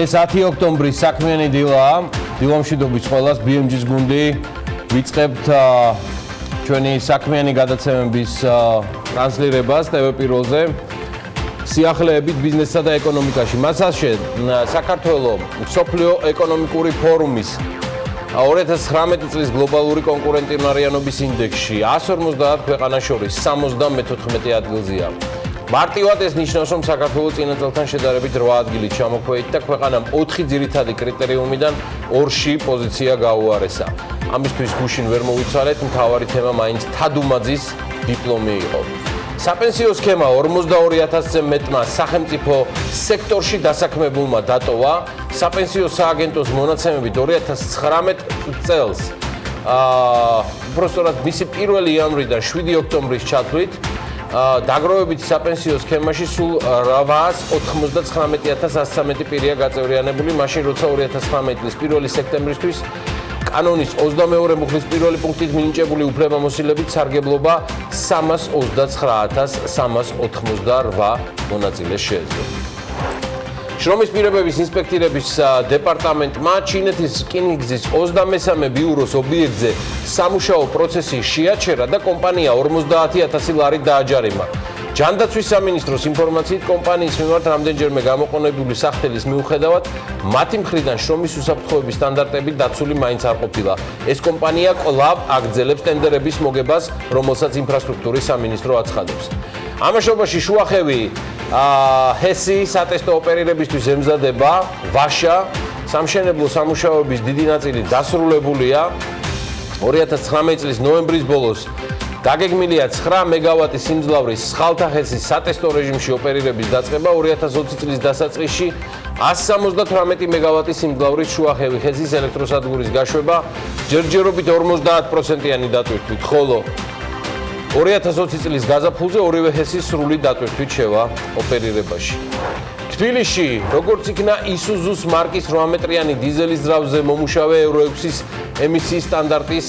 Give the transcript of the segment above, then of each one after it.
ეს 10 ოქტომბრის საქმიანი დილა, დილამშვიდობის ყველას BMG-ს გუნდი ვიწყებთ ჩვენი საქმიანი გადაცემების ტრანსლირებას TV პირველზე სიახლეებით ბიზნესსა და ეკონომიკაში. მასალში საქართველოს მსოფლიო ეკონომიკური ფორუმის 2019 წლის გლობალური კონკურენტუნარიანობის ინდექსში 150 ქვეყანას შორის 74 ადგილზეა. მარტივად ეს ნიშნავს, რომ საქართველოს წინა წელთან შედარებით 8 ადგილით ჩამოქვეითდა და ქვეყანამ 4 ძირითადი კრიტერიუმიდან 2-ში პოზიცია გაუარესა. ამისთვის გუშინ ვერ მოვიცვალეთ, მთავარი თემა მაინც თადუმაძის დიპლომი იყო. საპენსიო სქემა 42000-ზე მეტმა სახელმწიფო სექტორში დასაქმებულმა დატოვა. საპენსიო სააგენტოს მონაცემებით 2019 წელს უბრალოდ მისი 1 იანვრიდან 7 ოქტომბრის ჩათვლით დაგროვებითი საპენსიო სქემაში სულ 899113 პირია გაწევრიანებული, მაშინ როცა 2019 წლის 1 სექტემბრისთვის კანონის 22 მუხლის 1 პუნქტით მინიჭებული უფლებამოსილებით სარგებლობა 329388 მონაწილეს შეეძლო. შრომის პირობების ინსპექტირების დეპარტამენტმა ჩინეთის რკინიგზის 23 ბიუროს ობიექტზე სამუშაო პროცესი შეაჩერა და კომპანია 50000 ლარით დააჯარიმა. ჯანდაცვის სამინისტროს ინფორმაციით კომპანიის მიმართ რამდენჯერმე გამოყენებული სახთელის მიუხედავად მათი მხრიდან შრომის უსაფრთხოების სტანდარტები დაცული მაინც არ ყოფილა. ეს კომპანია კვლავ აგრძელებს ტენდერების მოგებას, რომელსაც ინფრასტრუქტურის სამინისტრო აცხადებს. ამაშობაში შუახევი ჰესი სატესტო ოპერირებისთვის ემზადება, ვაშა სამშენებლო სამუშაოების დიდი ნაწილი დასრულებულია. 2019 წლის ნოემბრის ბოლოს დაგეგმილია 9 მეგავატის სიმძლავრის სხალთახესის სატესტო რეჟიმში ოპერირების დაწყება, 2020 წლის დასაწყისში 178 მეგავატის სიმძლავრის შუახევი ჰესის ელექტროსადგურის გაშვება ჯერჯერობით 50%-იანი დატვირთვით, ხოლო 2020 წლის გაზაფხულზე ორივე ჰესის სრული დატვირთვით შევა ოპერირებაში. თბილისში, როგორც იქნა ისუზუს მარკის 8 მეტრიანი დიზელის ძრავზე მომუშავე Euro 6-ის ემისიის სტანდარტის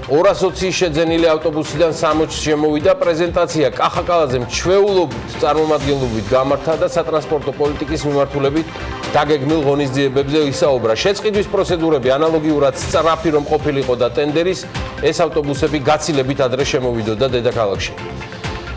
220 შეძენილი ავტობუსიდან 60 შემოვიდა. პრეზენტაცია კახაკალაძე ჩვეულობით წარმომადგენლობით გამართა და სატრანსპორტო პოლიტიკის მიმართულებით დაგეგმილ ღონისძიებებზე ისაუბრა. შეწყდვის პროცედურები ანალოგიურად სწრაფი რომ ყოფილიყო და ტენდერის ეს ავტობუსები გაცილებით ადრე შემოვიდოდა დედაქალაქში.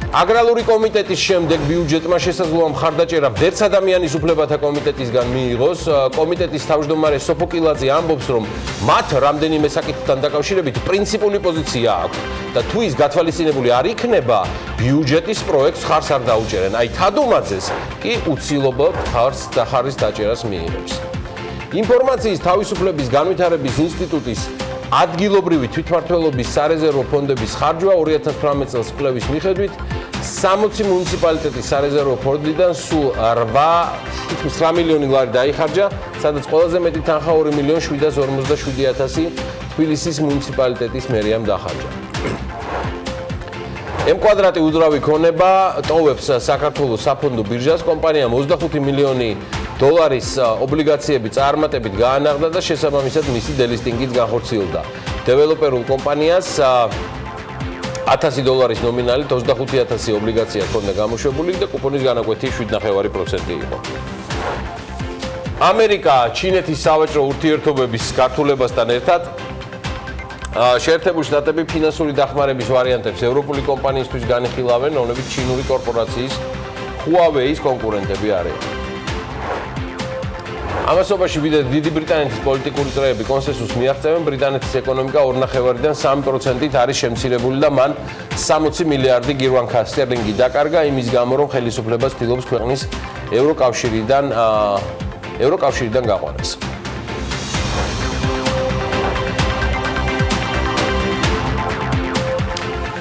აგრარული კომიტეტის შემდეგ ბიუჯეტმა შესაძლოა მხარდაჭერა ვერც ადამიანის უფლებათა კომიტეტისგან მიიღოს. კომიტეტის თავმჯდომარე სოფოკილაძე ამბობს, რომ მათ რამდენიმე საკითხთან დაკავშირებით პრინციპული პოზიცია აქვს და თუ ის გათვალისწინებული არ იქნება, ბიუჯეტის პროექტს ხარს არ დაუჭერენ. აი თადუმაძეს კი უცილობლად ხარის დაჭერას მიიღებს. ინფორმაციის თავისუფლების განვითარების ინსტიტუტის ადგილობრივი თვითმმართველობის სარეზერვო ფონდების ხარჯვა 2018 წელს კვლევის მიხედვით 60 მუნიციპალიტეტის სარეზერვო ფონდიდან სულ 8 მილიონი ლარი დაიხარჯა, სადაც ყველაზე მეტი თანხა 2.757.000 თბილისის მუნიციპალიტეტის მერიამ დახარჯა. M-კვადრატი უძრავი ქონება ტოვებს საქართველოს საფონდო ბირჟას. კომპანიამ 25 მილიონი დოლარის ობლიგაციები წარმატებით გაანაღდა და შესაბამისად მისი დელისტინგიც განხორციელდა. დეველოპერულ კომპანიას $1000 ნომინალით 25000 ობლიგაცია ჰქონდა გამოშვებული და კუპონის განაკვეთი 7.5% იყო. ამერიკა ჩინეთის სავაჭრო ურთიერთობების გართულებასთან ერთად შეერთებული შტატები ფინანსური დახმარების ვარიანტებს ევროპული კომპანიისთვის განიხილავენ, რომლებიც ჩინური კორპორაციის Huawei-ის კონკურენტები არიან. ამასობაში დიდი ბრიტანეთის პოლიტიკური წრეები კონსენსუსს მიაღწევენ, ბრიტანეთის ეკონომიკა 2.5-დან 3%-ით არის შემცირებული და მან 60 მილიარდი გირვანქა სტერლინგი დაკარგა იმის გამო, რომ ხელისუფლება ცდილობს ქვეყნის ევროკავშირიდან გაყვანას.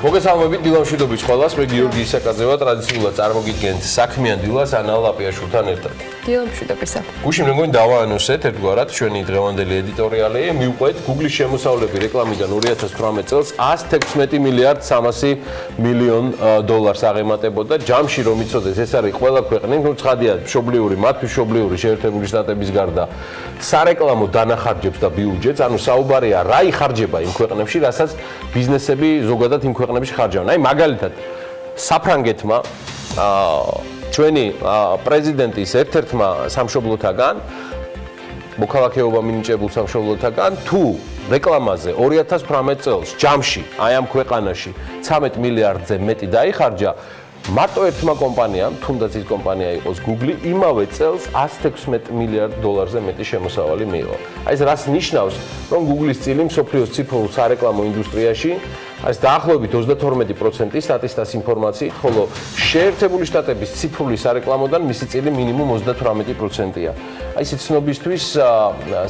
მოგესალმებით დილამშვიდობის ყველას, მე გიორგი ისაკაძე ვარ, ტრადიციულად წარმოგიდგენთ საქმიან დილას ანა ლაპიაშვილთან ერთად. დილამშვიდობისა. გუშინ მეგონი დავაანონსეთ ერთგვარად ჩვენი დღევანდელი ედიტორიალი, მივყვეთ Google-ის შემოსავლები რეკლამიდან 2018 წელს 116 მილიარდ 300 მილიონ დოლარს აღემატებოდა. ჯამში რომ იცოდეს, ეს არის ყველა ქვეყნის, ну ცხადია, მშობლიური, მათთვის მშობლიური შეერთებული შტატების გარდა სარეკლამო დანახარჯებს და ბიუჯეტს, ანუ საუბარია რა იხარჯება იმ ქვეყნებში, რასაც ბიზნესები ზოგადად იმ ქვეყნებში ხარჯავენ. აი მაგალითად საფრანგეთმა ჩვენი პრეზიდენტის ერთ-ერთმა სამშობლოთაგან მოქალაქეობა მინიჭებულ სამშობლოთაგან თუ რეკლამაზე 2018 წელს ჯამში აი ამ ქვეყანაში 13 მილიარდზე მეტი დაიხარჯა მარტო ერთმა კომპანიამ, თუნდაც ის კომპანია იყოს Google, იმავე წელს 116 მილიარდ დოლარზე მეტი შემოსავალი მიიღო. აი ეს რას ნიშნავს, რომ Google-ის წილი მსოფლიოს ციფრულ სარეკლამო ინდუსტრიაში არის დაახლოებით 22% სტატისტიკის ინფორმაციით, ხოლო შეერთებული შტატების ციფრული სარეკლამოდან მისი წილი მინიმუმ 38%-ია. აი ეს ცნობისთვის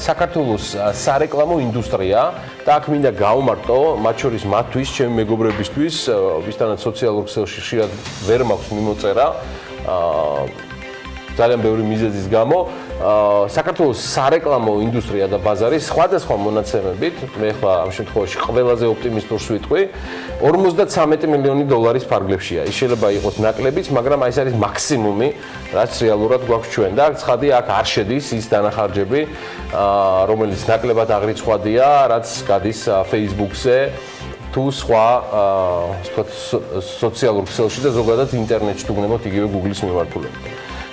საქართველოს სარეკლამო ინდუსტრია და აქ მინდა გავმარტო, მათ შორის მათთვის, ჩემი მეგობრებისთვის, ვისთანაც სოციალურ ქსელში ხშირად ვერ მაქვს მიმოწერა ძალიან ბევრი მიზეზის გამო საქართველოს სარეკლამო ინდუსტრია და ბაზარი სხვადასხვა მონაცემებით მე ხა ამ შემთხვევაში ყველაზე ოპტიმისტურს ვიტყვი 53 მილიონი დოლარის ფარგლებშია ის შეიძლება იყოს ნაკლებიც მაგრამ აი ეს არის მაქსიმუმი რაც რეალურად გვაქვს ჩვენ და ცხადია აქ არ შედის ის დანახარჯები რომელიც ნაკლებად აღრიცხვადია რაც გადის Facebook-ზე თუ სხვა სოციალურ ქსელში და ზოგადად ინტერნეტში თუ გნებოთ იგივე Google-ის მიმართულებით.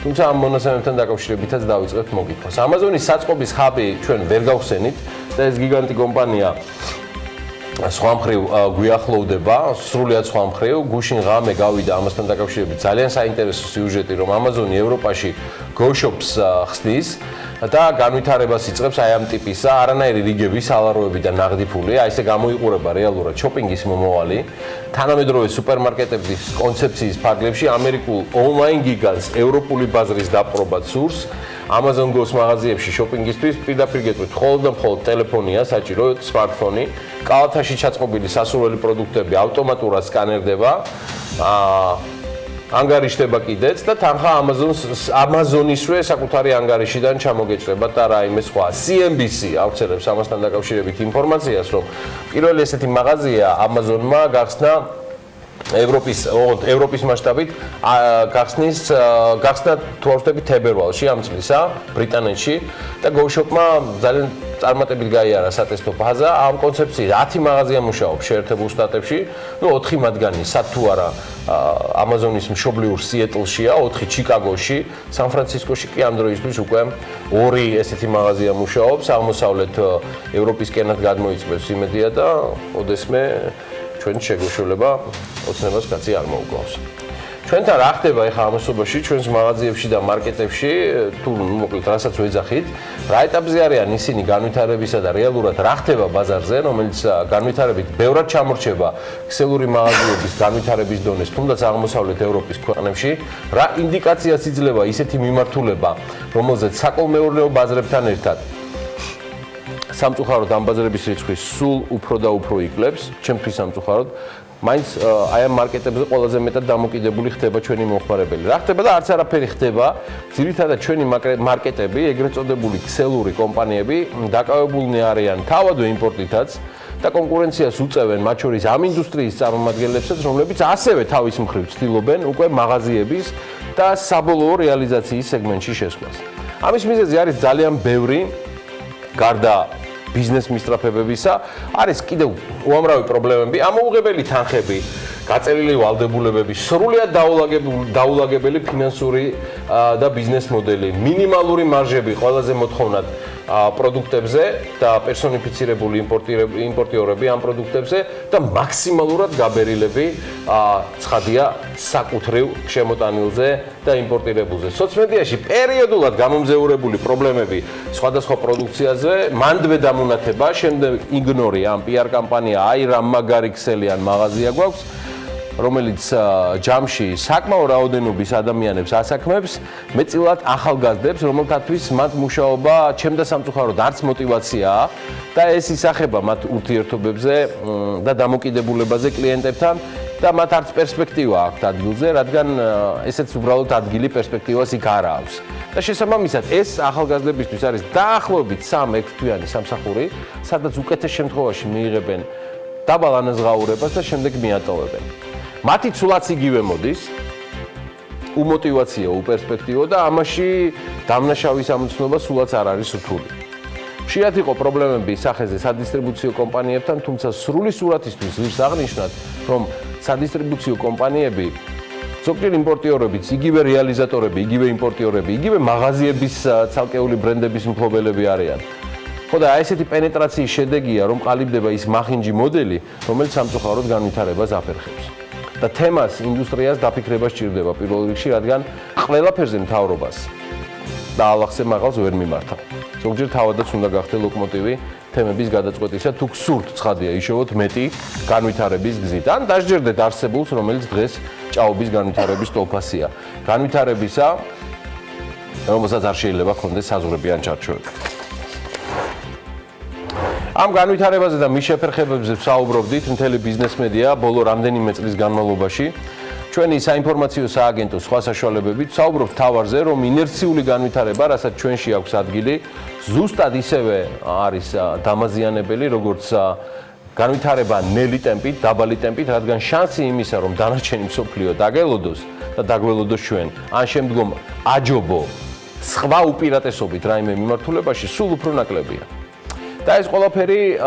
თუმცა ამ მონაცემებთან დაკავშირებითაც დავიწყებთ მოგითხრას. Amazon-ის საწყობის ხაბი ჩვენ ვერ გავხსენით და ეს გიგანტი კომპანია სხვა მხრივ გვიახლოვდება, სრულიად სხვა მხრივ, გუშინ ღამე გავიდა ამასთან დაკავშირებით ძალიან საინტერესო სიუჟეტი, რომ Amazon-ი ევროპაში Go Shops ხსნის და განვითარებას იწყებს აი ამ ტიპისა, არანაირი რიგები, სალაროები და ნაღდი ფული, აი ესე გამოიყურება რეალურად შოპინგის მომავალი. თანამედროვე სუპერმარკეტების კონცეფციის ფარგლებში ამერიკულ ონლაინ გიგანტს ევროპული ბაზრის დაპყრობაც სურს. Amazon Go-ს მაღაზიებში შოპინგისთვის პირდაპირ გეტყვით მხოლოდ და მხოლოდ ტელეფონია, საჭირო სმარტფონი, კალათაში ჩაწყობილი სასურველი პროდუქტები ავტომატურად სკანერდება. ანგარიშდება კიდეც და თანხა Amazon-ისვე საკუთარი ანგარიშიდან ჩამოგეჭრება და რაიმე სხვა. CNBC ავრცელებს ამასთან დაკავშირებით ინფორმაციას, რომ პირველი ესეთი მაღაზია Amazon-მა გახსნა ევროპის მასშტაბით გახსნა თვარშტები თებერვალში ამ წლისა ბრიტანეთში და Go Shop-მა ძალიან წარმატებით გაიარა სატესტო ფაზა. ამ კონცეფციით 10 მაღაზია მუშაობს შეერთებულ შტატებში, 4 მათგანი თუ არა Amazon-ის მშობლიურ Seattle-შია, 4 ჩიკაგოში, სან-ფრანცისკოში კი ამ დროისთვის უკვე 2 ესეთი მაღაზია მუშაობს. აღმოსავლეთ ევროპისკენად გადმოიწევს იმედია და ოდესმე ჩვენ შეგუშულება ოცნებას კაცი არ მოუკლავს. ჩვენთან რა ხდება ახლა ამასობაში ჩვენს მაღაზიებში და მარკეტებში თუ მოკლედ რასაც ვეძახით რა ეტაპზე არიან ისინი განვითარებისა და რეალურად რა ხდება ბაზარზე რომელიც განვითარებით ბევრად ჩამორჩება ქსელური მაღაზიების განვითარების დონეს თუნდაც აღმოსავლეთ ევროპის ქვეყნებში რა ინდიკაციას იძლევა ისეთი მიმართულება რომელზეც საკოლმეურნეო ბაზრებთან ერთად სამწუხაროდ ამ ბაზრების რიცხვი სულ უფრო და უფრო იკლებს ჩემთვის სამწუხაროდ მაინც აი ამ მარკეტებზე ყველაზე მეტად დამოკიდებული ხდება ჩვენი მომხმარებელი. რა ხდება და არც არაფერი ხდება. ძირითადად ჩვენი მარკეტები, ეგრეთ წოდებული ქსელური კომპანიები დაკავებულნი არიან თავადვე იმპორტითაც და კონკურენციას უწევენ მათ შორის ამ ინდუსტრიის წარმომადგენლებსაც, რომლებიც ასევე თავის მხრივ ცდილობენ უკვე მაღაზიების და საბოლოო რეალიზაციის სეგმენტში შესვლას. ამის მიზეზი არის ძალიან ბევრი გარდა ბიზნეს მისწრაფებებისა არის კიდევ უამრავი პრობლემები, ამოუღებელი თანხები, გაწერილი ვალდებულებები, სრულად დაულაგებელი ფინანსური და ბიზნეს მოდელი, მინიმალური მარჟები ყველაზე მოთხოვნად პროდუქტებზე და პერსონიფიცირებული იმპორტიორები ამ პროდუქტებზე და მაქსიმალურად გაბერილები ცხადია საკუთრივ შემოტანილზე და იმპორტირებულზე. სოციმედიაში პერიოდულად გამომზეურებული პრობლემები სხვადასხვა პროდუქციაზე, მანდვე დამონათება, შემდეგ იგნორი ამ PR კამპანია, აი რა მაგარი ქსელი ან მაღაზია გვაქვს, რომელიც ჯამში საკმაო რაოდენობის ადამიანებს ასაქმებს, მეტწილად ახალგაზრდებს, რომელთათვის მათ მუშაობა ჩემ და სამწუხაროდ არც мотиваციაა და ეს ისახება მათ ურთიერთობებზე და დამოკიდებულებაზე კლიენტებთან და მათ არც პერსპექტივა აქვთ ადგილზე, რადგან ესეც უბრალოდ ადგილი პერსპექტივას იქ არ აქვს. და შესაბამისად ეს ახალგაზრდებისთვის არის დაახლოებით 3-6 თვიანი სამსახური, სადაც უკეთეს შემთხვევაში მიიღებენ დაბალ ანაზღაურებას და შემდეგ მიატოვებენ. მათი ცვლაც იგივე მოდის, უმოტივაციო, უპერსპექტივო და ამაში დამნაშავის ამოცნობა სულაც არ არის რთული. ხშირად იყო პრობლემები სახეზე სადისტრიბუციო კომპანიებთან, თუმცა სრული სურათისთვის ღირს აღნიშნათ, რომ სადისტრიბუციო კომპანიები ზოგჯერ იმპორტიორებიც, იგივე რეალიზატორები, იგივე იმპორტიორები, იგივე მაღაზიების ცალკეული ბრენდების მფლობელები არიან. ხო და აი ესეთი პენეტრაციის შედეგია, რომ ყალიბდება ის მახინჯი მოდელი, რომელიც სამწუხაროდ განვითარებას აფერხებს. და თემას, ინდუსტრიას დაფიქრება სჭირდება პირველ რიგში, რადგან ყველაფერზე მთავრობას და ალახზე მაღალს ვერ მიმართავ. ზოგჯერ თავადაც უნდა გახდე ლოკომოტივი თემების გადაწყვეტისა, თუ გსურთ ცხადია იშოვოთ მეტი განვითარების გზით. ან დასჯერდეთ არსებულს, რომელიც დღეს ჭაობის განვითარების ტოლფასია. განვითარებისა, რომელსაც არ შეიძლება ჰქონდეს საზღვრები ან ჩარჩოები. ამ განვითარებაზე და მის შეფერხებებზე ვსაუბრობდით მთელი ბიზნეს მედია ბოლო რამდენიმე წლის განმავლობაში. ჩვენი საინფორმაციო სააგენტო სხვა საშუალებებით ვსაუბრობთ თავარზე, რომ ინერციული განვითარება, რასაც ჩვენში აქვს ადგილი, ზუსტად ისევე არის დამაზიანებელი, როგორც განვითარება ნელი ტემპით, დაბალი ტემპით, რადგან შანსი იმისა, რომ დანარჩენი მსოფლიო დაგელოდოს და დაგველოდოს ჩვენ, ან შემდგომ აჯობო სხვა უპირატესობით რაიმე მიმართულებაში, სულ უფრო ნაკლებია. და ეს ყველაფერი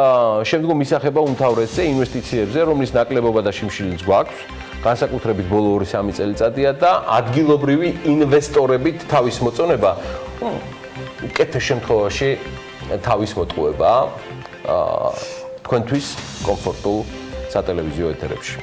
შემდგომ ისახება უმთავრესზე ინვესტიციებზე, რომლის ნაკლებობა და შიმშილიც გვაქვს, განსაკუთრებით ბოლო 2-3 წელიწადია და ადგილობრივი ინვესტორებით თავის მოწონება უკეთეს შემთხვევაში თავის მოტყუება თქვენთვის კომფორტულ სატელევიზიო ეთერებში.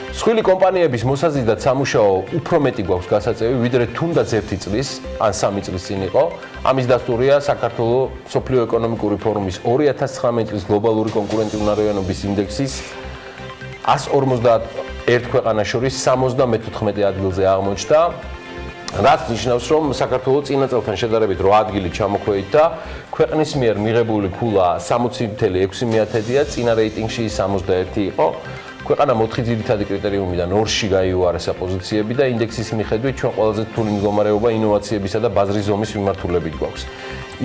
სხვილი კომპანიების მოსაზიდად სამუშაო უფრო მეტი გვაქვს გასაწევი, ვიდრე თუნდაც 1 წლის ან 3 წლის წინ იყო. ამის დასტურია საქართველოს სოფლიო ეკონომიკური ფორუმის 2019 წლის გლობალური კონკურენტუნარიანობის ინდექსის 151 ქვეყანას შორის 74 ადგილზე აღმოჩნდა, რაც ნიშნავს, რომ საქართველოს წინა წელთან შედარებით 8 ადგილი ჩამოქვეით და ქვეყნის მიერ მიღებული ქულა 60.6%-ია, წინა რეიტინგში 61 იყო. ქვეყანა 4 ძირითადი კრიტერიუმიდან 2-ში გაიუარესა პოზიციები და ინდექსის მიხედვით ჩვენ ყველაზე რთული მდგომარეობა ინოვაციებისა და ბაზრის ზომის მიმართულებით გვაქვს.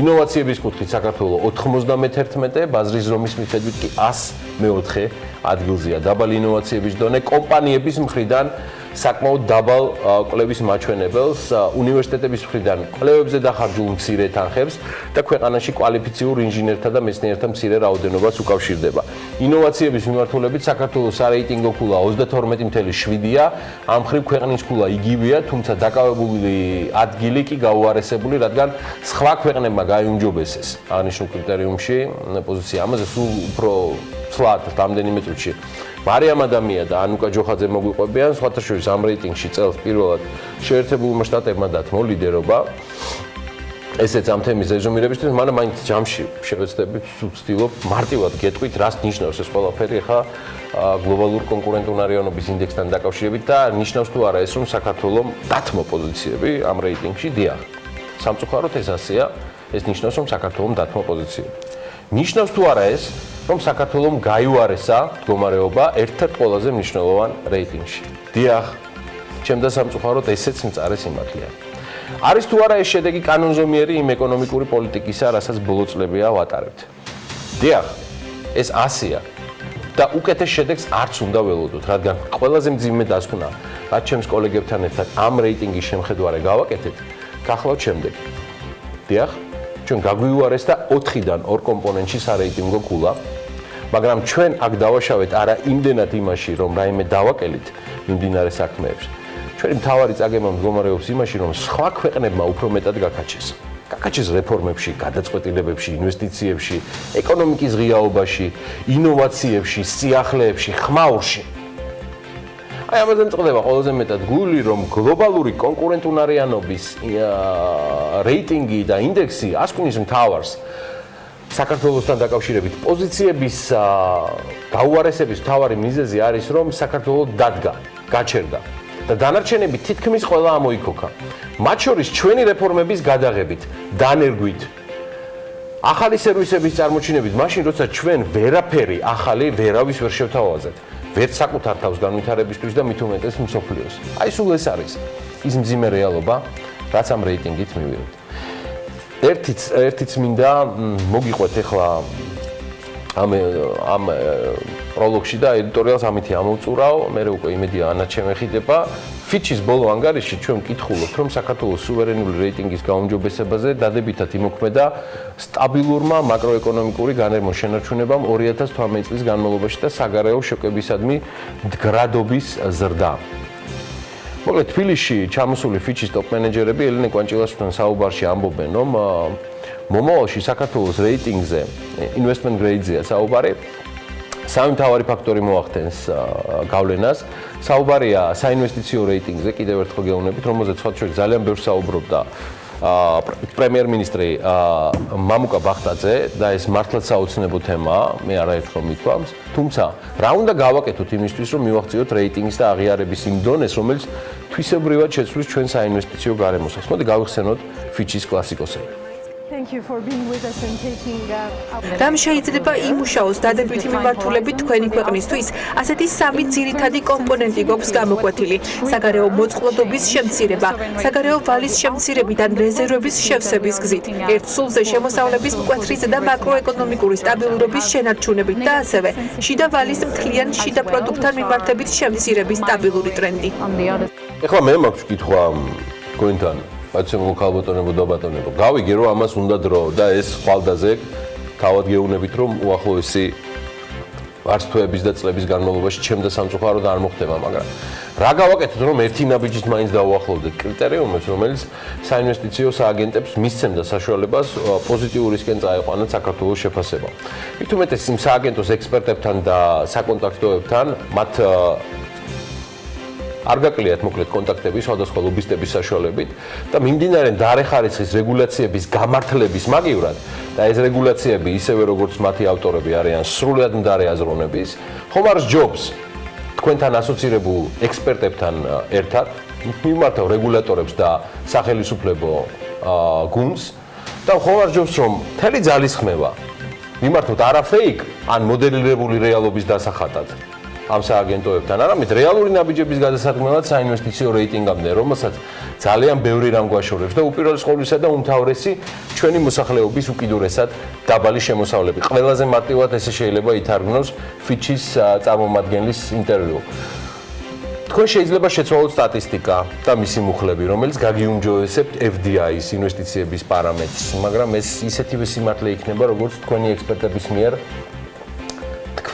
ინოვაციების კუთხით საქართველოს 91, ბაზრის ზომის მიხედვით კი 104 ადგილზეა. დაბალი ინოვაციების დონე კომპანიების მხრიდან საკმაოდ დაბალ კვლევის მაჩვენებელს, უნივერსიტეტების მხრიდან კვლევებზე დახარჯულ მცირე თანხებს და ქვეყანაში კვალიფიციურ ინჟინერთა და მეცნიერთა მცირე რაოდენობას უკავშირდება. ინოვაციების მიმართულებით საქართველოს სარეიტინგო ქულა 32.7-ია, ამ მხრივ ქვეყნის ქულა იგივეა, თუმცა დაკავებული ადგილი კი გაუარესებული, რადგან სხვა ქვეყნებმა გაიუმჯობესეს აღნიშნულ კრიტერიუმში პოზიცია. ამაზე სულ უფრო ცვლად რამდენიმე წუთში მარიამ ადამია და ანუკა ჯოხაძე მოგვიყვებიან, სხვათა შორის ამ რეიტინგში წელს პირველად შეერთებულმა შტატებმა დათმო ლიდერობა. ესეც ამ თემის რეზუმირებისთვის, მაგრამ მაინც ჯამში შევეცდებით, ვცდილობ მარტივად გეტყვით, რას ნიშნავს ეს ყველაფერი ხა გლობალურ კონკურენტუნარიანობის ინდექსთან დაკავშირებით და ნიშნავს თუ არა ეს, რომ საქართველოს დათმო პოზიციები ამ რეიტინგში დიახ. სამწუხაროდ ეს ასეა, ეს ნიშნავს, რომ საქართველოს დათმო პოზიციები. ნიშნავს თუ არა ეს, რომ საქართველოს გაიუარესა მდგომარეობა ერთ-ერთ ყველაზე მნიშვნელოვან რეიტინგში. დიახ, ჩემდა სამწუხაროდ ესეც მწარე სიმართლეა. არის თუ არა ეს შედეგი კანონზომიერი იმ ეკონომიკური პოლიტიკისა, რასაც ბოლო წლებია ვატარებთ. დიახ, ეს ასეა და უკეთეს შედეგს არც უნდა ველოდოთ, რადგან ყველაზე მძიმე დასკვნა, რაც ჩემს კოლეგებთან ერთად ამ რეიტინგის შემხედვარე გავაკეთეთ, გახლავთ შემდეგი. დიახ, ჩვენ გაგვიუარესდა 4-დან 2 კომპონენტში სარეიტინგო ქულა, მაგრამ ჩვენ აქ დავაშავეთ არა იმდენად იმაში, რომ რაიმე დავაკელით მიმდინარე საქმეებში. ჩვენი მთავარი წაგება მდგომარეობს იმაში, რომ სხვა ქვეყნებმა უფრო მეტად გაკაჩეს. გაკაჩეს რეფორმებში, გადაწყვეტილებებში, ინვესტიციებში, ეკონომიკის ღიაობაში, ინოვაციებში, სიახლეებში, ხმაურში. აი ამაზე მწყდება ყველაზე მეტად გული, რომ გლობალური კონკურენტუნარიანობის რეიტინგი და ინდექსი ასკვნის მთავარს საქართველოსთან დაკავშირებით პოზიციების გაუარესების მთავარი მიზეზი არის, რომ საქართველოს დადგა, გაჩერდა და დანარჩენები თითქმის ყველა ამოიქოქა. მათ შორის ჩვენი რეფორმების გადაღებით, დანერგვით, ახალი სერვისების წარმოჩინებით, მაშინ როცა ჩვენ ვერაფერი ახალი ვერავის ვერ შევთავაზეთ. ვერც საკუთარ თავს განვითარებისთვის და მით უმეტეს მსოფლიოს. აი სულ ეს არის ის მძიმე რეალობა, რაც ამ რეიტინგით მივიღეთ. ერთიც მინდა მოგიყვეთ ახლა ამ პროლოგში და ედიტორიალს ამითი ამოვწურავ, მე უკვე იმედია ანაც შემეხიდება. ფიჩის ბოლო ანგარიში ჩვენ ვკითხულობთ, რომ საქართველოს სუვერენული რეიტინგის გაუმჯობესებაზე დადებითად იმოქმედა სტაბილურმა მაკროეკონომიკური განერმოს შენარჩუნებამ 2018 წლის განმავლობაში და საგარეო შოკებისადმი მდგრადობის ზრდა. მოკლედ თბილისში ჩამოსული ფიჩის ტოპ მენეჯერები ელენე კვანჭილაშვილთან საუბარში ამბობენ, რომ მომავალში საქართველოს რეიტინგზე, investment grade-ზეა საუბარი. სამი მთავარი ფაქტორი მოახდენს გავლენას. საუბარია საინვესტიციო რეიტინგზე, კიდევ ერთხელ გეუბნებით, რომელზეც სხვა შორის ძალიან ბევრს საუბრობდა პრემიერ-მინისტრი მამუკა ბახტაძე და ეს მართლაც საოცნებო თემაა, მე არაერთხელ მithვამს. თუმცა, რა უნდა გავაკეთოთ იმისთვის, რომ მივაღწიოთ რეიტინგის და აღიარების იმ დონეს, რომელიც თვისებრივად შეცვლის ჩვენ საინვესტიციო გარემოსას. მოდი გავიხსენოთ ფიჩის კლასიკოსები. რამ შეიძლება იმუშაოს დადებითი მიმართულებით თქვენი ქვეყნისთვის, ასეთი სამი ძირითადი კომპონენტი გვაქვს გამოკვეთილი: საგარეო მოწყვლადობის შემცირება, საგარეო ვალის შემცირებიდან რეზერვების შევსების გზით, ერთ სულზე შემოსავლების მკვეთრისა და მაკროეკონომიკური სტაბილურობის შენარჩუნებით და ასევე შიდა ვალის მთლიან შიდა პროდუქტთან მიმართებით შემცირების სტაბილური ტრენდი. ეხლა მე მაქვს კითხვა თქვენთან. გადაცემა ქალბატონებო და ბატონებო. გავიგე რომ ამას უნდა დრო და ეს ხვალდაზე თავად გეუბნებით რომ უახლოესი ვარსთვების და წლების განმავლობაში ჩემდა სამწუხაროდ არ მოხდება, მაგრამ რა გავაკეთოთ რომ ერთი ნაბიჯით მაინც დაუახლოვდეთ კრიტერიუმებს, რომელიც საინვესტიციო სააგენტებს მისცემდა საშუალებას პოზიტიურისკენ წაეყვანათ საქართველოს შეფასება. მით უმეტეს იმ სააგენტოს ექსპერტებთან და საკონტაქტოებთან მათ არ გაკლიათ მოკლედ კონტაქტები სხვადასხვა ლობისტების საშუალებით და მიმდინარე მდარე ხარისხის რეგულაციების გამართლების მაგივრად და ეს რეგულაციები ისევე როგორც მათი ავტორები არიან სრულად მდარე აზროვნების, ხომ არ სჯობს თქვენთან ასოცირებულ ექსპერტებთან ერთად მიმართავ რეგულატორებს და სახელმწიფო გუნდს და ხომ არ სჯობს რომ მთელი ძალისხმევა მიმართოთ არა ფეიქ ან მოდელირებული რეალობის დასახატად ამ სააგენტოებთან, არამედ რეალური ნაბიჯების გადასადგმელად საინვესტიციო რეიტინგამდე, რომელსაც ძალიან ბევრი რამ გვაშორებს და უპირველეს ყოვლისა და უმთავრესი ჩვენი მოსახლეობის უკიდურესად დაბალი შემოსავლები. ყველაზე მარტივად ესე შეიძლება ითარგმნოს ფიჩის წარმომადგენლის ინტერვიუ. თქვენ შეიძლება შეცვალოთ სტატისტიკა და მისი მუხლები, რომელიც გაგიუმჯობესებთ FDI-ის ინვესტიციების პარამეტრს, მაგრამ ეს ისეთივე სიმართლე იქნება, როგორც თქვენი ექსპერტების მიერ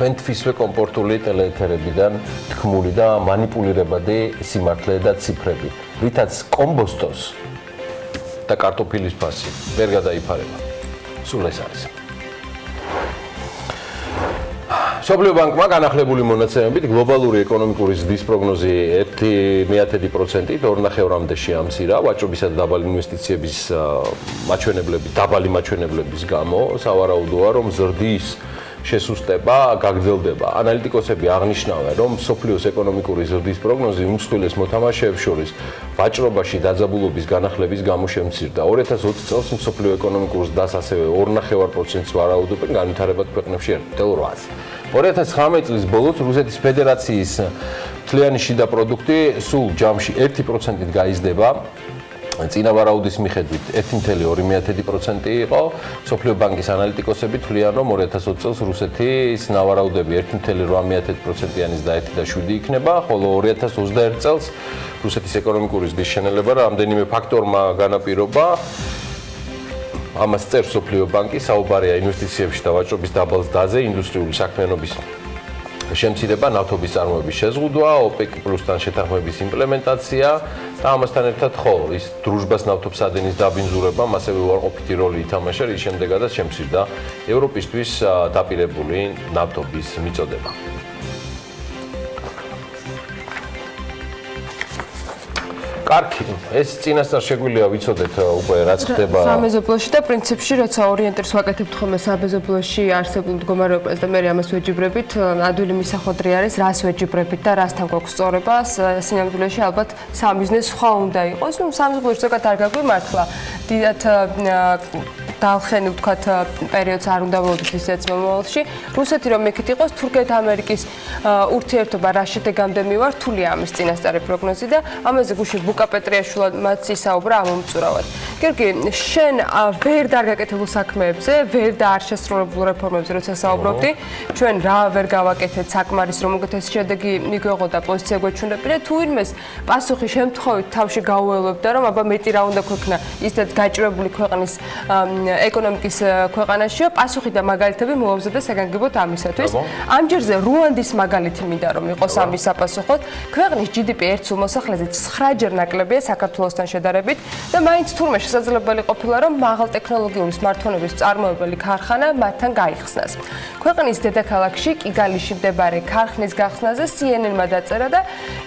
თქვენთვისვე კომფორტული ტელეეთერებიდან თქმული და მანიპულირებადი სიმართლე და ციფრები, რითაც კომბოსტოს და კარტოფილის ფასი ვერ გადაიფარება. სულ ეს არის. მსოფლიო ბანკმა განახლებული მონაცემებით გლობალური ეკონომიკური ზრდის პროგნოზი 1,1%-ით 2,5-მდე შეამცირა ვაჭრობისა და დაბალი ინვესტიციების დაბალი მაჩვენებლების გამო. სავარაუდოა, რომ ზრდის შესუსტება გაგრძელდება. ანალიტიკოსები აღნიშნავენ, რომ მსოფლიოს ეკონომიკური ზრდის პროგნოზი უმსხვილეს მოთამაშეებს შორის ვაჭრობაში დაძაბულობის განახლების გამო შემცირდა. 2020 წელს მსოფლიო ეკონომიკურ ზრდას ასევე 2,5%-ს ვარაუდობენ, განვითარებად ქვეყნებში 1,8%-ს. 2019 წლის ბოლოს რუსეთის ფედერაციის მთლიანი შიდა პროდუქტი სულ ჯამში 1%-ით გაიზრდება. წინა ვარაუდის მიხედვით 1,2% იყო. მსოფლიო ბანკის ანალიტიკოსები თვლიან, რომ 2020 წელს რუსეთის ნავარაუდები 1,8%-იანის და 1,7 იქნება, ხოლო 2021 წელს რუსეთის ეკონომიკური ზრდის შენელება რამდენიმე ფაქტორმა განაპირობა. ამას წერს მსოფლიო ბანკი, საუბარია ინვესტიციებში და ვაჭრობის დაბალ ზრდაზე, ინდუსტრიული საქმიანობის შემცირება, ნავთობის წარმოების შეზღუდვა, OPEC+-თან შეთანხმების იმპლემენტაცია და ამასთან ერთად ის დრუჟბას ნავთობსადენის დაბინძურებამ ასევე უარყოფითი როლი ითამაშა, რის შემდეგაც შემცირდა ევროპისთვის დაპირებული ნავთობის მიწოდება. კარგი, ეს წინასწარ შეგვიძლია ვიცოდეთ უკვე რაც ხდება სამეზობლოში და პრინციპში როცა ორიენტირს ვაკეთებთ ხოლმე სამეზობლოში არსებულ მდგომარეობას და მე ამას ვეჯიბრებით, ადვილი მისახოდრი არის, რას ვეჯიბრებით და რასთან გვაქვს სწორება, სინამდვილეში ალბათ სამიზნეს სხვა უნდა იყოს. სამეზობლოში ზოგადად არ გაგვიმართლა, დიდად დაალხენი ვთქვათ პერიოდს არ უნდა მოვიდეთ ისეც მომავალში. რუსეთი რომ იქით იყოს, თურქეთ-ამერიკის ურთიერთობა რა შედეგამდე მივა, რთულია ამის წინასწარი პროგნოზი და ამაზე გუშინ ლუკა პეტრიაშვილმაც ისაუბრა ამ უმწურავად. გიორგი, შენ ვერ დარგაკეთებულ საქმეებზე, ვერ და არ შესრულებულ რეფორმებზე როცა საუბრობდი, ჩვენ რა ვერ გავაკეთეთ საკმარის რომ უკეთესი შედეგი მიგვეღო და პოზიცია გვეჩვენებინა, თუ ვინმეს პასუხი შემთხვევით თავში გაუველებდა, რომ აბა მეტი რა უნდა გვექნა ისეთ გაჭირებული ქვეყნის ეკონომიკის ქვეყანაშიო, პასუხი და მაგალითები მოვამზადე საგანგებოდ ამისათვის. ამჯერზე რუანდის მაგალითი მინდა რომ იყოს ამის საპასუხოდ. ქვეყნის GDP ერთ სულ მოსახლეზე 9-ჯერ ნაკლებია საქართველოსთან შედარებით და მაინც თურმე შესაძლებელი ყოფილა რომ მაღალ ტექნოლოგიური სმარტფონების მწარმოებელი ქარხანა მათთან გაიხსნას. ქვეყნის დედაქალაქში კიგალიში მდებარე ქარხნის გახსნაზე CNN-მა დაწერა და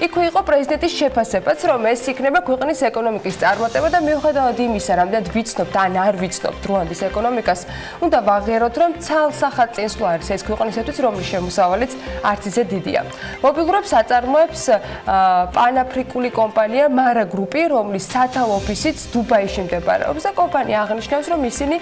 იქვე იყო პრეზიდენტის შეფასებაც, რომ ეს იქნება ქვეყნის ეკონომიკის წარმატება და მიუხედავად იმისა, რამდენად ვიცნობთ ან არ ვიცნობთ რუანდის ეკონომიკას, უნდა ვაღიაროთ, რომ ცალსახად წინსვლა არის ეს ქვეყნისათვის, რომლის შემოსავალიც არც ისე დიდია. მობილურებს აწარმოებს პანაფრიკული კომპანია მარა გრუპი, რომლის სათავო ოფისიც დუბაიში მდებარეობს და კომპანია აღნიშნავს, რომ ისინი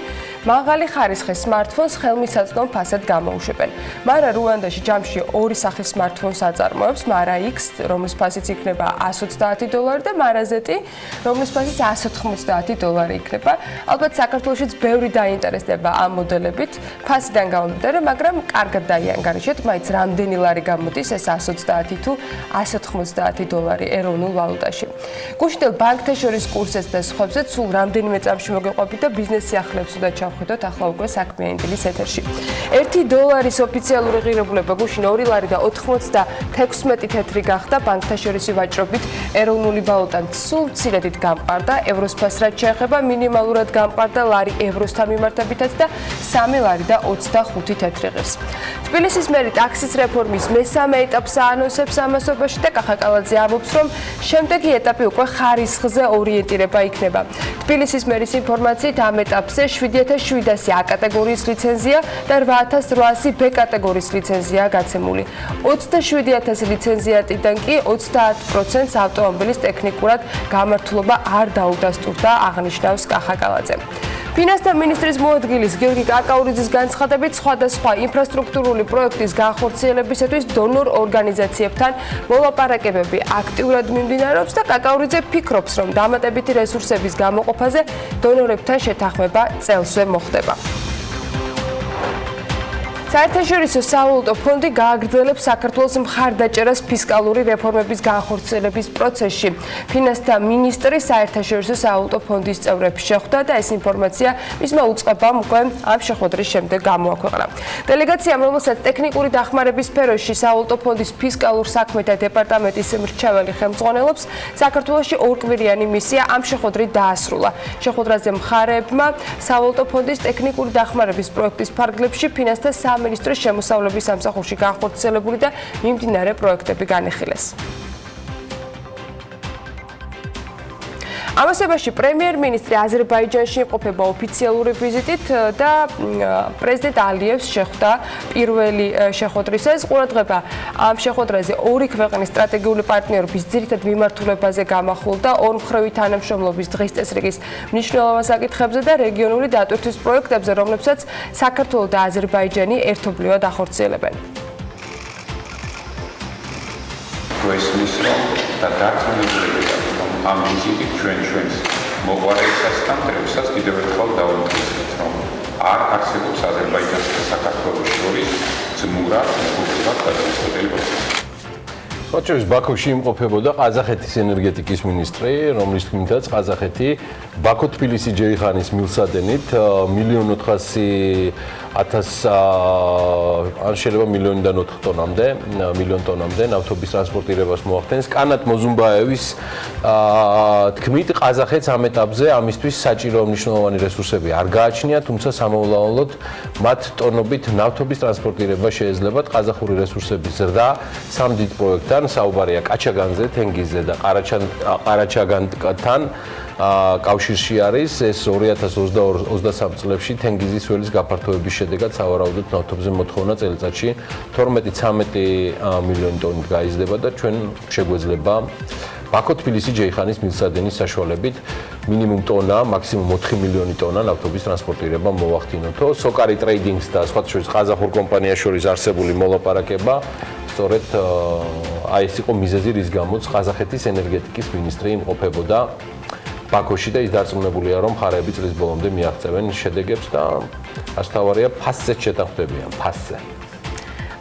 მაღალი ხარისხის სმარტფონს ხელმისაწვდომ ფასად გამოუშვებენ. მარა რუანდაში ჯამში ორი სახის სმარტფონს აწარმოებს, მარა X, რომლის ფასიც იქნება $130 და მარა Z, რომლის ფასიც $190 იქნება. ალბათ საქართველოშიც ბევრი დაინტერესდება ამ მოდელებით, ფასიდან გამომდინარე, მაგრამ კარგად დაიანგარიშეთ, მაინც რამდენი ლარი გამოდის ეს 130 თუ $190 ეროვნულ ვალუტაში. გუშინდელ ბანკთა შორის კურსებს და სხვებზე სულ რამდენიმე წამში მოგეყვებით და ბიზნეს სიახლეებს უნდა ჩავხედოთ ახლა უკვე საქმიანი დილის ეთერში. $1 ოფიციალური ღირებულება გუშინ 2 ლარი და 96 თეთრი გახდა, ბანკთა შორისი ვაჭრობით ეროვნული ვალუტა სულ მცირედით გამყარდა, ევროს ფას რაც შეეხება მინიმალურად გამყარდა ლარი ევროსთან მიმართებითაც და 3 ლარი და 25 თეთრი ღირს. თბილისის მერი ტაქსის რეფორმის მესამე ეტაპს აანონსებს ამასობაში და კახაკალაძე ამბობს, რომ შემდეგი ეტაპი უკვე ხარისხზე ორიენტირება იქნება. თბილისის მერის ინფორმაციით ამ ეტაპზე 7700 A კატეგორიის ლიცენზია და 8800 B კატეგორიის ლიცენზია გაცემული. 27000 ლიცენზიატიდან კი 30%-ს ავტომობილის ტექნიკურად გამართულობა არ დაუდასტურდა, აღნიშნავს კახაკალაძე. ფინანსთა მინისტრის მოადგილის გიორგი კაკაურიძის განცხადებით, სხვადასხვა ინფრასტრუქტურული პროექტის განხორციელებისათვის დონორ ორგანიზაციებთან მოლაპარაკებები აქტიურად მიმდინარეობს და კაკაურიძე ფიქრობს, რომ დამატებითი რესურსების გამოყოფაზე დონორებთან შეთანხმება წელსვე მოხდება. საერთაშორისო სავალუტო ფონდი გააგრძელებს საქართველოს მხარდაჭერას ფისკალური რეფორმების განხორციელების პროცესში. ფინანსთა მინისტრი საერთაშორისო სავალუტო ფონდის წევრებს შეხვდა და ეს ინფორმაცია მისმა უწყებამ უკვე ამ შეხვედრის შემდეგ გამოაქვეყნა. დელეგაციამ, რომელსაც ტექნიკური დახმარების სფეროში სავალუტო ფონდის ფისკალურ საქმეთა დეპარტამენტის მრჩეველი ხელმძღვანელობს, საქართველოში ორკვირიანი მისია ამ შეხვედრით დაასრულა. შეხვედრაზე მხარეებმა სავალუტო ფონდის ტექნიკური დახმარების პროექტის ფარგლებში ფინანსთა ministros შემოსავლების სამსახურში განხორციელებული და მიმდინარე პროექტები განეხილეს. ამასობაში პრემიერ-მინისტრი აზერბაიჯანში იმყოფება ოფიციალური ვიზიტით და პრეზიდენტ ალიევს შეხვდა პირველი შეხვედრისას. ყურადღება ამ შეხვედრაზე ორი ქვეყნის სტრატეგიული პარტნიორობის ძირითად მიმართულებაზე გამახვილდა, ორმხრივი თანამშრომლობის დღის წესრიგის მნიშვნელოვან საკითხებზე და რეგიონული დატვირთვის პროექტებზე, რომლებსაც საქართველო და აზერბაიჯანი ერთობლივად ახორციელებენ. ამ ვიზიტით ჩვენს მოყვარეებსა და მტრებსაც კიდევ ერთხელ დავამტკიცებთ, რომ არ არსებობს აზერბაიჯანსა და საქართველოს შორის ძმურად მეგობრულად გადაწყვეტილი პროცესი. სოჭის ბაქოში იმყოფებოდა ყაზახეთის ენერგეტიკის მინისტრი, რომლის თქმითაც ყაზახეთი ბაქო-თბილისი ჯეიხანის მილსადენით 1.4 ან შეიძლება 1.4 მილიონ ტონამდე ნავთობის ტრანსპორტირებას მოახდენს. კანათ მოზუმბაევის თქმით, ყაზახეთს ამ ეტაპზე ამისთვის საჭირო მნიშვნელოვანი რესურსები არ გააჩნია, თუმცა სამომავლოდ მათ ტონობით ნავთობის ტრანსპორტირება შეეძლებათ. ყაზახური რესურსების ზრდა სამ დიდ პროექტთან, საუბარია კაჩაგანზე, თენგიზზე და ყარაჩაგანთან კავშირში არის. ეს 2022-23 წლებში თენგიზის ველის გაფართოების შედეგად სავარაუდოდ ნავთობზე მოთხოვნა წელიწადში 12-13 მილიონი ტონით გაიზრდება და ჩვენ შეგვეძლება ბაქო-თბილისი ჯეიხანის მილსადენის საშუალებით მინიმუმ ტონა, მაქსიმუმ 4 მილიონი ტონა ნავთობის ტრანსპორტირება მოვახდინოთო. სოკარი ტრეიდინგს და სხვა შორის ყაზახურ კომპანიას შორის არსებული მოლაპარაკება სწორედ აი ეს იყო მიზეზი, რის გამოც ყაზახეთის ენერგეტიკის მინისტრი იმყოფებოდა ბაქოში და ის დარწმუნებულია, რომ მხარეები წლის ბოლომდე მიაღწევენ შედეგებს და ასთავარია ფასზე შეთანხმდებიან, ფასზე.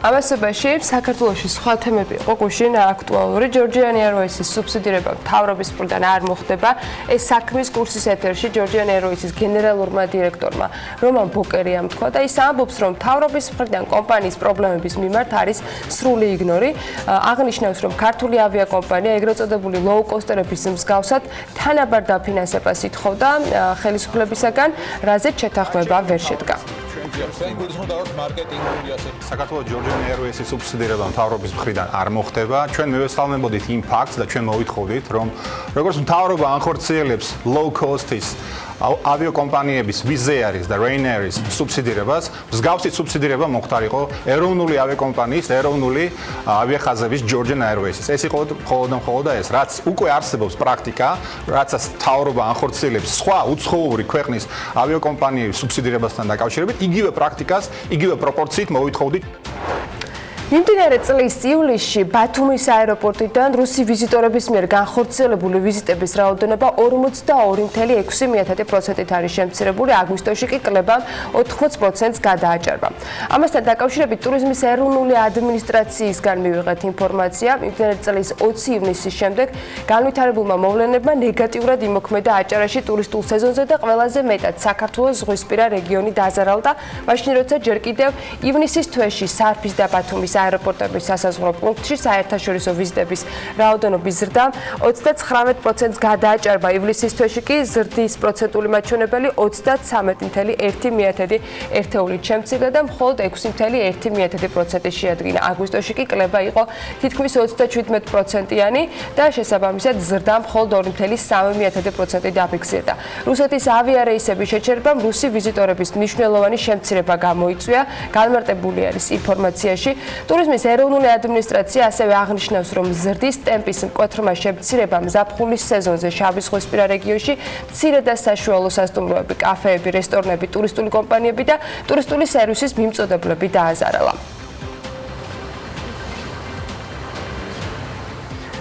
ამასობაში საქართველოში სხვა თემები იყო გუშინ აქტუალური. ჯორჯიანი ეროისის სუბსიდირება მთავრობის მხრიდან არ მოხდება. ეს საქმის კურსის ეთერში ჯორჯიანი ეროისის გენერალურმა დირექტორმა რომან ბოკერიამ თქვა და ის ამბობს, რომ მთავრობის მხრიდან კომპანიის პრობლემების მიმართ არის სრული იგნორი. აღნიშნავს, რომ ქართული ავიაკომპანია ეგრეთ წოდებული ლოუ-კოსტერების მსგავსად თანაბარ დაფინანსებას ითხოვდა ხელისუფლებისაგან, რაზეც შეთანხმება ვერ შედგა. საქართველოს ჯორჯიანი ეროისის სუბსიდირება მთავრობის მხრიდან არ მოხდება. ჩვენ მივესალმებოდით იმ ფაქტს და ჩვენ მოვითხოვდით, რომ როგორც მთავრობა ანხორციელებს low cost-ის ავიაკომპანიების Wizz Air-ის და Ryanair-ის სუბსიდირებას, მსგავსი სუბსიდირება მოხდარიყო ეროვნული ავიაკომპანიის, ეროვნული ავიახაზების ჯორჯიან Airways-ის. ეს იყო მხოლოდ და ეს, რაც უკვე არსებობს პრაქტიკა, რაც მთავრობა ანხორციელებს სხვა უცხოური ქვეყნის ავიაკომპანიების სუბსიდირებასთან დაკავშირებით, იგივე პრაქტიკას, იგივე პროპორციით მოვითხოვდით. მიმდინარე წლის ივლისში ბათუმის აეროპორტიდან რუსი ვიზიტორების მიერ განხორციელებული ვიზიტების რაოდენობა 42.6%-ით არის შემცირებული, აგვისტოში კი კლებამ 80%-ს გადააჭარბა. ამასთან დაკავშირებით ტურიზმის ეროვნული ადმინისტრაციისგან მივიღეთ ინფორმაცია, მიმდინარე წლის 20 ივნისის შემდეგ განვითარებულმა მოვლენებმა ნეგატიურად იმოქმედა აჭარაში ტურისტულ სეზონზე და ყველაზე მეტად საქართველოს ზღვისპირა რეგიონი დაზარალდა, მაშინ როცა ჯერ კიდევ ივნისის თვეში სარფის და ბათუმის აეროპორტების სასაზღვრო პუნქტში საერთაშორისო ვიზიტების რაოდენობის ზრდა 39%-ს გადააჭარბა. ივლისის თვეში კი ზრდის პროცენტული მაჩვენებელი 33.1 ერთეულით შემცირდა და მხოლოდ 6.1% შეადგინა. აგვისტოში კი კლება იყო თითქმის 37%-იანი და შესაბამისად ზრდა მხოლოდ 2.3% დაფიქსირდა. რუსეთის ავიარეისების შეჩერებამ რუსი ვიზიტორების მნიშვნელოვანი შემცირება გამოიწვია. განმარტებული არის ინფორმაციაში. ტურიზმის ეროვნული ადმინისტრაცია ასევე აღნიშნავს, რომ ზრდის ტემპის მკვეთრმა შემცირებამ ზაფხულის სეზონზე შავიზღვისპირა რეგიონში მცირე და საშუალო სასტუმროები, კაფეები, რესტორნები, ტურისტული კომპანიები და ტურისტული სერვისის მიმწოდებლები დააზარალა.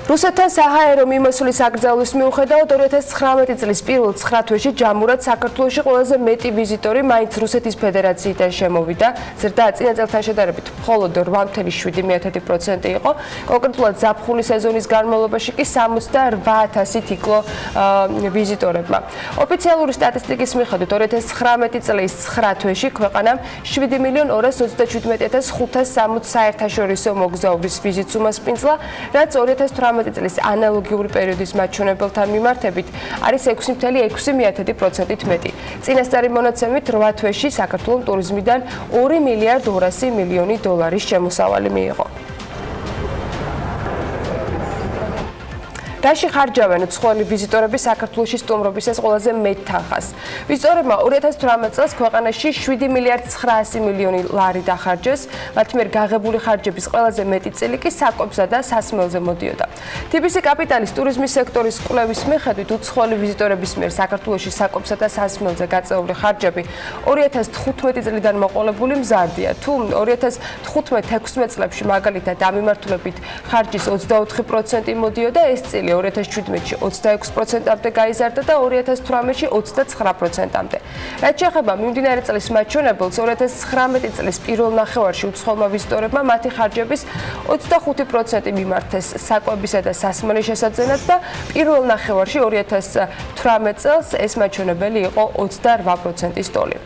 რუსეთთან საჰაერო მიმოსვლის აკრძალვის მიუხედავად 2019 წლის პირველ 9 თვეში ჯამურად საქართველოში ყველაზე მეტი ვიზიტორი მაინც რუსეთის ფედერაციიდან შემოვიდა. ზრდა წინა წელთან შედარებით მხოლოდ 8.7% იყო. კონკრეტულად ზაფხულის სეზონის განმავლობაში კი 68,000 იკლო ვიზიტორებმა. ოფიციალური სტატისტიკის მიხედვით 2019 წლის 9 თვეში ქვეყანამ 7.227.560 საერთაშორისო მოგზაურის ვიზიტს უმასპინძლა, რაც 2018 წლის ანალოგიური პერიოდის მაჩვენებელთან მიმართებით არის 6.6%-ით მეტი. წინასწარი მონაცემით 8 თვეში საქართველოს ტურიზმიდან 2.2 მილიონი დოლარის შემოსავალი მიიღო. რაში ხარჯავენ უცხოელი ვიზიტორები საქართველოში სტუმრობისას ყველაზე მეტ თანხას? ვიზიტორებმა 2018 წელს ქვეყანაში 7.9 მილიონი ლარი დახარჯეს, მათ მიერ გაღებული ხარჯების ყველაზე მეტი წილი კი საკვებსა და სასმელზე მოდიოდა. TBC კაპიტალის ტურიზმის სექტორის კვლევის მიხედვით უცხოელი ვიზიტორების მიერ საქართველოში საკვებსა და სასმელზე გაწეული ხარჯები 2015 წლიდან მოყოლებული მზარდია. თუ 2015-16 წლებში მაგალითად ამ მიმართულებით ხარჯის 24% მოდიოდა, ეს წილი 2017-ში 26%-მდე გაიზარდა და 2018-ში 29%-მდე. რაც შეეხება მიმდინარე წლის მაჩვენებელს, 2019 წლის პირველ ნახევარში უცხოელმა ვიზიტორებმა მათი ხარჯების 25% მიმართეს საკვებისა და სასმელის შესაძენად და პირველ ნახევარში 2018 წელს ეს მაჩვენებელი იყო 28%-ის ტოლი.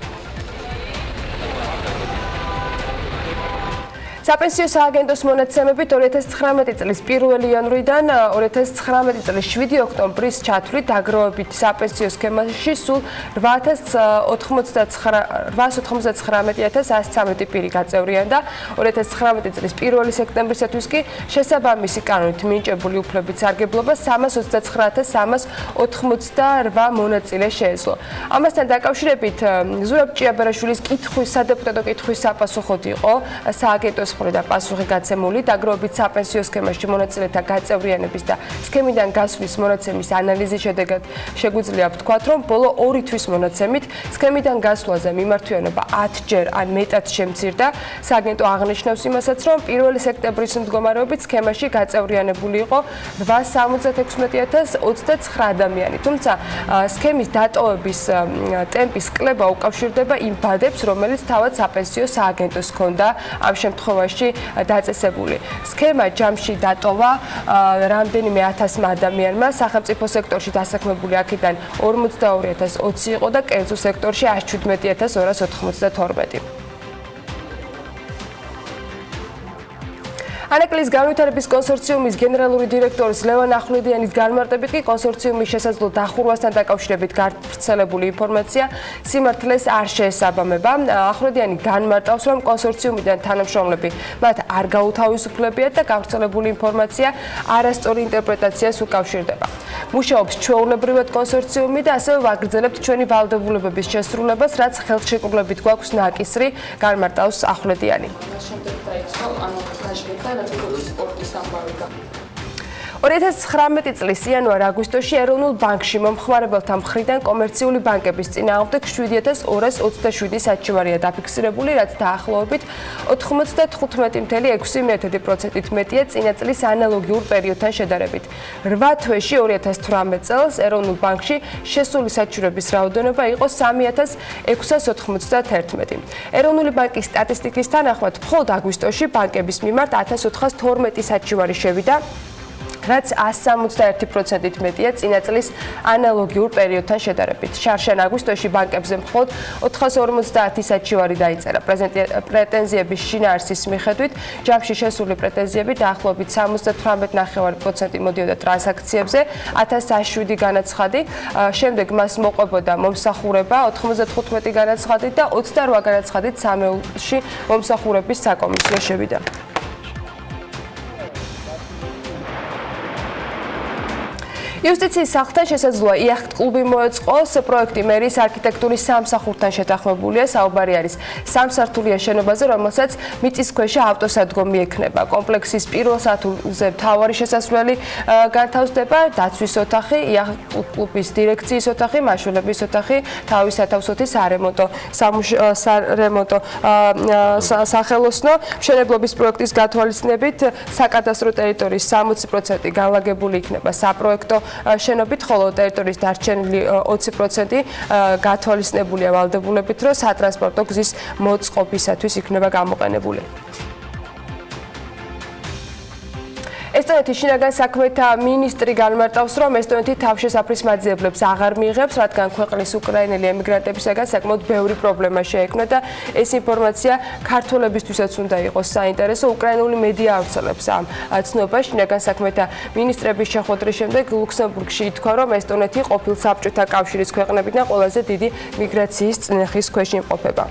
საპენსიო სააგენტოს მონაცემებით 2019 წლის 1 იანვრიდან 2019 წლის 7 ოქტომბრის ჩათვლით დაგროვებით საპენსიო სქემაში სულ 899,113 პირი გაწევრიან და 2019 წლის 1 სექტემბრისათვის კი შესაბამისი კანონით მინიჭებული უფლებით სარგებლობა 329,388 მონაწილე შეეძლო. ამასთან დაკავშირებით ზურაბ ჭიაბარაშვილის კითხვის სადეპუტატო კითხვის საპასუხოდ იყო სააგენტოს მხრიდან პასუხი გაცემული, დაგროვებით საპენსიო სქემაში მონაწილეთა გაწევრიანების და სქემიდან გასვლის მონაცემის ანალიზის შედეგად შეგვიძლია ვთქვათ, რომ ბოლო 2 თვის მონაცემით სქემიდან გასვლაზე მიმართვიანობა 10ჯერ ან მეტად შემცირდა. სააგენტო აღნიშნავს იმასაც, რომ 1 სექტემბრის მდგომარეობით სქემაში გაწევრიანებული იყო 876,029 ადამიანი. თუმცა სქემის დატოვების ტემპის კლება უკავშირდება იმ ბადებს, რომელიც თავად საპენსიო სააგენტოს ჰქონდა ამ შემთხვევაში დაწესებული. სქემა ჯამში დატოვა რამდენიმე 1000 ადამიანმა, სახელმწიფო სექტორში დასაქმებული აქედან 42,020 იყო და კერძო სექტორში 117,292. ანაკლის განვითარების კონსორციუმის გენერალური დირექტორის ლევან ახვლედიანის განმარტებით კი კონსორციუმის შესაძლო დახურვასთან დაკავშირებით გავრცელებული ინფორმაცია სიმართლეს არ შეესაბამება. ახვლედიანი განმარტავს, რომ კონსორციუმიდან თანამშრომლები მათ არ გაუთავისუფლებიათ და გავრცელებული ინფორმაცია არასწორი ინტერპრეტაციას უკავშირდება. მუშაობს ჩვეულებრივად კონსორციუმი და ასევე ვაგრძელებთ ჩვენი ვალდებულებების შესრულებას, რაც ხელშეკრულებით გვაქვს ნაკისრი, განმარტავს ახვლედიანი. 2019 წლის იანვარ-აგვისტოში ეროვნულ ბანკში მომხმარებელთა მხრიდან კომერციული ბანკების წინააღმდეგ 7227 საჩივარია დაფიქსირებული, რაც დაახლოებით 95.6%-ით მეტია წინა წლის ანალოგიურ პერიოდთან შედარებით. 8 თვეში 2018 წელს ეროვნულ ბანკში შესული საჩივრების რაოდენობა იყო 3691. ეროვნული ბანკის სტატისტიკის თანახმად, მხოლოდ აგვისტოში ბანკების მიმართ 1412 საჩივარი შევიდა, რაც 161%-ით მეტია წინა წლის ანალოგიურ პერიოდთან შედარებით. შარშან-აგვისტოში ბანკებზე მხოლოდ 450 საჩივარი დაიწერა. პრეტენზიების შინაარსის მიხედვით, ჯამში შესული პრეტენზიები დაახლოებით 78.9% მოდიოდა ტრანზაქციებზე, 1007 განაცხადი, შემდეგ მას მოყვებოდა მომსახურება 95 განაცხადით და 28 განაცხადით სამეულში მომსახურების საკომისიო შევიდა. იუსტიციის სახლთან შესაძლოა იახტ-კლუბი მოეწყოს. პროექტი მერის არქიტექტურის სამსახურთან შეთანხმებულია. საუბარი არის სამსართულიან შენობაზე, რომელსაც მიწისქვეშა ავტოსადგომი ექნება. კომპლექსის პირველ სართულზე მთავარი შესასვლელი განთავსდება, დაცვის ოთახი, იახტ-კლუბის დირექციის ოთახი, მაშველების ოთახი, თავის სათავსოთი, სარემონტო სახელოსნო. მშენებლობის პროექტის გათვალისწინებით საკადასტრო ტერიტორიის 60% განლაგებული იქნება საპროექტო შენობით, ხოლო ტერიტორიის დარჩენილი 20% გათვალისწინებულია ვალდებულებით, რომ სატრანსპორტო გზის მოწყობისათვის იქნება გამოყენებული. ესტონეთის შინაგან საქმეთა მინისტრი განმარტავს, რომ ესტონეთი თავშესაფრის მაძიებლებს აღარ მიიღებს, რადგან ქვეყნის უკრაინელი ემიგრანტებისაგან საკმაოდ ბევრი პრობლემა შეექმნა და ეს ინფორმაცია ქართველებისთვისაც უნდა იყოს საინტერესო. უკრაინული მედია ავრცელებს ამ ცნობას. შინაგან საქმეთა მინისტრების შეხვედრის შემდეგ ლუქსემბურგში ითქვა, რომ ესტონეთი ყოფილ საბჭოთა კავშირის ქვეყნებიდან ყველაზე დიდი მიგრაციის წნეხის ქვეშ იმყოფება.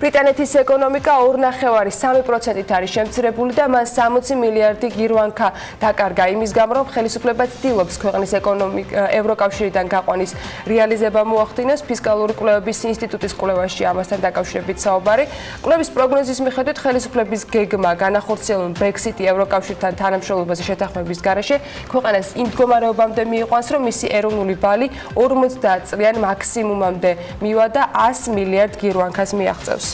ბრიტანეთის ეკონომიკა 2.3%-ით არის შემცირებული და მან 60 მილიარდი გირვანქა დაკარგა იმის გამო, რომ ხელისუფლება ცდილობს ქვეყნის ევროკავშირიდან გაყვანის რეალიზება მოახდინოს. ფისკალური კვლევების ინსტიტუტის კვლევაში ამასთან დაკავშირებით საუბარი. კვლევის პროგნოზის მიხედვით ხელისუფლების გეგმა განახორციელონ ბრექსიტი ევროკავშირთან თანამშრომლობაზე შეთანხმების გარეშე ქვეყანას იმ მდგომარეობამდე მიიყვანს, რომ მისი ეროვნული ბალი 50 წლიან მაქსიმუმამდე მივა და 100 მილიარდ გირვანქას მიაღწევს.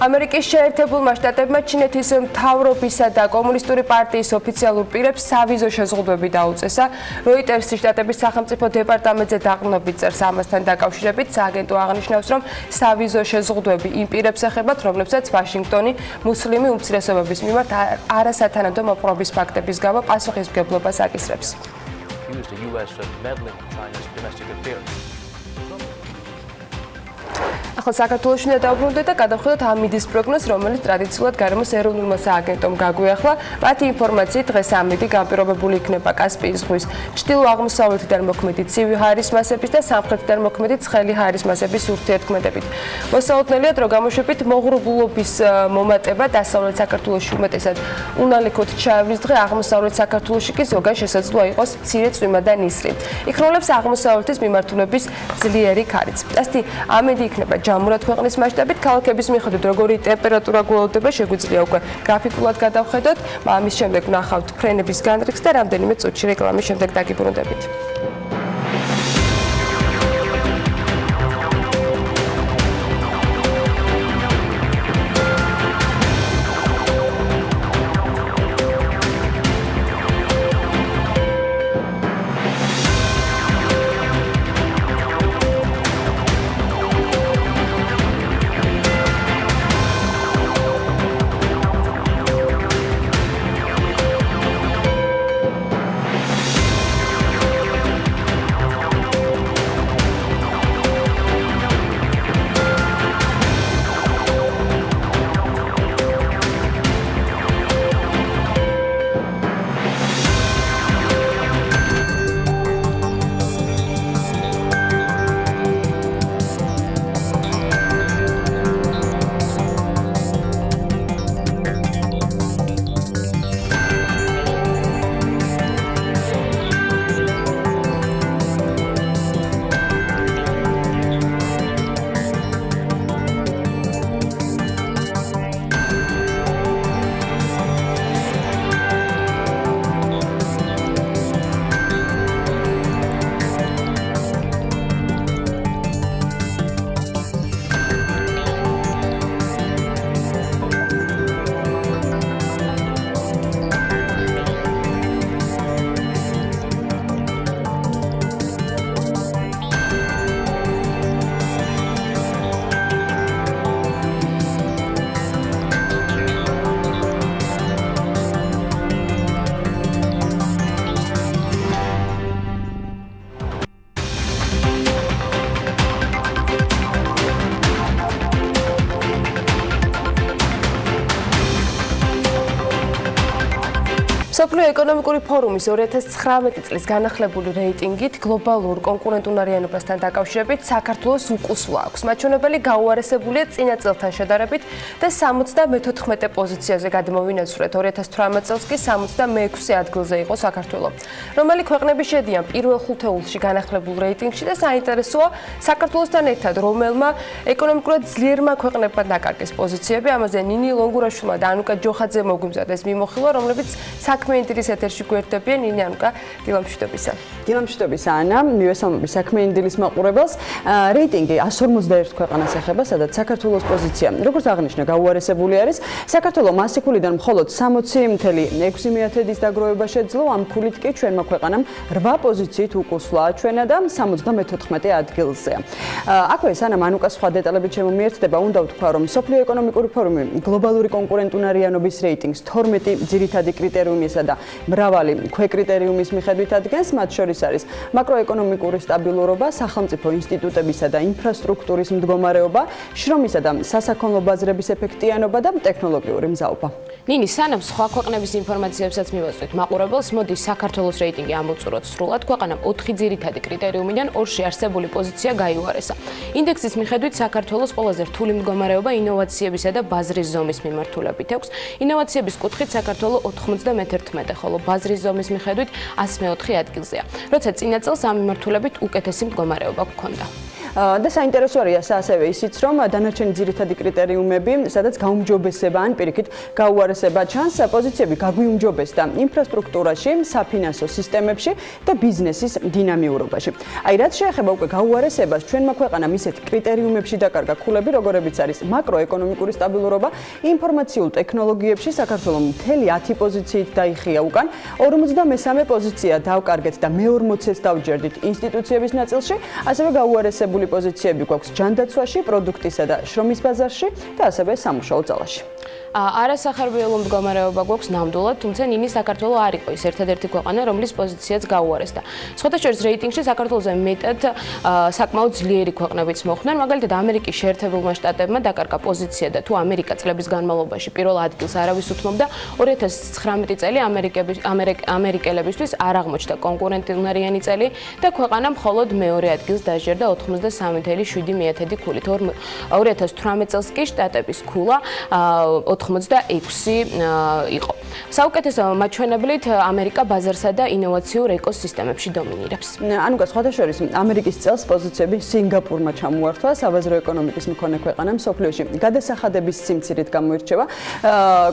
ამერიკის შეერთებულმა შტატებმა ჩინეთის მთავრობისა და კომუნისტური პარტიის ოფიციალურ პირებს სავიზო შეზღუდვები დაუწესა. როიტერსის შტატების სახელმწიფო დეპარტამენტზე დაყრდნობით წერს ამასთან დაკავშირებით. სააგენტო აღნიშნავს, რომ სავიზო შეზღუდვები იმ პირებს ეხებათ, რომლებსაც ვაშინგტონი მუსლიმი უმცირესობების მიმართ არასათანადო მოპყრობის ფაქტების გამო პასუხისმგებლობას აკისრებს. ახლა საქართველოში უნდა დავბრუნდეთ და გადავხედოთ ამ მიდის პროგნოზს, რომელიც ტრადიციულად გარემოს ეროვნულმა სააგენტომ გაგვიახლა. მათი ინფორმაციით დღეს ამ მიდი განპირობებული იქნება კასპიის ზღვის ჩრდილო-აღმოსავლეთიდან მოქმედი ცივი ჰაერის მასების და სამხრეთიდან მოქმედი ცხელი ჰაერის მასების ურთიერთქმედებით. მოსაოდნელია, რომ გამოშვებით მოღრუბლობის მომატება დასავლეთ საქართველოში უმეტესად უნალიქოთ ჩაევრის დღე, აღმოსავლეთ საქართველოში კი ზოგან შესაძლოა იყოს მცირე წვიმა და ნისლი. იქნოლებს აღმოსავლეთის მიმართულების ძლიერი ქარიც. ასეთი ამინდი იქნება ჯამურად ქვეყნის მასშტაბით, ქალაქების მიხედვით როგორი ტემპერატურა გველოდება, შეგვიძლია უკვე გრაფიკულად გადავხედოთ. ამის შემდეგ ვნახავთ ფრენების განრიგს და რამდენიმე წუთში რეკლამის შემდეგ დაგიბრუნდებით. მსოფლიო ეკონომიკური ფორუმის 2019 წლის განახლებული რეიტინგით გლობალურ კონკურენტუნარიანობასთან დაკავშირებით საქართველოს უკუსვლა აქვს. მაჩვენებელი გაუარესებულია წინა წელთან შედარებით და 74 პოზიციაზე გადმოვინაცვლეთ. 2018 წელს კი 66 ადგილზე იყო საქართველო. რომელი ქვეყნები შედიან პირველ ხუთეულში განახლებულ რეიტინგში და საინტერესოა საქართველოსთან ერთად რომელმა ეკონომიკურად ძლიერმა ქვეყნებმა დაკარგეს პოზიციები. ამაზე ნინი ლონგურაშვილმა და ანუკა ჯოხაძე მოგვიმზადეს მიმოხილვა, რომლებიც საქმიანი ეთერში გვერდებიან. ნინი, ანუკა, დილა მშვიდობისა. დილა მშვიდობისა, ანა, მივესალმები საქმიანი დილის მაყურებელს. რეიტინგი 151 ქვეყანას ეხება, სადაც საქართველოს პოზიცია, როგორც აღნიშნა, გაუარესებული არის. საქართველოს მასიკულიდან მხოლოდ 60.6%-ის დაგროვება შეძლო, ამ ქულით კი ჩვენმა ქვეყანამ 8 პოზიციით უკუსვლა აჩვენა და 74 ადგილზეა. აქვე სანა ანუკა სხვა დეტალებით შემომიერთდება, უნდა ვთქვა, რომ მსოფლიო ეკონომიკური ფორუმი გლობალური კონკურენტუნარიანობის რეიტინგს 12 ძირითადი კრიტერიუმისა და მრავალი ქვეკრიტერიუმის მიხედვით ადგენს, მათ შორის არის მაკროეკონომიკური სტაბილურობა, სახელმწიფო ინსტიტუტებისა და ინფრასტრუქტურის მდგომარეობა, შრომისა და სასაქონლო ბაზრების ეფექტიანობა და ტექნოლოგიური მზაობა. ნინი, სანამ სხვა ქვეყნების ინფორმაციებსაც მივაწვით მაყურებელს, მოდი საქართველოს რეიტინგი ამოვწუროთ სრულად. ქვეყანამ 4 ძირითადი კრიტერიუმიდან 2-ში არსებული პოზიცია გაიუარესა. ინდექსის მიხედვით საქართველოს ყველაზე რთული მდგომარეობა ინოვაციებისა და ბაზრის ზომის მიმართულებით აქვს. ინოვაციების კუთხით საქართველო 91, ხოლო ბაზრის ზომის მიხედვით 104 ადგილზეა. როცა წინა წელს ამ მიმართულებით უკეთესი მდგომარეობა გქონდა. და საინტერესო არის ასევე ისიც, რომ დანარჩენი ძირითადი კრიტერიუმები, სადაც გაუმჯობესება ან პირიქით გაუარესება ჩანს, პოზიციები გაგვიუმჯობესდა ინფრასტრუქტურაში, საფინანსო სისტემებში და ბიზნესის დინამიურობაში. აი, რაც შეეხება უკვე გაუარესებას, ჩვენმა ქვეყანამ ისეთ კრიტერიუმებში დაკარგა ქულები, როგორებიც არის მაკროეკონომიკური სტაბილურობა, ინფორმაციულ ტექნოლოგიებში საქართველოს მთელი 10 პოზიციით დაიხია უკან, 53 პოზიცია დავკარგეთ და მე-40-ს დავჯერდით ინსტიტუციების ნაწილში, ასევე გაუარესებული განვითარებული პოზიციები გვაქვს ჯანდაცვაში, პროდუქტისა და შრომის ბაზარში და ასევე სამუშაო ძალაში. არასახარბიელო მდგომარეობა გვაქვს ნამდვილად, თუმცა ნინი საქართველო არ იყო ის ერთადერთი ქვეყანა, რომლის პოზიციაც გაუარესდა. სხვათა შორის რეიტინგში საქართველოზე მეტად საკმაოდ ძლიერი ქვეყნებიც მოხვდნენ, მაგალითად ამერიკის შეერთებულმა შტატებმა დაკარგა პოზიცია და თუ ამერიკა წლების განმავლობაში პირველ ადგილს არავის უთმობდა, 2019 წელი ამერიკელებისთვის არ აღმოჩნდა კონკურენტუნარიანი წელი და ქვეყანა მხოლოდ მეორე ადგილს დაჟერდა 93.7 ქულით. 2018 წელს კი შტატების ქულა 86 იყო. საუკეთესო მაჩვენებლით ამერიკა ბაზარსა და ინოვაციურ ეკოსისტემებში დომინირებს. ანუკა, სხვათა შორის ამერიკის წელს პოზიციები სინგაპურმა ჩამოართვა, საბაზრო ეკონომიკის მქონე ქვეყანა მსოფლიოში გადასახადების სიმცირით გამოირჩევა.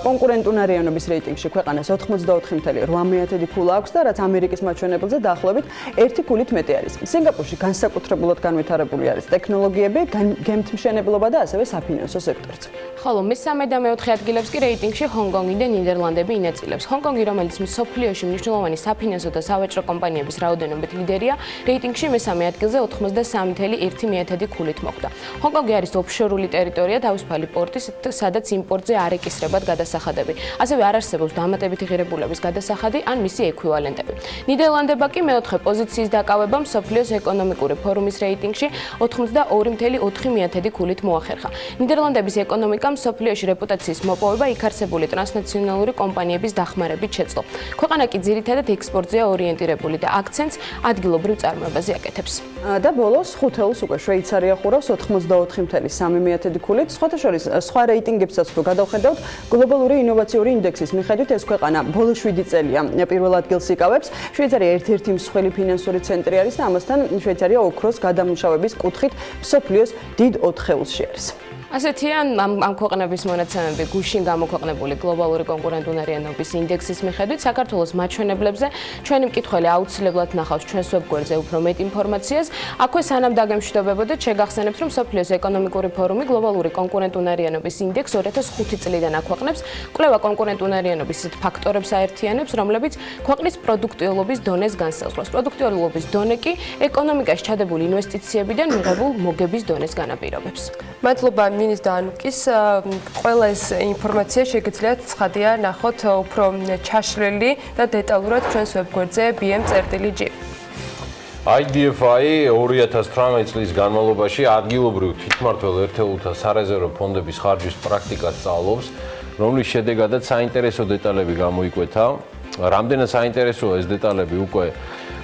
კონკურენტუნარიანობის რეიტინგში ქვეყანას 84.8 ქულა აქვს და რაც ამერიკის მაჩვენებელზე დაახლოებით 1 ქულით მეტი არის. სინგაპურში განსაკუთრებულად განვითარებული არის ტექნოლოგიები, გემთმშენებლობა და ასევე საფინანსო სექტორიც. ხოლო მესამე და მეოთხე ადგილებს კი რეიტინგში ჰონგონგი და ნიდერლანდები ინაწილებს. ჰონგონგი, რომელიც მსოფლიოში მნიშვნელოვანი საფინანსო და სავაჭრო კომპანიების რაოდენობით ლიდერია, რეიტინგში მესამე ადგილზე 83.1 ქულით მოხვდა. ჰონგონგი არის ოფშორული ტერიტორია, თავისუფალი პორტის, სადაც იმპორტზე არ ეკისრებათ გადასახადები. ასევე არ არსებობს დამატებითი ღირებულების გადასახადი ან მისი ექვივალენტები. ნიდერლანდებმა კი მეოთხე პოზიციის დაკავება მსოფლიოს ეკონომიკური ფორუმის რეიტინგში 82.4 ქულით მოახერხა. ნიდერლანდების ეკონომიკა მსოფლიოში რეპუტაციის მოპოვება იქ არსებული ტრანსნაციონალური კომპანიების დახმარებით შეძლო. ქვეყანა კი ძირითადად ექსპორტზეა ორიენტირებული და აქცენტს ადგილობრივ წარმოებაზე აკეთებს. და ბოლოს ხუთეულს უკვე შვეიცარია ხურავს 84.3 ქულით. სხვათა შორის სხვა რეიტინგებსაც თუ გადავხედავთ, გლობალური ინოვაციური ინდექსის მიხედვით ეს ქვეყანა ბოლო 7 წელია პირველ ადგილს იკავებს. შვეიცარია ერთ-ერთი მსხვილი ფინანსური ცენტრი არის და ამასთან შვეიცარია ოქროს გადამუშავების კუთხით მსოფლიოს დიდ 4-ეულში არის. ასეთია ამ ქვეყნების მონაცემები გუშინ გამოქვეყნებული გლობალური კონკურენტუნარიანობის ინდექსის მიხედვით. საქართველოს მაჩვენებლებზე ჩვენი მკითხველი აუცილებლად ნახავს ჩვენს ვებგვერდზე უფრო მეტ ინფორმაციას. აქვე სანამ დაგემშვიდობებოდეთ, შეგახსენებთ, რომ მსოფლიოს ეკონომიკური ფორუმი გლობალური კონკურენტუნარიანობის ინდექს 2005 წლიდან აქვეყნებს. კვლევა კონკურენტუნარიანობის ფაქტორებს აერთიანებს, რომლებიც ქვეყნის პროდუქტიულობის დონეს განსაზღვრავს. პროდუქტიულობის დონე კი ეკონომიკაში ჩადებული ინვესტიციებიდან მიღებულ მოგების დონეს განაპირობებს. მადლობა მინის და ანუკის. ყველა ეს ინფორმაცია შეგიძლიათ ცხადია ნახოთ უფრო ჩაშლილი და დეტალურად ჩვენს ვებგვერდზე bm.gr. IDFI 2018 წლის განმავლობაში ადგილობრივ თვითმმართველ ერთეულთა სარეზერვო ფონდების ხარჯვის პრაქტიკას სწავლობს, რომლის შედეგადაც საინტერესო დეტალები გამოიკვეთა. რამდენად საინტერესოა ეს დეტალები უკვე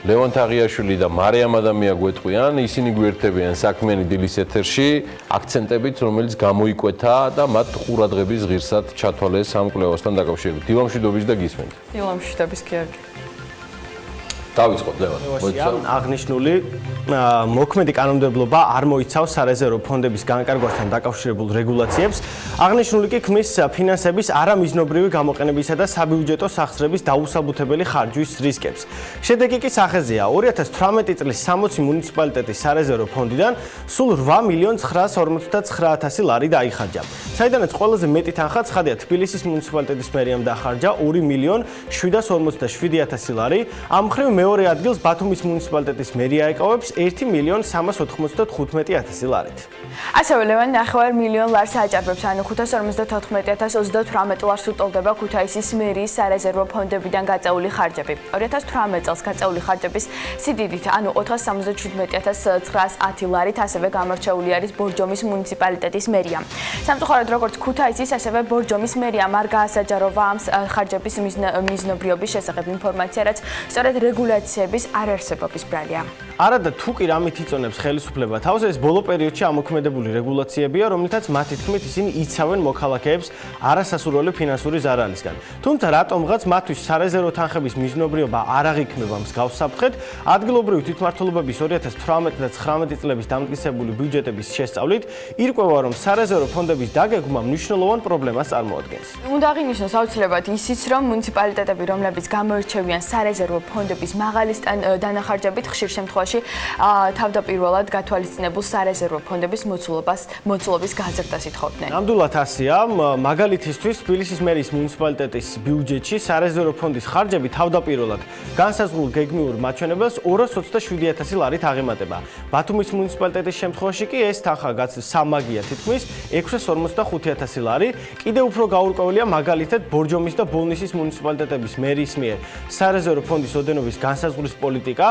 ლევან თაღიაშვილი და მარიამ ადამია გვეტყვიან, ისინი გვერდებიან საქმიანი დილის ეთერში აქცენტებით, რომელიც გამოიკვეთა და მათ ყურადღების ღირსად ჩათვალეს ამ კვლევასთან დაკავშირებით. დილა მშვიდობის და გისმენთ. დილა მშვიდობის გიორგი. დავიწყოთ ლევან. აღნიშნული მოქმედი კანონმდებლობა არ მოიცავს სარეზერვო ფონდების განკარგვასთან დაკავშირებულ რეგულაციებს. აღნიშნული კი ქმნის ფინანსების არამიზნობრივი გამოყენებისა და საბიუჯეტო სახსრების დაუსაბუთებელი ხარჯვის რისკებს. შედეგი კი სახეზეა. 2018 წლის 60 მუნიციპალიტეტის სარეზერვო ფონდიდან სულ 8.959.000 ლარი დაიხარჯა. საიდანაც ყველაზე მეტი თანხა ცხადია თბილისის მუნიციპალიტეტის მერიამ დაახარჯა 2.757.000 ლარი. ამ მხრივ მეორე ადგილს ბათუმის მუნიციპალიტეტის მერია ეკავებს 1.395.000 ლარით. ასევე ლევან 900,000 ლარს აჭარბებს, ანუ 554,038 ლარს უტოლდება ქუთაისის მერიის სარეზერვო ფონდებიდან გაწეული ხარჯები. 2018 წელს გაწეული ხარჯების სიდიდით, ანუ 477,910 ლარით ასევე გამორჩეული არის ბორჯომის მუნიციპალიტეტის მერია. სამწუხაროდ, როგორც ქუთაისის, ასევე ბორჯომის მერიამ არ გაასაჯაროვა ამ ხარჯების მიზნობრიობის შესახებ ინფორმაცია, რაც სწორედ რეგულაციების არარსებობის ბრალია. არადა თუ კი რამით იწონებს ხელისუფლება თავს, ეს ბოლო პერიოდში ამოქმედებული რეგულაციებია, რომლითაც მათი თქმით ისინი იცავენ მოქალაქეებს არასასურველი ფინანსური ზარალისგან. თუმცა რატომღაც მათთვის სარეზერვო თანხების მიზნობრიობა არ აღიქმება მსგავს საფრთხედ, ადგილობრივი თვითმმართველობების 2018 და 2019 წლების დამტკიცებული ბიუჯეტების შესწავლით ირკვევა, რომ სარეზერვო ფონდების დაგეგმა მნიშვნელოვან პრობლემას წარმოადგენს. უნდა აღინიშნოს აუცილებლად ისიც, რომ მუნიციპალიტეტები, რომლებიც გამოირჩევიან სარეზერვო ფონდების მაღალი დანახარჯებით ხშირ შემთხვევაში თავდაპირველად გათვალისწინებულ სარეზერვო ფონდების მოცულობის გაზრდას ითხოვდნენ. ნამდვილად ასია, მაგალითისთვის თბილისის მერის მუნიციპალიტეტის ბიუჯეტში სარეზერვო ფონდის ხარჯები თავდაპირველად განსაზღვრულ გეგმიურ მაჩვენებელს 227,000 ლარით აღემატება. ბათუმის მუნიციპალიტეტის შემთხვევაში კი ეს თანხა სამაგია თითქმის 645,000 ლარი. კიდევ უფრო გაურკვეველია მაგალითად ბორჯომის და ბოლნისის მუნიციპალიტეტების მერის მიერ სარეზერვო ფონდის ოდენობის განსაზღვრის პოლიტიკა.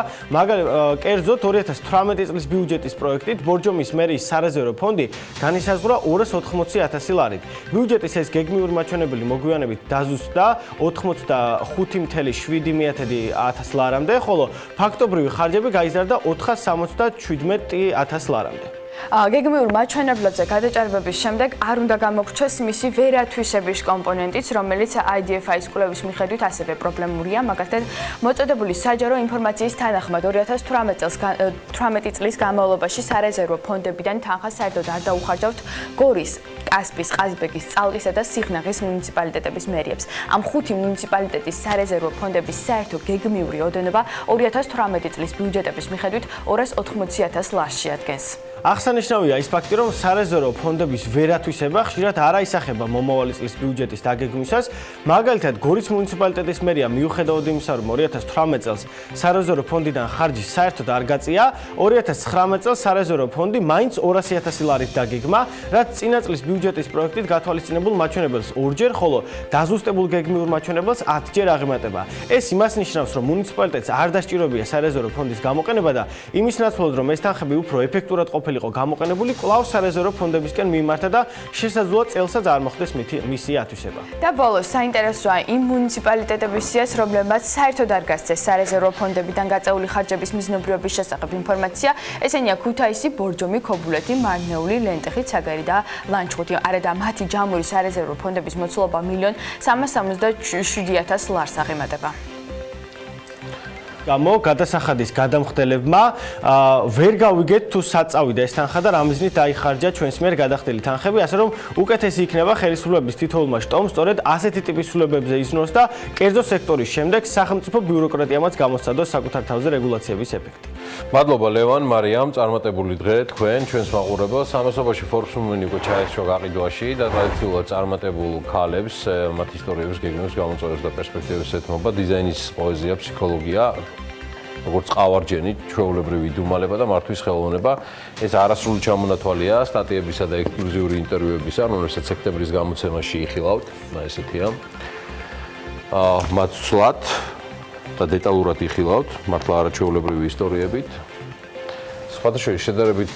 კერძოდ 2018 წლის ბიუჯეტის პროექტით ბორჯომის მერის სარეზერვო ფონდი განისაზღვრა 280,000 ლარით. ბიუჯეტის ეს გეგმიური მაჩვენებელი მოგვიანებით დაზუსტდა 85,700 ლარამდე, ხოლო ფაქტობრივი ხარჯები გაიზარდა 477,000 ლარამდე. გეგმიურ მაჩვენებლებზე გადაჭარბების შემდეგ არ უნდა გამოგრჩეს მისი ვერათვისების კომპონენტიც, რომელიც IDFI-ის კვლევის მიხედვით ასევე პრობლემურია. მაგალითად, მოწოდებული საჯარო ინფორმაციის თანახმად 2018 წლის განმავლობაში სარეზერვო ფონდებიდან თანხა საერთოდ არ დაუხარჯავთ გორის, კასპის, ყაზბეგის, წალკისა და სიღნაღის მუნიციპალიტეტების მერიებს. ამ 5 მუნიციპალიტეტის სარეზერვო ფონდების საერთო გეგმიური ოდენობა 2018 წლის ბიუჯეტების მიხედვით 280,000 ლარს შეადგენს. აღსანიშნავია ის ფაქტი, რომ სარეზერვო ფონდების ვერათვისება ხშირად არ აისახება მომავალი წლის ბიუჯეტის დაგეგმვისას. მაგალითად, გორის მუნიციპალიტეტის მერია მიუხედავად იმისა, რომ 2018 წელს სარეზერვო ფონდიდან ხარჯი საერთოდ არ გაწია, 2019 წელს სარეზერვო ფონდი მაინც 200,000 ლარით დაგეგმა, რაც წინა წლის ბიუჯეტის პროექტით გათვალისწინებულ მაჩვენებელს 2-ჯერ, ხოლო დაზუსტებულ გეგმიურ მაჩვენებელს 10-ჯერ აღემატება. ეს იმას ნიშნავს, რომ მუნიციპალიტეტს არ დასჭიროებია სარეზერვო ფონდის გამოყენება და იმის ნაცვლად, რომ ეს თანხები უფრო ეფექტურად ყოფილიყო გამოყენებული, კვლავ სარეზერვო ფონდებისკენ მიმართა და შესაძლოა წელსაც არ მოხდეს მისი ათვისება. და ბოლოს საინტერესოა იმ მუნიციპალიტეტების სიას, რომლებმაც საერთოდ არ გასცეს სარეზერვო ფონდებიდან გაწეული ხარჯების მიზნობრიობის შესახებ ინფორმაცია. ესენია ქუთაისი, ბორჯომი, ქობულეთი, მარნეული, ლენტეხი, ცაგერი და ლანჩხუთი. არადა მათი ჯამური სარეზერვო ფონდების მოცულობა 1,077,000 ლარს აღემატება. გამო გადასახადის გადამხდელებმა ვერ გავიგეთ თუ საწავიდა ეს თანხა და რა მიზნით დაიხარჯა ჩვენს მიერ გადახდელი თანხები, ასე რომ უკეთესი იქნება ხელისუფლების თითოეულმა შტომ სწორედ ასეთი ტიპის სრულებებზე იზნოს და კერძო სექტორის შემდეგ სახელმწიფო ბიუროკრატიამაც გამოსცადოს საკუთარ თავზე რეგულაციების ეფექტი. მადლობა ლევან, მარიამ, წარმატებული დღე თქვენ, ჩვენს მაყურებელს. ამასობაში Forbes Women უკვე ჩაესწრო გაყიდვაში და ტრადიციულად წარმატებულ ქალებს მათ ისტორიების გეგმებს გამოწვევს და პერსპექტივებს ეთმობა დიზაინის პოეზია, ფსიქოლოგია, როგორც ყავარჯენი, ჩვეულებრივი იდუმალება და მართვის ხელოვნება. ეს არასრული ჩამონათვალია სტატიებისა და ექსკლუზიური ინტერვიუებისა, რომელსაც სექტემბრის გამოცემაში იხილავთ, ესეთია. მათ სვლად და დეტალურად იხილავთ, მართლა არაჩვეულებრივი ისტორიებით. სხვათა შორის შედარებით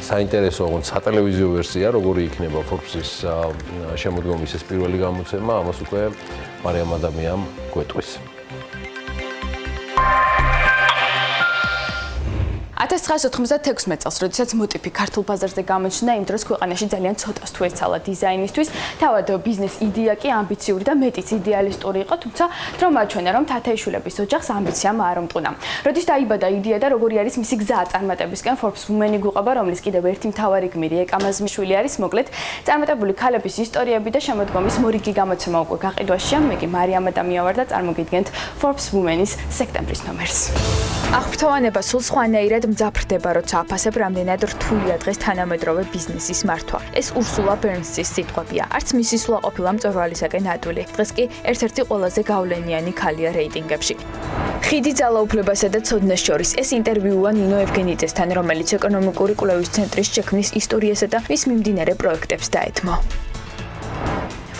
საინტერესო ოღონდ სატელევიზიო ვერსია, როგორი იქნება Forbes-ის შემოდგომის ეს პირველი გამოცემა, ამას უკვე მარიამ ადამიანს გვეტყვის. 1996 წელს, როდესაც მოტიფი ქართულ ბაზარზე გამოჩნდა, იმ დროს ქვეყანაში ძალიან ცოტას თუ ეცალა დიზაინისთვის. თავად ბიზნეს იდეა კი ამბიციური და მეტიც იდეალისტური იყო, თუმცა დრო მაჩვენა, რომ თათაიშვილების ოჯახს ამბიციამ არ უმტუნა. როდის დაიბადა იდეა და როგორი არის მისი გზა წარმატებისკენ, Forbes Women გვიყვება, რომლის კიდევ ერთი მთავარი გმირი ეკამაზმიშვილი არის, მოკლედ წარმატებული ქალების ისტორიები და შემოდგომის მორიგი გამოცემა უკვე გაყიდვაშია. მე კი მარიამ ადამიანა ვარ და წარმოგიდგენთ Forbes Women-ის სექტემბრის ნომერს. აღფრთოვანება სულ სხვანაირად მძაფრდება, როცა აფასებ, რამდენად რთულია დღეს თანამედროვე ბიზნესის მართვა. ეს ურსულა ბერნსის სიტყვებია. არც მისი სულა ყოფილა მწვერვალისაკენ ადვილი. დღეს კი ერთ-ერთი ყველაზე გავლენიანი ქალია რეიტინგებში. ხიდი ძალაუფლებასა და ცოდნას შორის. ეს ინტერვიუა ნინო ევგენიძესთან, რომელიც ეკონომიკური კვლევის ცენტრის შექმნის ისტორიასა და მის მიმდინარე პროექტებს დაეთმო.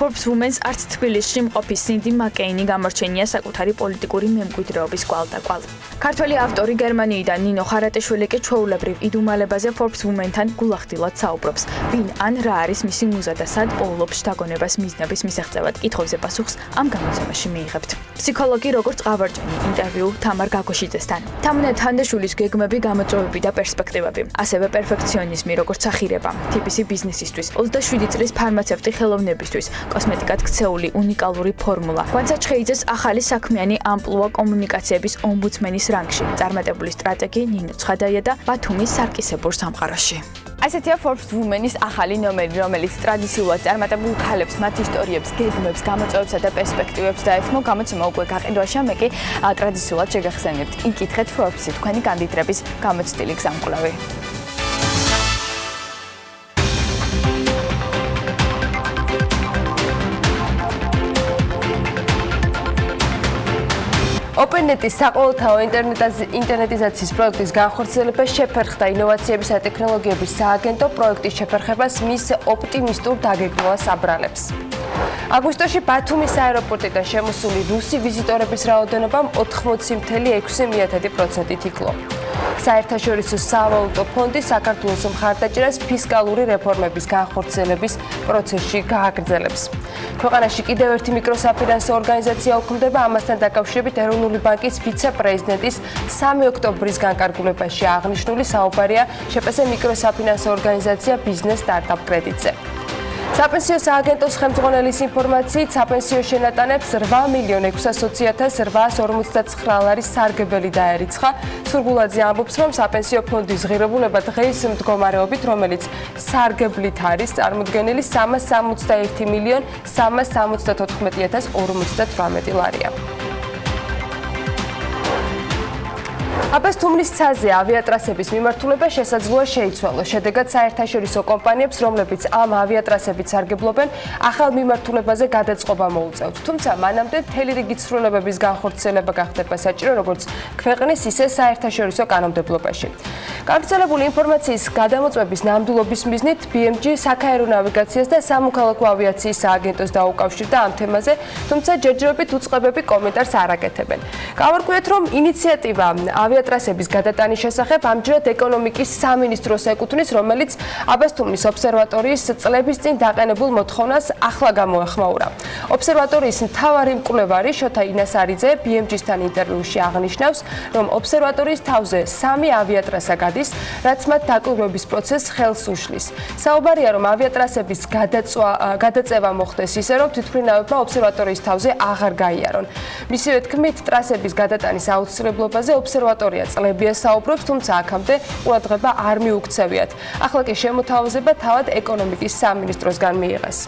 Forbes Women-ს არც თბილისში მყოფი სინდი მაკეინი გამორჩენია საკუთარი პოლიტიკური მემკვიდრეობის კვალდაკვალ. ქართველი ავტორი გერმანიიდან ნინო ხარატიშვილი კი ჩვეულებრივ იდუმალებაზე Forbes Women-თან გულახდილად საუბრობს. ვინ ან რა არის მისი მუზა და სად პოულობს შთაგონებას მიზნების მისაღწევად? კითხვებზე პასუხს ამ გამოცემაში მიიღებთ. ფსიქოლოგი როგორც ყავარჯენი ინტერვიუ თამარ გაგოშიძესთან. თამნა თანდაშვილის გეგმები, გამოწვევები და პერსპექტივები. ასევე პერფექციონიზმი როგორც ახირება. TPC ბიზნესისთვის 27 წლის ფარმაცევტი ხელოვნებისთვის. კოსმეტიკად ქცეული უნიკალური ფორმულა. განსაჩხეიძეს ახალი საქმიანი ამპლუა კომუნიკაციების ომბუდსმენის რანგში. წარმატებული სტრატეგი ნინო ცხადაია და ბათუმის სარკისებურ სამყაროში. ასეთია Forbes Women-ის ახალი ნომერი, რომელიც ტრადიციულად წარმატებულ ქალებს, მათ ისტორიებს, გეგმებს, გამოწვევებსა და პერსპექტივებს დაეთმო. გამოცემა უკვე გაყიდვაშია, მე კი ტრადიციულად შეგახსენებთ. იკითხეთ Forbes-ი თქვენი კანდიდატების გამოცდილი გზამკვლევი. OpenNet-ის საყოველთაო ინტერნეტიზაციის პროექტის განხორციელება შეფერხდა ინოვაციების და ტექნოლოგიების სააგენტო პროექტის შეფერხებას მის ოპტიმისტურ დაგეგმვას აბრალებს. აგვისტოში ბათუმის აეროპორტიდან შემოსული რუსი ვიზიტორების რაოდენობამ 80.6%-ით იკლო. საერთაშორისო სავალუტო ფონდი საქართველოს მხარდაჭერას ფისკალური რეფორმების განხორციელების პროცესში გააგრძელებს. ქვეყანაში კიდევ ერთი მიკროსაფინანსო ორგანიზაცია უქმდება, ამასთან დაკავშირებით ეროვნული ბანკის ვიცე-პრეზიდენტის 3 ოქტომბრის განკარგულებაში აღნიშნული საუბარია შპს მიკროსაფინანსო ორგანიზაცია ბიზნეს სტარტაპ კრედიტზე. საპენსიო სააგენტოს ხელმძღვანელის ინფორმაციით, საპენსიო შენატანებს 8.620.859 ლარის სარგებელი დაერიცხა. სურგულაძე ამბობს, რომ საპენსიო ფონდის ღირებულება დღეის მდგომარეობით, რომელიც სარგებლით არის წარმოდგენილი 361.374.058 ლარია. აბას თუმლის ცაზე ავიატრასების მიმართულება შესაძლოა შეიცვალოს. შედეგად საერთაშორისო კომპანიებს, რომლებიც ამ ავიატრასებით სარგებლობენ, ახალ მიმართულებაზე გადაწყობა მოუწევთ. თუმცა მანამდე მთელი რიგი ცვლილებების განხორციელება გახდება საჭირო, როგორც ქვეყნის, ისე საერთაშორისო კანონმდებლობაში. გავრცელებული ინფორმაციის გადამოწმების ნამდვილობის მიზნით BMG საქაერო ნავიგაციას და სამოქალაქო ავიაციის სააგენტოს დაუკავშირდა ამ თემაზე, თუმცა ჯერჯერობით უწყებები კომენტარს არ აკეთებენ. გავარკვიეთ, რომ ინიციატივა ავიატრასების გადატანის შესახებ ამჯერად ეკონომიკის სამინისტროს ეკუთვნის, რომელიც აბასთუმნის ობსერვატორიის წლების წინ დაყენებულ მოთხოვნას ახლა გამოეხმაურა. ობსერვატორიის მთავარი მკვლევარი შოთა ინასარიძე BMG-სთან ინტერვიუში აღნიშნავს, რომ ობსერვატორიის თავზე 3 ავიატრასა გადის, რაც მათ დაკვირვების პროცესს ხელს უშლის. საუბარია, რომ ავიატრასების გადაწევა მოხდეს ისე, რომ თვითმფრინავებმა ობსერვატორიის თავზე აღარ გაიარონ. მისივე თქმით, ტრასების გადატანის აუცილებლობაზე ობსერვატორია წლებია საუბრობს, თუმცა აქამდე ყურადღება არ მიუქცევიათ. ახლა კი შემოთავაზება თავად ეკონომიკის სამინისტროსგან მიიღეს.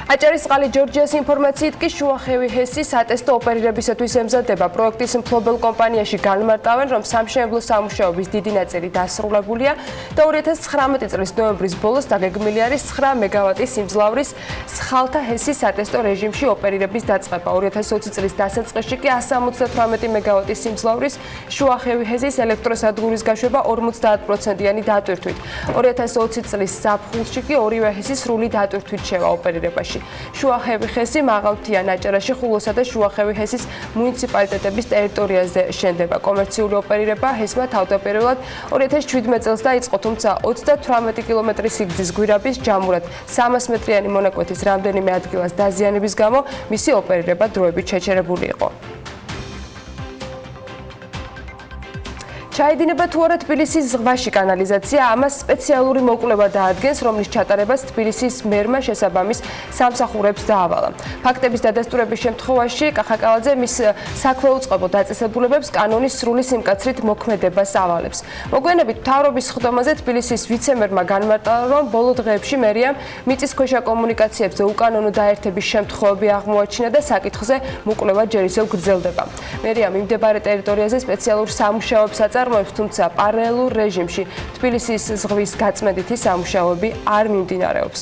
აჭარისწყალი ჯორჯიას ინფორმაციით კი შუახევი ჰესი სატესტო ოპერირებისათვის ემზადება. პროექტის მფლობელ კომპანიაში განმარტავენ, რომ სამშენებლო სამუშაოების დიდი ნაწილი დასრულებულია და 2019 წლის ნოემბრის ბოლოს დაგეგმილი არის 9 მეგავატის სიმძლავრის სხალთა ჰესის სატესტო რეჟიმში ოპერირების დაწყება. 2020 წლის დასაწყისში კი 178 მეგავატის სიმძლავრის შუახევი ჰესის ელექტროსადგურის გაშვება 50%-იანი დატვირთვით. 2020 წლის ზაფხულში კი ორივე ჰესი სრული დატვირთვით შევა ოპერირებაში. შუახევი ჰესი მაღალმთიან აჭარაში, ხულოსა და შუახევი ჰესის მუნიციპალიტეტების ტერიტორიაზე შენდება. კომერციული ოპერირება ჰესმა თავდაპირველად 2017 წელს დაიწყო, თუმცა 38 კილომეტრის სიგრძის გვირაბის ჯამურად 300 მეტრიანი მონაკვეთის რამდენიმე ადგილას დაზიანების გამო მისი ოპერირება დროებით შეჩერებული იყო. ჩაედინება თუ არა თბილისის ზღვაში კანალიზაცია, ამას სპეციალური მოკვლევა დაადგენს, რომლის ჩატარებას თბილისის მერმა შესაბამის სამსახურებს დაავალა. ფაქტების დადასტურების შემთხვევაში კახაკალაძე მის საქვეუწყებო დაწესებულებებს კანონის სრული სიმკაცრით მოქმედებას ავალებს. მოგვიანებით მთავრობის ხდომაზე თბილისის ვიცემერმა განმარტა, რომ ბოლო დღეებში მერიამ მიწისქვეშა კომუნიკაციებზე უკანონო დაერთების შემთხვევები აღმოაჩინა და საკითხზე მოკვლევა ჯერ ისევ გრძელდება. მერიამ მიმდებარე ტერიტორიაზე სპეციალურ სამუშაოებს აწარმოებს, თუმცა პარალელურ რეჟიმში თბილისის ზღვის გაწმენდითი სამუშაოები არ მიმდინარეობს.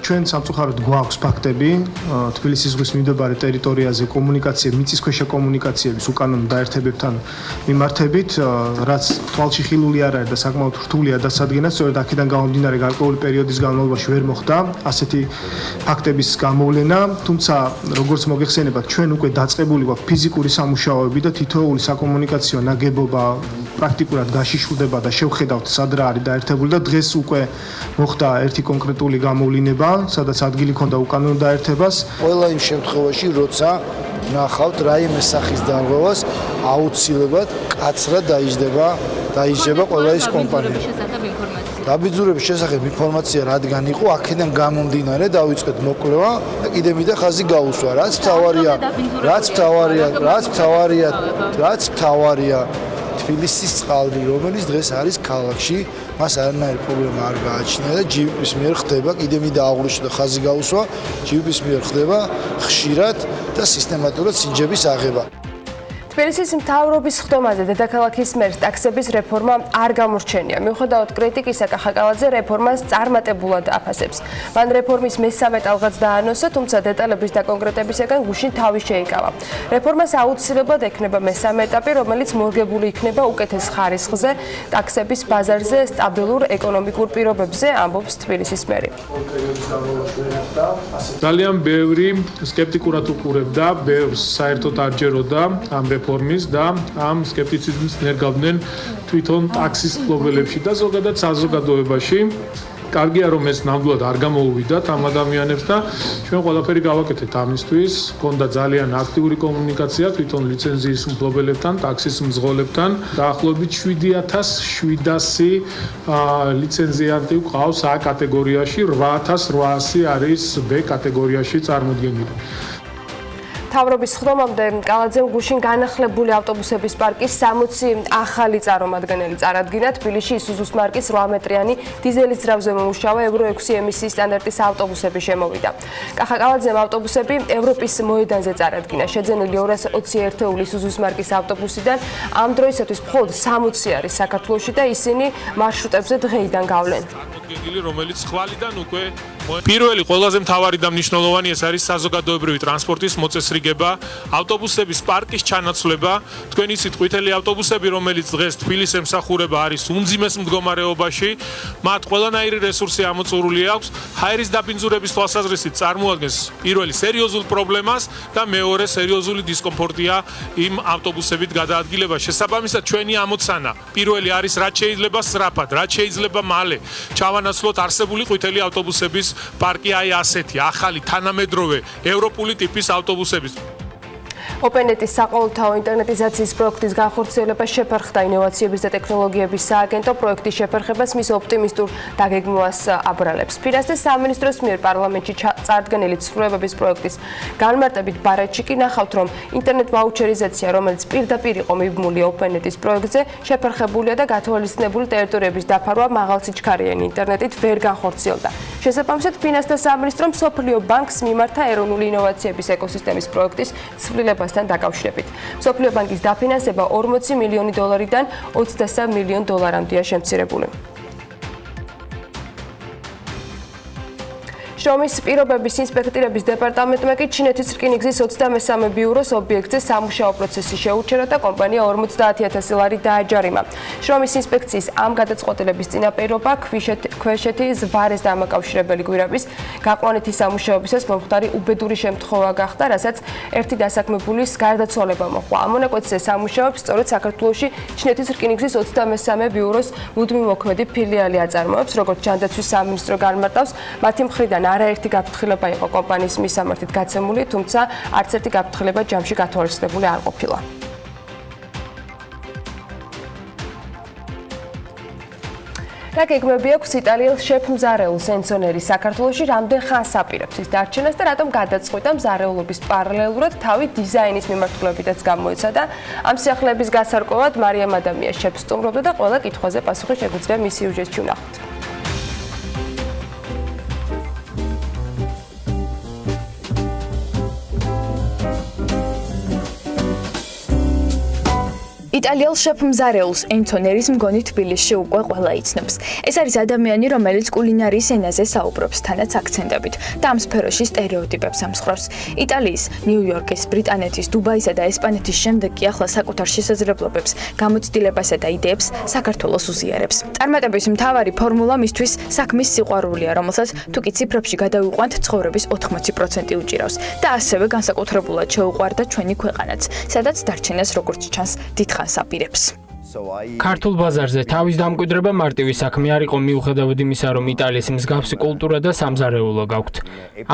ჩვენ სამწუხაროდ გვაქვს ფაქტები თბილისის ზღვის მიმდებარე ტერიტორიაზე კომუნიკაცია, მიწისქვეშა კომუნიკაციების უკანონო დაერთებებთან მიმართებით, რაც თვალში ხილული არ არის და საკმაოდ რთულია დასადგენა, სწორედ აქედან გამომდინარე გარკვეული პერიოდის განმავლობაში ვერ მოხდა ასეთი ფაქტების გამოვლენა, თუმცა როგორც მოგეხსენებათ, ჩვენ უკვე დაწყებული გვაქვს ფიზიკური სამუშაოები და თითოეული საკომუნიკაციო ნაგებობა პრაქტიკულად გაშიშვლდება და შევხედავთ სად რა არის დაერთებული და დღეს უკვე მოხდა ერთი კონკრეტული გამოვლინება, სადაც ადგილი ქონდა უკანონო დაერთებას. ყველა იმ შემთხვევაში, როცა ნახავთ რაიმე სახის დარღვევას, აუცილებლად კაცრად დაიჯდება ყველა ის კომპანია. დაბინძურების შესახებ ინფორმაცია რადგან იყო, აქედან გამომდინარე დავიწყეთ მოკვლევა და კიდე მინდა ხაზი გაუსვა, რაც მთავარია თბილისის წყალდი, რომელიც დღეს არის ქალაქში, მას არანაირი პრობლემა არ გააჩნია და ჯიბის მიერ ხდება, კიდე მინდა აღვნიშნო და ხაზი გაუსვა, ჯიბის მიერ ხდება ხშირად და სისტემატურად სინჯების აღება. თბილისის მთავრობის ხდომაზე დედაქალაქის მერს ტაქსების რეფორმა არ გამორჩენია. მიუხედავად კრიტიკისა, კახაკალაძე რეფორმას წარმატებულად აფასებს. მან რეფორმის მესამე ტალღაც დაანონსა, თუმცა დეტალების დაკონკრეტებისაგან გუშინ თავი შეიკავა. რეფორმას აუცილებლად ექნება მესამე ეტაპი, რომელიც მორგებული იქნება უკეთეს ხარისხზე, ტაქსების ბაზარზე, სტაბილურ ეკონომიკურ პირობებზე, ამბობს თბილისის მერი. ძალიან ბევრი სკეპტიკურად უყურებდა, ბევრს საერთოდ არ ჯეროდა ამ რეფორმის და ამ სკეპტიციზმს ნერგავდნენ თვითონ ტაქსის მფლობელებში და ზოგადად საზოგადოებაში. კარგია რომ ეს ნამდვილად არ გამოუვიდათ ამ ადამიანებს და ჩვენ ყველაფერი გავაკეთეთ ამისთვის. გონდა ძალიან აქტიური კომუნიკაცია თვითონ ლიცენზიის მფლობელებთან, ტაქსის მძღოლებთან. დაახლოებით 7700 ლიცენზიანტი გვყავს A კატეგორიაში, 8800 არის B კატეგორიაში წარმოდგენილი. მთავრობის ხდომამდე კალაძემ გუშინ განახლებული ავტობუსების პარკის 60 ახალი წარმომადგენელი წარადგინა. თბილისში ისუზუს მარკის 8 მეტრიანი დიზელის ძრავზე მომუშავე Euro 6 ემისიის სტანდარტის ავტობუსები შემოვიდა. კახაკალაძემ ავტობუსები ევროპის მოედანზე წარადგინა. შეძენილი 220 ერთეული ისუზუს მარკის ავტობუსიდან ამ დროისათვის მხოლოდ 60 არის საქართველოში და ისინი მარშრუტებზე დღეიდან გავლენ. რომელიც ხვალიდან უკვე პირველი ყველაზე მთავარი და მნიშვნელოვანი ეს არის საზოგადოებრივი ტრანსპორტის მოწესრიგება, ავტობუსების პარკის ჩანაცვლება. თქვენ იცით ყვითელი ავტობუსები, რომელიც დღეს თბილისს ემსახურება, არის უმძიმეს მდგომარეობაში. მათ ყველანაირი რესურსი ამოწურული აქვს. ჰაერის დაბინძურების თვალსაზრისით წარმოადგენს პირველი სერიოზულ პრობლემას და მეორე სერიოზული დისკომფორტია იმ ავტობუსებით გადაადგილება. შესაბამისად, ჩვენი ამოცანა პირველი არის რაც შეიძლება სწრაფად, რაც შეიძლება მალე ჩავანაცვლოთ არსებული ყვითელი ავტობუსების პარკი აი ასეთი ახალი თანამედროვე ევროპული ტიპის ავტობუსების. ოპენეტის საყოველთაო ინტერნეტიზაციის პროექტის განხორციელება შეფერხდა ინოვაციების და ტექნოლოგიების სააგენტო პროექტის შეფერხებას მის ოპტიმისტურ დაგეგმვას აბრალებს. ფინანსთა სამინისტროს მიერ პარლამენტში წარდგენილი ცვლილებების პროექტის განმარტებით ბარეთში კი ნახავთ, რომ ინტერნეტ ვაუჩერიზაცია, რომელიც პირდაპირ იყო მიბმული ოპენეტის პროექტზე, შეფერხებულია და გათვალისწინებული ტერიტორიების დაფარვა მაღალსიჩქარიანი ინტერნეტით ვერ განხორციელდა. შესაბამისად, ფინანსთა სამინისტრომ მსოფლიო ბანკს მიმართა ეროვნული ინოვაციების ეკოსისტემის პროექტის ცვლილებასთან დაკავშირებით. მსოფლიო ბანკის დაფინანსება 40 მილიონი დოლარიდან 23 მილიონ დოლარამდეა შემცირებული. შრომის პირობების ინსპექტირების დეპარტამენტმა კი ჩინეთის რკინიგზის 23 ბიუროს ობიექტზე სამუშაო პროცესი შეუჩერა და კომპანია 50,000 ლარი დააჯარიმა. შრომის ინსპექციის ამ გადაწყვეტილების წინაპირობა ქვეშეთი ზვარეს დამაკავშირებელი გვირაბის გაყვანითი სამუშაოებისას მომხდარი უბედური შემთხვევა გახდა, რასაც ერთი დასაქმებულის გარდაცვალება მოჰყვა. ამ მონაკვეთზე სამუშაოებს სწორედ საქართველოში ჩინეთის რკინიგზის 23 ბიუროს მუდმივმოქმედი ფილიალი აწარმოებს, როგორც ჯანდაცვის სამინისტრო განმარტავს, მათი მხრიდან არაერთი გაფრთხილება იყო კომპანიის მისამართით გაცემული, თუმცა არც ერთი გაფრთხილება ჯამში გათვალისწინებული არ ყოფილა. რა გეგმები აქვს იტალიელ შეფმზარეულს ენცონერი საქართველოში რამდენ ხანს აპირებს ის დარჩენას და რატომ გადაწყვიტა მზარეულობის პარალელურად თავი დიზაინის მიმართულებითაც გამოეცადა. ამ სიახლეების გასარკვევად მარიამ ადამია შეფს სტუმრობდა და ყველა კითხვაზე პასუხი შეგვიძლია მის სიუჟეტში ვნახოთ. იტალიელ შეფმზარეულს ენცონერის მგონი თბილისში უკვე ყველა იცნობს. ეს არის ადამიანი, რომელიც კულინარიის ენაზე საუბრობს, თანაც აქცენტებით და ამ სფეროში სტერეოტიპებს ამსხრავს. იტალიის, ნიუ-იორკის, ბრიტანეთის, დუბაისა და ესპანეთის შემდეგ კი ახლა საკუთარ შესაძლებლობებს, გამოცდილებასა და იდეებს საქართველოს უზიარებს. წარმატების მთავარი ფორმულა მისთვის საქმის სიყვარულია, რომელსაც თუკი ციფრებში გადავიყვანთ, ცხოვრების 80% უჭირავს და ასევე განსაკუთრებულად შეუყვარდა ჩვენი ქვეყანაც, სადაც დარჩენას როგორც ჩანს დიდხანს აპირებს. ქართულ ბაზარზე თავის დამკვიდრება მარტივი საქმე არ იყო, მიუხედავად იმისა, რომ იტალიის მსგავსი კულტურა და სამზარეულო გაქვთ.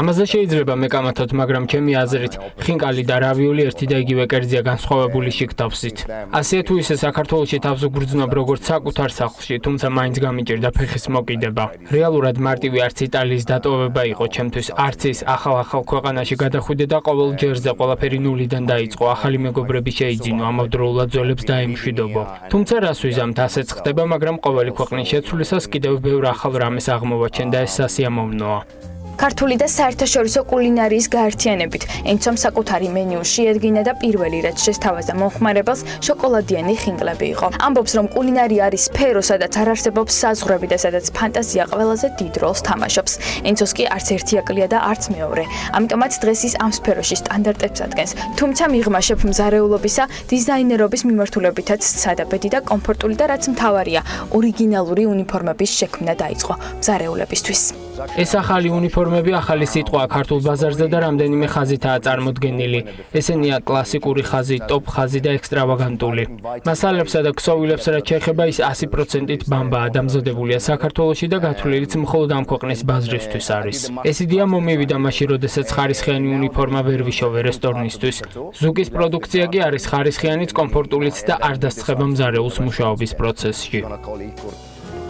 ამაზე შეიძლება მეკამათოთ, მაგრამ ჩემი აზრით, ხინკალი და რავიოლი ერთი და იგივე კერძია განსხვავებული შიგთავსით. ასეა თუ ისე საქართველოში თავს უგრძნობ როგორც საკუთარ სახლში, თუმცა მაინც გამიჭირდა ფეხის მოკიდება. რეალურად მარტივი არც იტალიის დატოვება იყო ჩემთვის, არც ის ახალ ქვეყანაში გადახვიდე და ყოველ ჯერზე ყველაფერი ნულიდან დაიწყო, ახალი მეგობრები შეიძინო, ამავდროულად ძოლებს დაემშვიდობო. თუმცა რას ვიზამთ, ასეც ხდება, მაგრამ ყოველი ქვეყნის შეცვლისას კიდევ ბევრ ახალ რამეს აღმოვაჩენ და ეს სასიამოვნოა. ქართული და საერთაშორისო კულინარიის გაერთიანებით ენცომ საკუთარი მენიუ შეადგინა და პირველი რაც შესთავაზა მომხმარებელს შოკოლადიანი ხინკლები იყო. ამბობს, რომ კულინარია არის სფერო, სადაც არ არსებობს საზღვრები და სადაც ფანტაზია ყველაზე დიდ როლს თამაშობს. ენცოს კი არც ერთი აკლია და არც მეორე. ამიტომაც დღეს ის ამ სფეროში სტანდარტებს ადგენს. თუმცა მიღმა შეფ მზარეულობისა, დიზაინერობის მიმართულებითაც სცადა და კომფორტული და რაც მთავარია, ორიგინალური უნიფორმების შექმნა დაიწყო მზარეულებისთვის. ეს ახალი უნიფორმები ახალი სიტყვაა ქართულ ბაზარზე და რამდენიმე ხაზითაა წარმოდგენილი. ესენია კლასიკური ხაზი, ტოპ ხაზი და ექსტრავაგანტული. მასალებსა და ქსოვილებს რაც შეეხება ის 100%-ით ბამბაა დამზადებულია საქართველოში და გათვლილიც მხოლოდ ამ ქვეყნის ბაზრისთვის არის. ეს იდეა მომივიდა მაშინ, როდესაც ხარისხიანი უნიფორმა ვერ ვიშოვე რესტორნისთვის. ზუკის პროდუქცია კი არის ხარისხიანიც, კომფორტულიც და არ დასწრება მზარეულს მუშაობის პროცესში.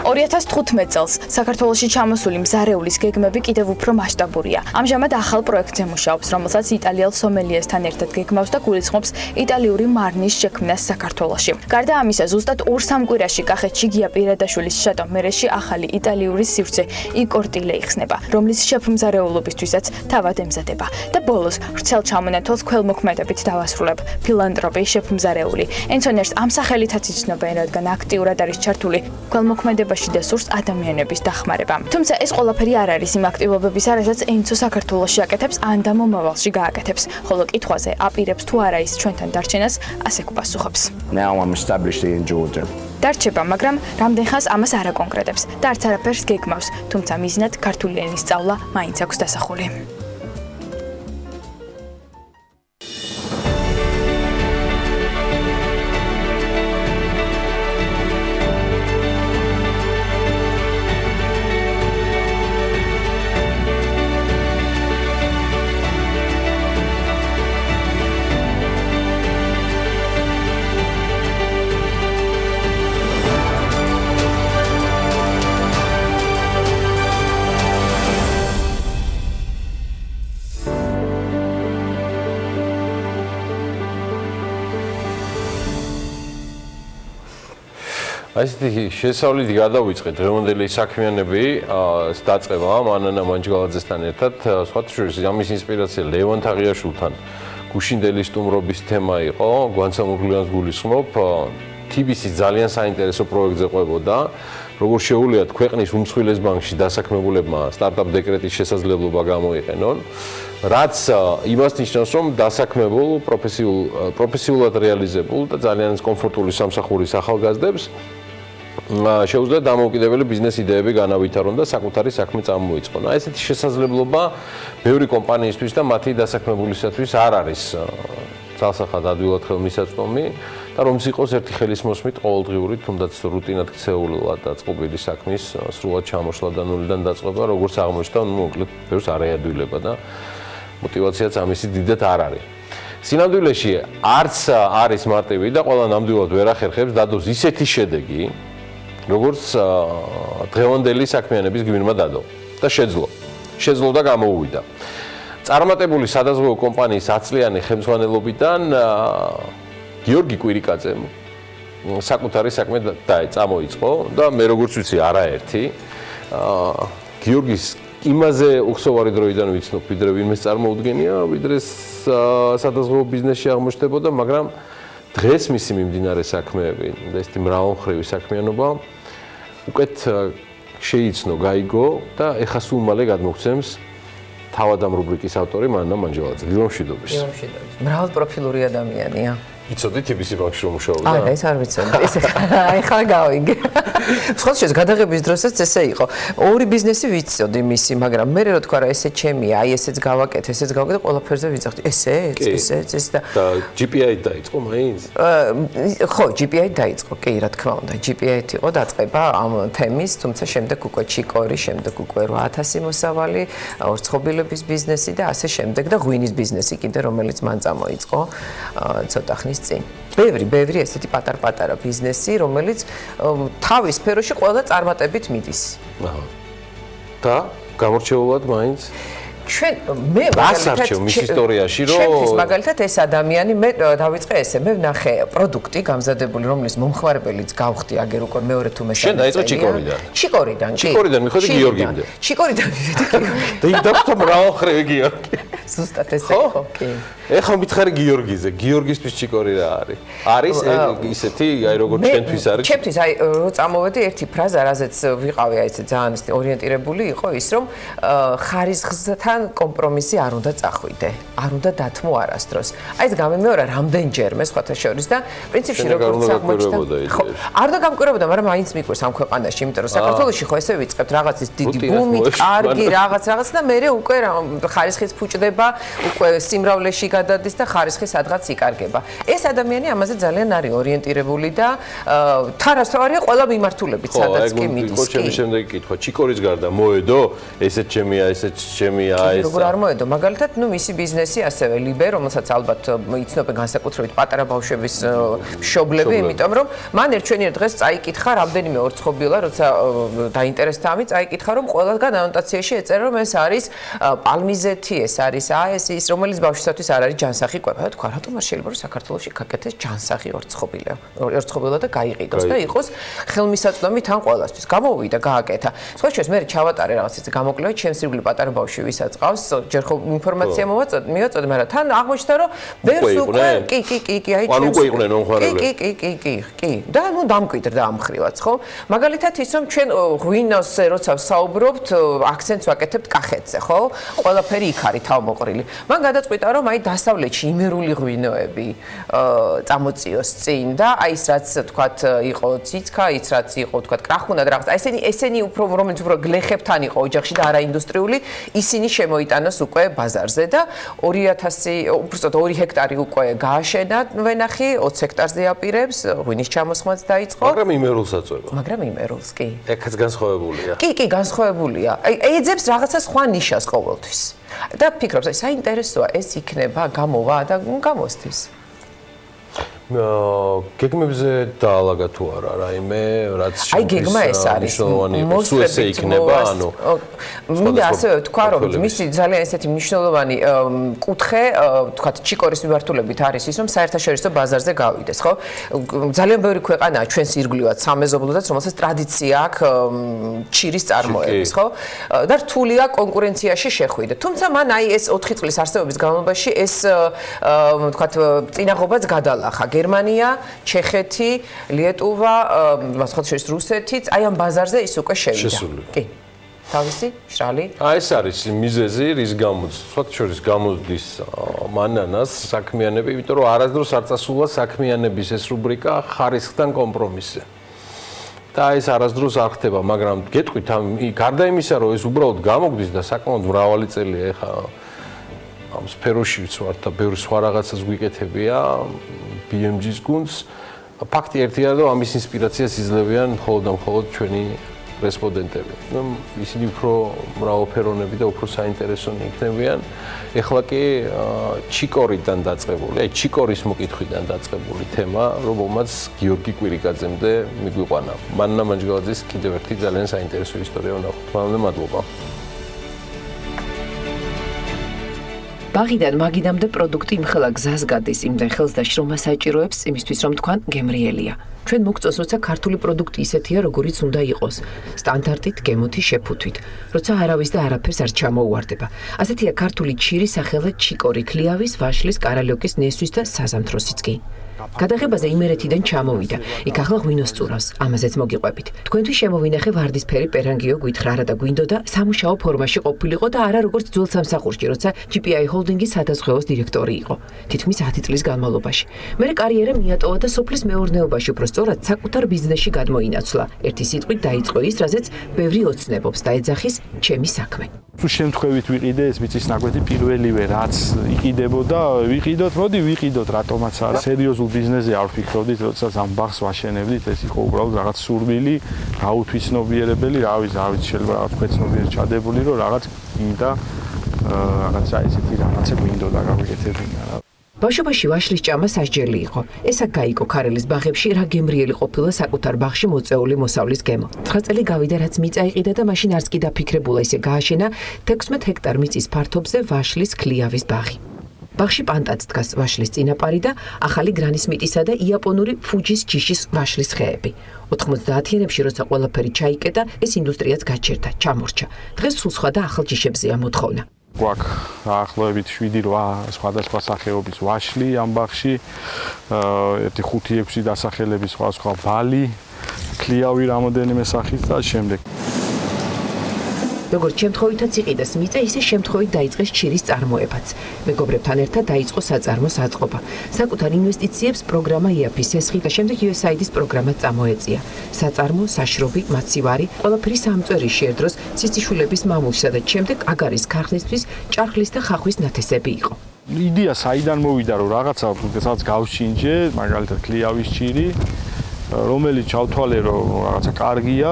2015 წელს საქართველოში ჩამოსული მზარეულის გეგმები კიდევ უფრო მასშტაბურია. ამჟამად ახალ პროექტზე მუშაობს, რომელსაც იტალიელ სომელიესთან ერთად გეგმავს და გულისხმობს იტალიური მარნის შექმნას საქართველოში. გარდა ამისა, ზუსტად 2-3 კვირაში კახეთში გია პირადაშვილის შატო მერეში ახალი იტალიური სივრცე იკორტილე იხსნება, რომლის შეფმზარეულობისთვისაც თავად ემზადება. და ბოლოს ვრცელ ჩამონათვალს ქველმოქმედებით დავასრულებ ფილანტროპი შეფმზარეული. ენცონერს ამ სახელითაც იცნობენ, რადგან აქტიურად არის ჩართული ქველმოქმედებაში და სურს ადამიანების დახმარება. თუმცა ეს ყველაფერი არ არის იმ აქტივობებისა, რასაც ენცო საქართველოში აკეთებს ან და მომავალში გააკეთებს. ხოლო კითხვაზე აპირებს თუ არა ის ჩვენთან დარჩენას, ასე გვპასუხობს. დარჩება, მაგრამ რამდენ ხანს ამას არ აკონკრეტებს და არც არაფერს გეგმავს, თუმცა მიზნად ქართული ენის სწავლა მაინც აქვს დასახული. ასეთი შესავლით გადავიწყეთ დღევანდელი საქმიანები დაწყება მანანა მანჯგალაძესთან ერთად. სხვათა შორის ამის ინსპირაცია ლევან თაღიაშვილთან გუშინდელი სტუმრობის თემა იყო. გვანცამოგვიანს გულისხმობ. TBC ძალიან საინტერესო პროექტზე ყვებოდა. როგორ შეუულიათ ქვეყნის უმსხვილეს ბანკში დასაქმებულებმა სტარტაპ დეკრეტის შესაძლებლობა გამოიყენონ. რაც იმას ნიშნავს, რომ დასაქმებულ, პროფესიულად რეალიზებულ და ძალიან კომფორტული სამსახურის ახალგაზრდებს შეუძლიათ დამოუკიდებელი ბიზნეს იდეები განავითარონ და საკუთარი საქმე წამოიწყონ. ესეთი შესაძლებლობა ბევრი კომპანიისთვის და მათი დასაქმებულისათვის არ არის ძალსახად ადვილად ხელმისაწვდომი და რომც იყოს ერთი ხელის მოსმით ყოველდღიური, თუნდაც რუტინად ქცეულად დაწყობილი საქმის სრულად ჩამოშლა და ნულიდან დაწყება, როგორც აღმოჩნდა, მოკლედ ბევრს არ ეადვილება და мотивაციაც ამისი დიდად არ არის. სინამდვილეში არც არის მარტივი და ყველა ნამდვილად ვერ ახერხებს დადოს ისეთი შედეგი, როგორც დღევანდელი საქმიანების გვირმა დადო და შეძლო და გამოუვიდა. წარმატებული სადაზღვევო კომპანიის 10 წლიანი ხელმძღვანელობიდან გიორგი კვირიკაძემ საკუთარი საქმე წამოიწყო და მე როგორც ვიცი არაერთი გიორგის იმაზე უხსოვარი დროიდან ვიცნობ, ვიდრე ვინმეს წარმოუდგენია, ვიდრე სადაზღვევო ბიზნესში აღმოჩნდებოდა, მაგრამ დღეს მისი მიმდინარე საქმეები და ეს მრავალმხრივი საქმიანობა უკეთ შეიცნო, გაიგო და ეხა სულ მალე გადმოგცემს თავად ამ რუბრიკის ავტორი მანანა მანჯგალაძე. დილომშვიდობის. მრავალპროფილური ადამიანია. იცოდით იბისი ბანკში რომ მუშაობდა? და ეს არ ვიცოდი. ეს ახლა გავიგე. სხვა შეს გადაღების დროსაც ესე იყო. ორი ბიზნესი ვიცოდი მისი, მაგრამ მე რო თქვა რა ესე ჩემია, აი ესეც გავაკეთე, ესეც გავაკეთე, ყველაფერზე ვიძახდი. ეს და GPI დაიწყო მაინც? ხო, GPI დაიწყო, კი, რა თქმა უნდა. GPI იყო დაწყება ამ თემის, თუმცა შემდეგ უკვე ჩიკორი, შემდეგ უკვე 8000 მოსავალი, ორცხობილების ბიზნესი და ასე შემდეგ და ღვინის ბიზნესი კიდე, რომელიც მან წამოიწყო ცოტა ხნის წინ. ბევრი ესეთი პატარ-პატარა ბიზნესი, რომელიც თავის სფეროში ყველა წარმატებით მიდის. აჰა. და გამორჩეულად მაინც ჩვენ მე მაგალითად მის ისტორიაში რომ ჩემთვის მაგალითად ეს ადამიანი მე დავიწყე ესე მე ვნახე პროდუქტი გამზადებული რომლის მომხმარებელიც გავხდი აგერ უკვე მეორე თუ მესამე შენ დაიწყე ჩიკორიდან მიხვედი გიორგიმდე ჩიკორიდან და იქ დაგვხდა მრავალხრივი გიორგი ზუსტად ესე ხო კი ეხლა მითხარი გიორგიზე გიორგისთვის ჩიკორი რა არის ისეთი აი როგორც ჩვენთვის არის ჩემთვის აი რო წამოვედი ერთი ფრაზა რაზეც ვიყავი აი ესე ძალიან ორიენტირებული იყო ის რომ ხარისხთან კომპრომისი არ უნდა წახვიდე, არ უნდა დათმო არასდროს. აი ეს გამემეორა რამდენჯერმე სხვათა შორის და პრინციპში როგორც აღმოჩნდა. ხო, არ უნდა გამკვირვებოდა, მაგრამ მაინც მიყვარს ამ ქვეყანაში, იმიტომ რომ საქართველოში ხო ესე ვიწყებთ რაღაცის დიდი ბუმით, კარგი რაღაც და მე უკვე ხარისხიც ფუჭდება, უკვე სიმრავლეში გადადის და ხარისხი სადღაც იკარგება. ეს ადამიანი ამაზე ძალიან არის ორიენტირებული და თანასწორია ყველა მიმართულებით, სადაც კი მიდის. ხო, ჩემი შემდეგი კითხვა, ჩიკორის გარდა მოედო, ესეც ჩემია, ესეც ჩემია. როგორ არ მოედო მაგალითად ნუ მისი ბიზნესი ასევე ლიბე რომელსაც ალბათ იცნობენ განსაკუთრებით პატარა ბავშვების მშობლები იმიტომ რომ მან ერთჩვენიერ დღეს წაიკითხა რამდენიმე ორცხობილა როცა დაინტერესდა ამით წაიკითხა რომ ყველგან ანოტაციაში ეწერა რომ ეს არის პალმიზეთი ეს არის ის რომელიც ბავშვისათვის არ არის ჯანსაღი კვება და თქვა რატომ არ შეიძლება რომ საქართველოში გაკეთდეს ჯანსაღი ორცხობილა და გაიყიდოს და იყოს ხელმისაწვდომი თან ყველასთვის გამოვიდა გააკეთა სხვა შეს მე ჩავატარე რაღაც ეს გამოკვლევა ჩემს ირგვლივ პატარა ბავშვი ვისაც ყავს ჯერ ხო ინფორმაცია მივაწოდე მაგრამ თან აღმოჩნდა რომ ბევრს უკვე კი აი ანუ უკვე იყვნენ მომხმარებლები კი და ნუ დამკვიდრდა ამ ხრივაც ხო მაგალითად ის რომ ჩვენ ღვინოსზე როცა ვსაუბრობთ აქცენტს ვაკეთებთ კახეთზე ხო ყველაფერი იქ არის თავმოყრილი მან გადაწყვიტა რომ აი დასავლეთში იმერული ღვინოები წამოწიოს წინ და აი ის რაც თქვათ იყო ციცქა ის რაც იყო თქვათ კრახუნა და რაღაც აი ესენი უფრო რომელიც უფრო გლეხებთან იყო ოჯახში და არა ინდუსტრიული ისინი შემოიტანოს უკვე ბაზარზე და 2000 უბრალოდ 2 ჰექტარი უკვე გააშენა ვენახი 20 ჰექტარზე აპირებს ღვინის ჩამოსხმაც დაიწყო მაგრამ იმერულს აწვევა მაგრამ იმერულს კი ეხაც განსხვავებულია კი განსხვავებულია აი ეძებს რაღაცა სხვა ნიშას ყოველთვის და ფიქრობს აი საინტერესოა ეს იქნება გამოვა და გამოსთვის გეგმებზე დაალაგა თუ არა რაიმე რაც აი გეგმა ეს არის სულ ესე იქნება ანუ მინდა ასევე ვთქვა რომ მისი ძალიან ესეთი მნიშვნელოვანი კუთხე თქვათ ჩიკორის მიმართულებით არის ის რომ საერთაშორისო ბაზარზე გავიდეს ხო ძალიან ბევრი ქვეყანაა ჩვენს ირგვლივად სამეზობლოდაც რომელსაც ტრადიცია აქვს ჩირის წარმოების ხო და რთულია კონკურენციაში შეხვიდე თუმცა მან აი ეს 4 წლის არსებობის განმავლობაში ეს თქვათ წინაღობაც გადალახა გერმანია, ჩეხეთი, ლიეტუვა, სხვა შორის რუსეთიც, აი ამ ბაზარზე ის უკვე შევიდა. კი. თავისი შრალი. აი ეს არის მიზეზი, რის გამოც სხვა შორის გამოდის მანანას საქმიანები, იმიტომ რომ არასდროს არ წასულა საქმიანების ეს რუბრიკა ხარისხთან კომპრომისზე. და ეს არასდროს არ ხდება, მაგრამ გეტყვით ამ გარდა იმისა, რომ ეს უბრალოდ გამოგდის და საკმაოდ მრავალი წელია ეხა ამ სფეროშიც ვარ და ბევრი სხვა რაღაცას გვიკეთებია BMG-ს გუნდს ფაქტი ერთია რომ ამის ინსპირაციას იძლევიან მხოლოდ და მხოლოდ ჩვენი რესპონდენტები. ნუ ისინი უფრო მრავალფეროვნები და უფრო საინტერესონი იქნებიან. ეხლა კი ჩიკორიდან დაწყებული, აი ჩიკორის მოკითხვიდან დაწყებული თემა, რომელმაც გიორგი კვირიკაძემდე მიგვიყვანა. მანნა მანჯგალაძის კიდევ ერთი ძალიან საინტერესო ისტორია ვნახოთ. მადლობა. ბაღიდან მაგიდამდე პროდუქტი იმხელა გზას გადის იმდენ ხელს და შრომას საჭიროებს იმისთვის რომ თქვან გემრიელია. ჩვენ მოგწონს, როცა ქართული პროდუქტი ისეთია, როგორიც უნდა იყოს, სტანდარტით, გემოთი, შეფუთვით, როცა არავის და არაფერს არ ჩამოუვარდება. ასეთია ქართული ჩირი სახელად ჩიკორი, ქლიავის, ვაშლის, კარალიოკის, ნესვის და საზამთროსიც კი. გადაღებაზე იმერეთიდან ჩამოვიდა. იქ ახლა ღვინოს წურავს, ამაზეც მოგიყვებით. თქვენთვის შემოვინახე ვარდისფერი პერანგიო გვითხრა რა და გვინდოდა სამუშაო ფორმაში ყოფილიყო და არა როგორც ძველ სამსახურში, როცა GPI ჰოლდინგის სადაზღვევოს დირექტორი იყო. თითქმის 10 წლის განმავლობაში. მე კარიერა მიატოვა და სოფლის მეურნეობაში უფრო სწორად საკუთარ ბიზნესში გადმოინაცვლა. ერთი სიტყვით დაიწყო ის, რაზეც ბევრი ოცნებობს და ეძახის ჩემი საქმე. თუ შემთხვევით ვიყიდე ეს მიწის ნაკვეთი პირველივე რაც იყიდებოდა, ვიყიდოთ, მოდი ვიყიდოთ, რატომაც არა. სერიოზულ ბიზნესზე არ ვფიქრობდით, როდესაც ამ ბაღს ვაშენებდით, ეს იყო უბრალოდ რაღაც სურვილი, გაუთვისნობიერებელი, რა ვიცი, შეიძლება რაღაც ქვეცნობიერ ჩადებული, რომ რაღაც გინდა რაღაცა ესეთი რაღაცა გვინდოდა გავიკეთებინა რა. ბავშვობაში ვაშლის ჭამა სასჯელი იყო. ეს აქ გაიგო ქარელის ბაღებში რა გემრიელი ყოფილა საკუთარ ბაღში მოწეული მოსავლის გემო. 9 წელი გავიდა, რაც მიწა იყიდა და მაშინ არც კი დაფიქრებულა ისე გააშენა 16 ჰექტარ მიწის ფართობზე ვაშლის ქლიავის ბაღი. ბაღში პანტაც დგას ვაშლის წინაპარი და ახალი გრანისმიტისა და იაპონური ფუჯის ჯიშის ვაშლის ხეები. 90-იანებში როცა ყველაფერი ჩაიკეტა, ეს ინდუსტრიაც გაჩერდა, ჩამორჩა. დღეს სულ სხვა და ახალ ჯიშებზეა მოთხოვნა. გვაქვს დაახლოებით 7-8 სხვადასხვა სახეობის ვაშლი ამ ბაღში, ერთი 5-6 დასახელების სხვა ბალი, ქლიავი რამოდენიმე სახის და შემდეგ. როგორც შემთხვევითაც იყიდეს მიწა, ისე შემთხვევით დაიწყეს ჩირის წარმოებაც. მეგობრებთან ერთად დაიწყო საწარმოს აწყობა. საკუთარ ინვესტიციებს პროგრამა EAP-ის ესხი და შემდეგ USAID-ის პროგრამა წამოეწია. საწარმო, საშრობი, მაცივარი, ყველაფერი სამწვერი შეერდროს ციციშვილების მამულსა და შემდეგ აგარის ქარხნისთვის ჭარხლის და ხახვის ნათესები იყო. იდეა საიდან მოვიდა, რომ რაღაცა გავშინჯე, მაგალითად ქლიავის ჩირი, რომელიც ჩავთვალე, რომ რაღაცა კარგია,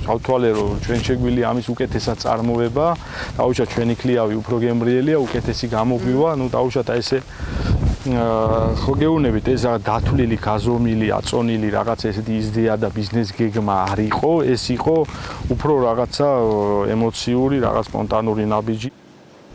ჩავთვალე, რომ ჩვენ შეგვიძლია ამის უკეთესად წარმოება, დაუშვათ ჩვენი ქლიავი უფრო გემრიელია, უკეთესი გამოგვივა, დაუშვათ ესე ხო გეუბნებით, ეს დათვლილი, გაზომილი, აწონილი რაღაცა ესეთი იზდია და ბიზნეს გეგმა არ იყო, ეს იყო უფრო რაღაცა ემოციური, რაღაც სპონტანური ნაბიჯი.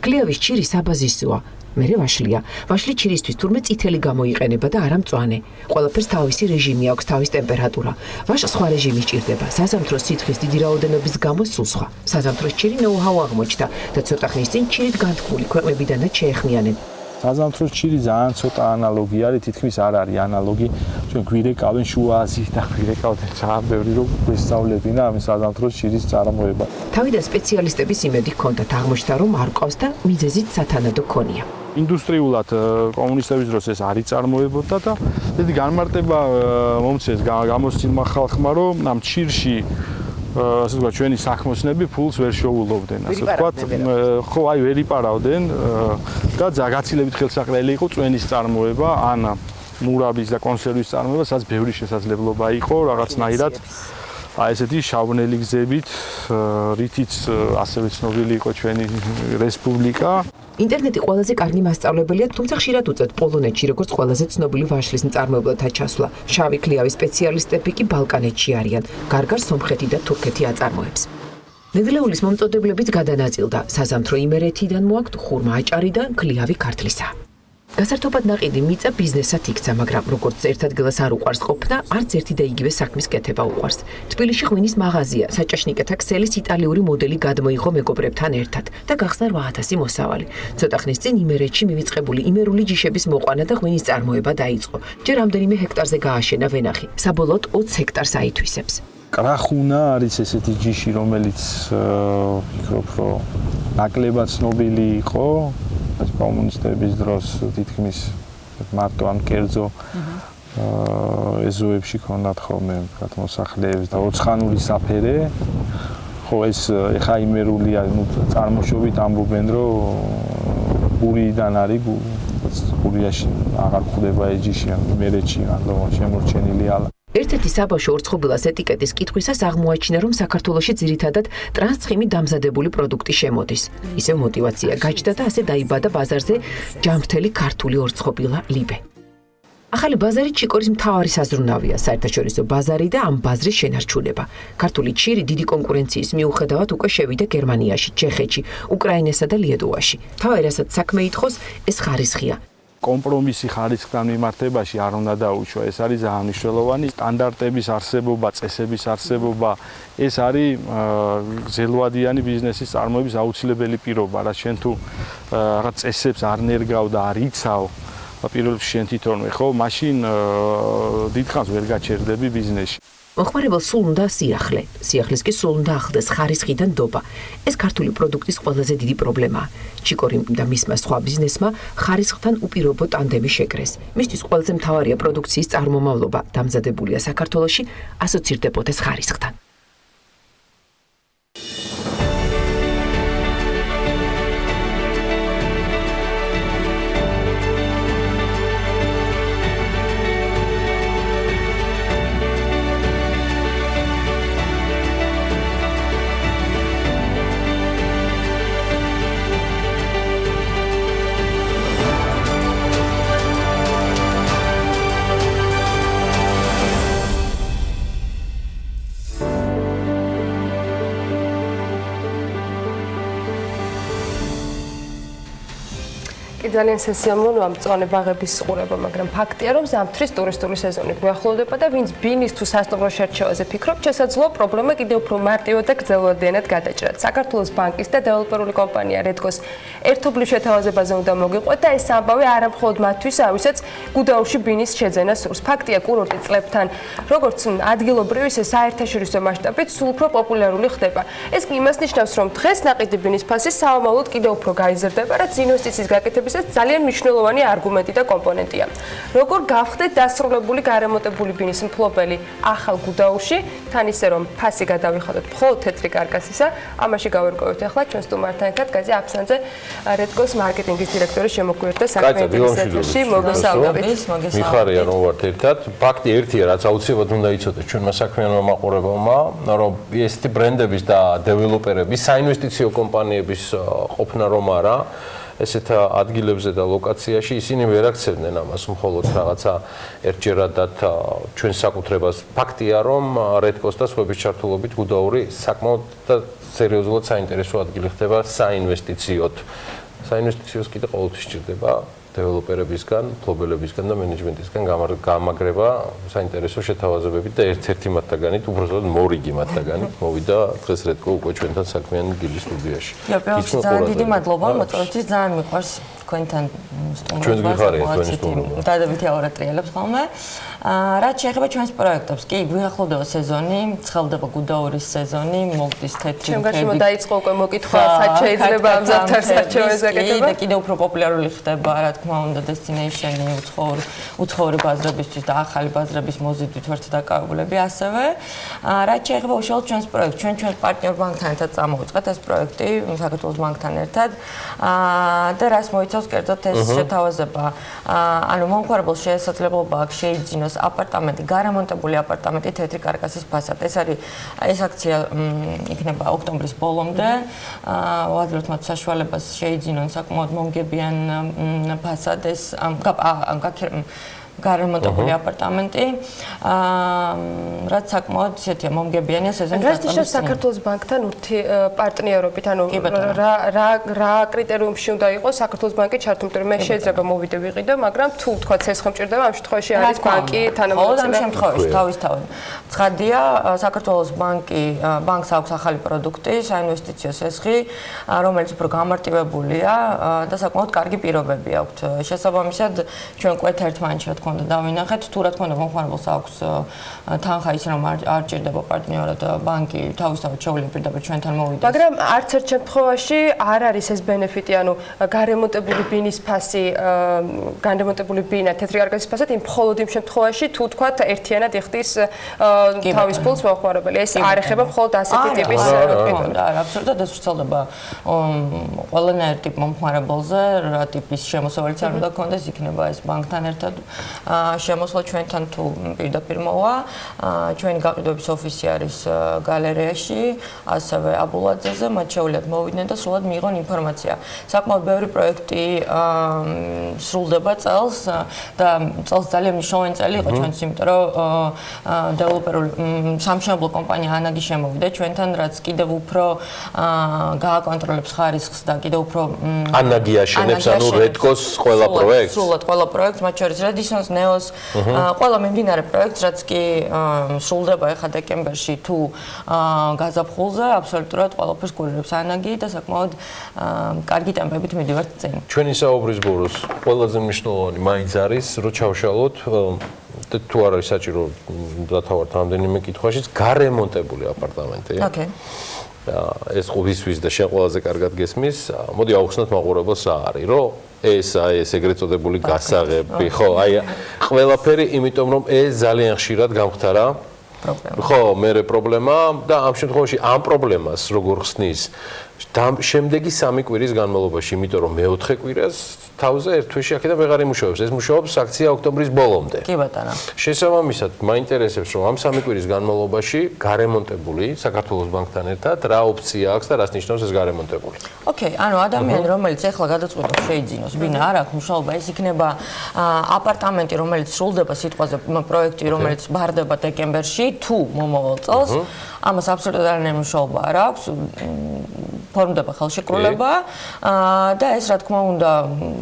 ქლიავის ჩირი საბაზისოა. მერე ვაშლია. ვაშლი ჩირისთვის თურმე წითელი გამოიყენება და არა მწვანე. ყველაფერს თავისი რეჟიმი აქვს, თავის ტემპერატურა. ვაშს სხვა რეჟიმი სჭირდება. საზამთროს სითხის დიდი რაოდენობის გამო სულ სხვა. საზამთროს ჩირი ნოუ-ჰაუ აღმოჩნდა და ცოტა ხნის წინ ჩირით განთქმული ქვეყნებიდანაც შეეხმიანენ. საზამთროს ჩირი ძალიან ცოტა ანალოგი არის, თითქმის არ არის ანალოგი. ჩვენ გვირეკავენ შუა აზიის და გვირეკავენ ძალიან ბევრი რომ გვესწავლებინა ამის საზამთროს ჩირის წარმოება. თავიდან სპეციალისტების იმედი ჰქონდათ, აღმოჩნდა რომ არ ყავს და მიზეზით სათანადო ქონია. ინდუსტრიულად კომუნისტების დროს ეს არ იწარმოებოდა და დიდი განმარტება მომწეს გამოსცილმა ხალხმა, რომ ამ ჩირში ასე ვთქვათ, ჩვენი საქმოსნები ფულს ვერ შეუვლობდნენ, ასე ვთქვათ, ხო, აი ვერ იპარავდნენ და გაცილებით ხელსაყრელი იყო წვენის წარმოება, ან მურაბის და კონსერვის წარმოება, სადაც ბევრი შესაძლებლობა იყო, რაღაცნაირად აი ესეთი შავნელი გზებით, რითიც ასევე ცნობილი იყო ჩვენი რესპუბლიკა. ინტერნეტი ყველაზე კარგი მასწავლებელია, თუმცა ხშირად უწევთ პოლონეთში, როგორც ყველაზე ცნობილი ვაშლის მწარმოებლთა ჩასვლა. შავი ქლიავის სპეციალისტები კი ბალკანეთში არიან, გარგარ სომხეთი და თურქეთი აწარმოებს. ნედლეულის მომწოდებლებიც გადანაწილდა. საზამთრო იმერეთიდან მოაქვთ, ხურმა აჭარიდან, ქლიავი ქართლისა. გასართობად ნაყიდი მიწა ბიზნესად იქცა, მაგრამ როგორც ერთ ადგილას არ უყვარს ყოფნა, არც ერთი და იგივე საქმის კეთება უყვარს. თბილისში ღვინის მაღაზია, საჭაშნიკეთა ქსელის იტალიური მოდელი გადმოიღო მეგობრებთან ერთად და გახსნა 8000 მოსავალი. ცოტა ხნის წინ იმერეთში მივიწყებული იმერული ჯიშების მოყვანა და ღვინის წარმოება დაიწყო. ჯერ რამდენიმე ჰექტარზე გააშენა ვენახი, საბოლოოდ 20 ჰექტარს აითვისებს. კრახუნა არის ესეთი ჯიში, რომელიც ვფიქრობ, რომ ნაკლებად ცნობილი იყო. კომუნისტების დროს თითქმის მარტო ამ კერძო ეზოებში ქონდათ ხოლმე მოსახლეებს და ოცხანური საფერე. ხო ეს ეხა იმერულია, წარმოშობით ამბობენ, რომ გურიიდან არის, გურიაში აღარ გვხვდება ეს ჯიში, იმერეთში შემორჩენილი ალა. ერთ-ერთი საბავშვო ორცხობილას ეტიკეტის კითხვისას აღმოაჩინა, რომ საქართველოში ძირითადად ტრანსცხიმით დამზადებული პროდუქტი შემოდის. ისევ мотиваცია გაჩნდა და ასე დაიბადა ბაზარზე ჯამრთელი ქართული ორცხობილა ლიბე. ახალი ბაზარი ჩიკორის მთავარი საზრუნავია, საერთაშორისო ბაზარი და ამ ბაზრის შენარჩუნება. ქართული ჩირი დიდი კონკურენციის მიუხედავად უკვე შევიდა გერმანიაში, ჩეხეთში, უკრაინასა და ლიეტუვაში. თავი რასაც საქმე ითხოვს, ეს ხარისხია. კომპრომისი ხარისხთან მიმართებაში არ უნდა დაუშვა. ეს არის ძალიან მნიშვნელოვანი სტანდარტების არსებობა, წესების არსებობა. ეს არის გრძელვადიანი ბიზნესის წარმოების აუცილებელი პირობა, რაც შენ თუ რაღაც წესებს არ ნერგავ და არ იცავ პირველ რიგში შენ თვითონვე, ხო, მაშინ დიდხანს ვერ გაჩერდები ბიზნესში. მოხმარებელს სულ უნდა სიახლე, სიახლეს კი სულ უნდა ახლდეს ხარისხი და ნდობა. ეს ქართული პროდუქტის ყველაზე დიდი პრობლემაა. ჩიკორიმ და მისმა სხვა ბიზნესმა ხარისხთან უპირობო ტანდემი შეკრეს. მისთვის ყველაზე მთავარია პროდუქციის წარმომავლობა, დამზადებულია საქართველოში, ასოცირდებოდეს ხარისხთან. ძალიან სესიამოვნოა მწვანე ბაღების ყურება, მაგრამ ფაქტია, რომ ზამთრის ტურისტული სეზონი გვახლოვდება და ვინც ბინის თუ სასტუმრო შერჩევაზე ფიქრობ, შესაძლოა პრობლემა კიდევ უფრო მარტივად და გრძელვადიანად გადაჭრათ. საქართველოს ბანკის და დეველოპერული კომპანია რედკოს ერთობლივ შეთავაზებაზე უნდა მოგიყვეთ და ეს ამბავი არა მხოლოდ მათთვის, ვისაც გუდაურში ბინის შეძენა სურს. ფაქტია, კურორტი წლებთან, როგორც ადგილობრივი, ისე საერთაშორისო მასშტაბით სულ უფრო პოპულარული ხდება. ეს კი იმას ნიშნავს, რომ დღეს ნაყიდი ბინის ფასი საომალოდ კიდევ უფრო გაიზრდება, რაც ინვესტიციის გაკეთებისას ძალიან მნიშვნელოვანი არგუმენტი და კომპონენტია. როგორ გავხდეთ დასრულებული გარემონტებული ბინის მფლობელი ახალ გუდაურში, თან ისე რომ ფასი გადავიხადოთ მხოლოდ თეთრი კარკასისა, ამაში გავერკვევით ახლა ჩვენ სტუმართან ერთად გაზი აფსანძე რედკოს მარკეტინგის დირექტორი შემოგვიერთდა საქმიანი ეთერში. მოგესალმებით. მიხარია რომ ვართ ერთად. ფაქტი ერთია, რაც აუცილებლად უნდა იცოდეთ ჩვენმა საქმიანმა მაყურებელმა, რომ ესეთი ბრენდების და დეველოპერების, საინვესტიციო კომპანიების ყოფნა რომ არა ესეთ ადგილებზე და ლოკაციაში ისინი ვერ აქცევდნენ ამას მხოლოდ რაღაცა ერთჯერადად ჩვენ საკუთრებას. ფაქტია, რომ რედკოს და სხვების ჩართულობით გუდაური საკმაოდ სერიოზულად საინტერესო ადგილი ხდება საინვესტიციოდ. საინვესტიციოს კიდე ყოველთვის სჭირდება დეველოპერებისგან, მფლობელებისგან და მენეჯმენტისგან გამაგრება საინტერესო შეთავაზებებით და ერთ-ერთი მათგანით, უბრალოდ მორიგი მათგანით მოვიდა დღეს რედკო უკვე ჩვენთან საქმიანი დილის სტუდიაში. ძალიან დიდი მადლობა მოწვევისთვის, ძალიან მიყვარს თქვენთან სტუმრობა. დადებითი აურატრიალებს ხოლმე. რაც შეეხება ჩვენს პროექტებს, კი, გვიახლოვდება სეზონი, ცხელდება გუდაურის სეზონი, მოგდის თეთრი ჩემ გარშემო დაიწყო უკვე მოკითხვა, სად შეიძლება ამ ზამთარს საჩევეს გაკეთება. და კიდევ უფრო პოპულარული ხდება, რა თქმა უნდა, destination-ი, უცხოური ბაზრებისთვის და ახალი ბაზრების მოზიდვით ვართ დაკავებული ასევე. რაც შეეხება უშუალოდ ჩვენს პროექტს, ჩვენ პარტნიორ ბანკთან ერთად წამოვიწყეთ ეს პროექტი, საქართველოს ბანკთან ერთად. და რას მოიცავს კერძოდ ეს შეთავაზება? ანუ მომხმარებელს შესაძლებლობა აქვს შეიძინოს აპარტამენტი, გარემონტებული აპარტამენტი თეთრი კარკასის ფასად. ეს აქცია იქნება ოქტომბრის ბოლომდე. ვაძლევთ მათ საშუალებას შეიძინონ საკმაოდ მომგებიან ფასადეს, გარემონტებული აპარტამენტი, რაც საკმაოდ ისეთია მომგებიანია სეზონის დაწყების. რას ნიშნავს საქართველოს ბანკთან პარტნიორობით? ანუ რა კრიტერიუმში უნდა იყოს საქართველოს ბანკი ჩართული? მე შეიძლება მოვიდე ვიყიდო, მაგრამ თუ თქვა ცესხი მჭირდება, ამ შემთხვევაში არის ბანკი თანამორწმუნე. ამ შემთხვევაში თავისთავად. ცხადია, საქართველოს ბანკს აქვს ახალი პროდუქტი, საინვესტიციო სესხი, რომელიც უფრო გამარტივებულია და საკმაოდ კარგი პირობები აქვთ. შესაბამისად, ჩვენ კვეთ ერთმანეთში უნდა დავინახეთ, თუ რა თქმა უნდა მომხმარებელს აქვს თანხა ის რომ არ ჭირდება პარტნიორად ბანკი თავისთავად შეუძლია პირდაპირ ჩვენთან მოვიდეს. მაგრამ არც ერთ შემთხვევაში არ არის ეს ბენეფიტი, ანუ გარემონტებული ბინის ფასი, გარემონტებული ბინა თეთრი კარკასის ფასად, მხოლოდ იმ შემთხვევაში თუ თქვათ ერთიანად იხდის თავის ფულს მომხმარებელი. ეს არ ეხება მხოლოდ ასეთი ტიპის პროდუქტს. არა, აბსოლუტურად ეს ვრცელდება ყველანაირ ტიპ მომხმარებელზე, რა ტიპის შემოსავალიც არ უნდა ქონდეს, იქნება ეს ბანკთან ერთად შემოსვლა ჩვენთან თუ პირდაპირ მოვა. ჩვენი გაყიდვების ოფისი არის გალერეაში, ასევე აბულაძეზე, მათ შეუძლიათ მოვიდნენ და სრულად მიიღონ ინფორმაცია. საკმაოდ ბევრი პროექტი სრულდება წელს და წელს ძალიან მნიშვნელოვანი წელი იყო ჩვენთვის, იმიტომ რომ დეველოპერული სამშენებლო კომპანია ანაგი შემოვიდა ჩვენთან, რაც კიდევ უფრო გააკონტროლებს ხარისხს და კიდევ უფრო ანაგი აშენებს, ანუ რედკოს ყველა პროექტს. სრულად ყველა პროექტს, მათ შორის რედისონს, ნეოს, ყველა მიმდინარე პროექტს, რაც კი სრულდება ახლა დეკემბერში თუ გაზაფხულზე, აბსოლუტურად ყველაფერს კურირებს ანაგი და საკმაოდ კარგი ტემპებით მიდივართ წინ. ჩვენი საუბრის ბოლოს ყველაზე მნიშვნელოვანი მაინც არის, რომ ჩავშალოთ თუ არ არის საჭირო დათავართ რამდენიმე კითხვაშიც გარემონტებული აპარტამენტი. ოკეი. ეს ღვისვის და შენ ყველაზე კარგად გესმის, მოდი ავხსნათ მაყურებელს რა არის, რომ ეს ეგრეთ წოდებული გასაღები, ხო, აი ყველაფერი, იმიტომ რომ ეს ძალიან ხშირად გამხდარა ხო, მერე პრობლემა და ამ შემთხვევაში ამ პრობლემას როგორ ხსნის შემდეგი 3 კვირის განმავლობაში, იმიტომ რომ მეოთხე კვირას თავზე ერთ თვეში აქედან ვეღარ იმუშავებს. ეს მუშაობს აქცია ოქტომბრის ბოლომდე. კი ბატონო. შესაბამისად, მაინტერესებს, რომ ამ 3 კვირის განმავლობაში გარემონტებული საქართველოს ბანკთან ერთად რა ოპცია აქვს და რას ნიშნავს ეს გარემონტებული. ოკეი, ანუ ადამიანი, რომელიც ახლა გადაწყვეტს შეიძინოს, ვინა არ აქვს მუშაობა, ეს იქნება აპარტამენტი, რომელიც სრულდება სიტყვაზე, პროექტი, რომელიც ბარდება დეკემბერში თუ მომავალ წელს, ამას აბსოლუტურად არანაირი მუშაობა არ აქვს. ფორმდება ხელშეკრულება და ეს რა თქმა უნდა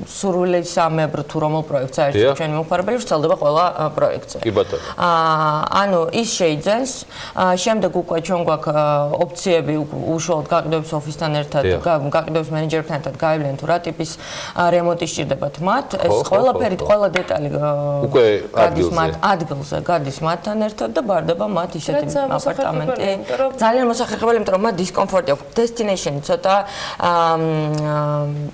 სურვილისამებრ თუ რომელ პროექტს არის ჩვენი მომხმარებელი ვრცელდება ყველა პროექტზე. კი ბატონო. ანუ ის შეიძენს, შემდეგ უკვე ჩვენ გვაქვს ოპციები უშუალოდ გაყიდვების ოფისთან ერთად, გაყიდვების მენეჯერთან ერთად გაივლენ თუ რა ტიპის რემონტი სჭირდებათ მათ, ეს ყველაფერი, ყველა დეტალი უკვე ადგილზე გადის მათთან ერთად და ბარდება მათ ისეთი აპარტამენტი. ძალიან მოსახერხებელი, იმიტომ რომ მათ დისკომფორტი აქვს. Destination ცოტა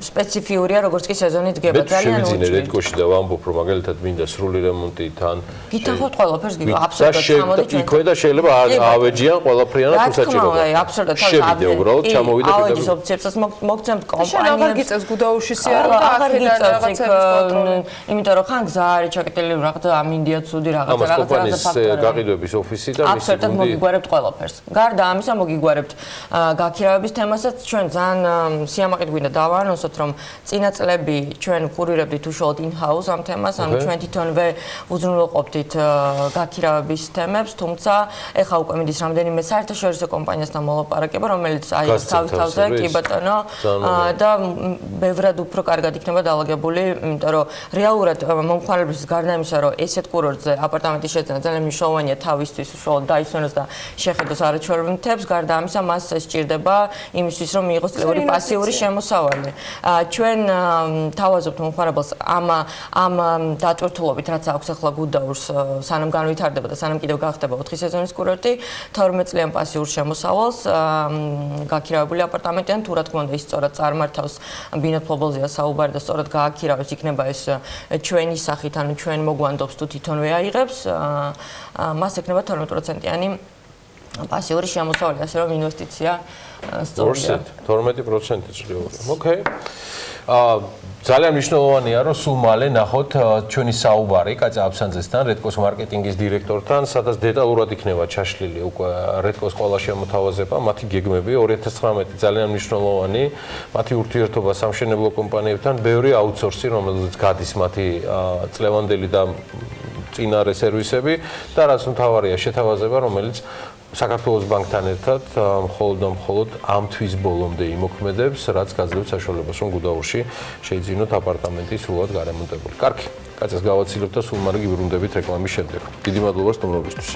სპეციფიურია, როგორც კი სეზონი დგება. ძალიან უჭირს. მე რედკოში და ვამბობ, რომ მაგალითად მინდა სრული რემონტი თან. გითახოთ ყველაფერს გიგო, აბსოლუტურად ჩამოდი ჩვენ. იქვე და შეიძლება ავეჯიან ყველაფრიანად თუ საჭიროა. რა თქმა უნდა, აბსოლუტურად შევიდე უბრალოდ, ჩამოვიდე და ავეჯის ოპციებსაც მოგცემთ კომპანიებს. შენ აღარ გიწევს გუდაუშისი არა და აქედან რაღაცების კონტროლი. იმიტომ რომ ხან გზა არის ჩაკეტილი რაღაცა ამინდია ცუდი რაღაცა კომპანიის გაყიდვების ოფისი და მისი აბსოლუტურად მოგიგგვარებთ ყველაფერს. გარდა ამისა მოგიგგვარებთ გაქირავების თემასაც ჩვენ ძალიან სიამაყით გვინდა დავაანონსოთ, რომ წინა წლები ჩვენ კურირებდით უშუალოდ in-house ამ თემას, ანუ ჩვენ თვითონვე უზრუნველყოფდით გაქირავების თემებს, თუმცა ეხლა უკვე მიდის რამდენიმე საერთაშორისო კომპანიასთან მოლაპარაკება, რომელიც აი თავისთავზე კი ბატონო და ბევრად უფრო კარგად იქნება დალაგებული, იმიტომ რომ რეალურად მომხმარებლის გარდა იმისა, რომ ესეთ კურორტზე აპარტამენტის შეძენა ძალიან მნიშვნელოვანია თავისთვის უშუალოდ დაისვენოს და შეხედოს არაჩვეულებრივ თემებს, გარდა ამისა მას სჭირდება იმისთვის, რომ მიიღოს წლიური პასიური შემოსავალი. ჩვენ თავაზობთ მომხმარებელს ამ დატვირთულობით, რაც აქვს ახლა გუდაურს, სანამ განვითარდება და სანამ კიდევ გახდება 4 სეზონის კურორტი, 12 წლიან პასიურ შემოსავალს გაქირავებული აპარტამენტიდან, თუ რა თქმა უნდა ის სწორად წარმართავს ბინათლობელზეა საუბარი და სწორად გააქირავებს, იქნება ეს ჩვენი სახით, ანუ ჩვენ მოგვანდობს თუ თვითონვე აიღებს, მას ექნება 12%-იანი პასიური შემოსავალი, ასე რომ ინვესტიცია სწორია. 12% ძლიერია. ოკეი. ძალიან მნიშვნელოვანია, რომ სულ მალე ნახოთ ჩვენი საუბარი კაცა აბსანძესთან, რედკოს მარკეტინგის დირექტორთან, სადაც დეტალურად იქნება ჩაშლილი უკვე რედკოს ყველა შემოთავაზება, მათი გეგმები 2019 ძალიან მნიშვნელოვანი, მათი ურთიერთობა სამშენებლო კომპანიებთან, ბევრი აუთსორსი, რომელიც გადის მათი წლევანდელი და წინარე სერვისები და რაც მთავარია შეთავაზება, რომელიც საქართველოს ბანკთან ერთად მხოლოდ ამ თვის ბოლომდე იმოქმედებს, რაც გაძლევს საშუალებას, რომ გუდაურში შეიძინოთ აპარტამენტი სრულად გარემონტებული. კარგი, კაცას გავაცილებ და სულ მარგი ბრუნდებით რეკლამის შემდეგ. დიდი მადლობა სტუმრობისთვის.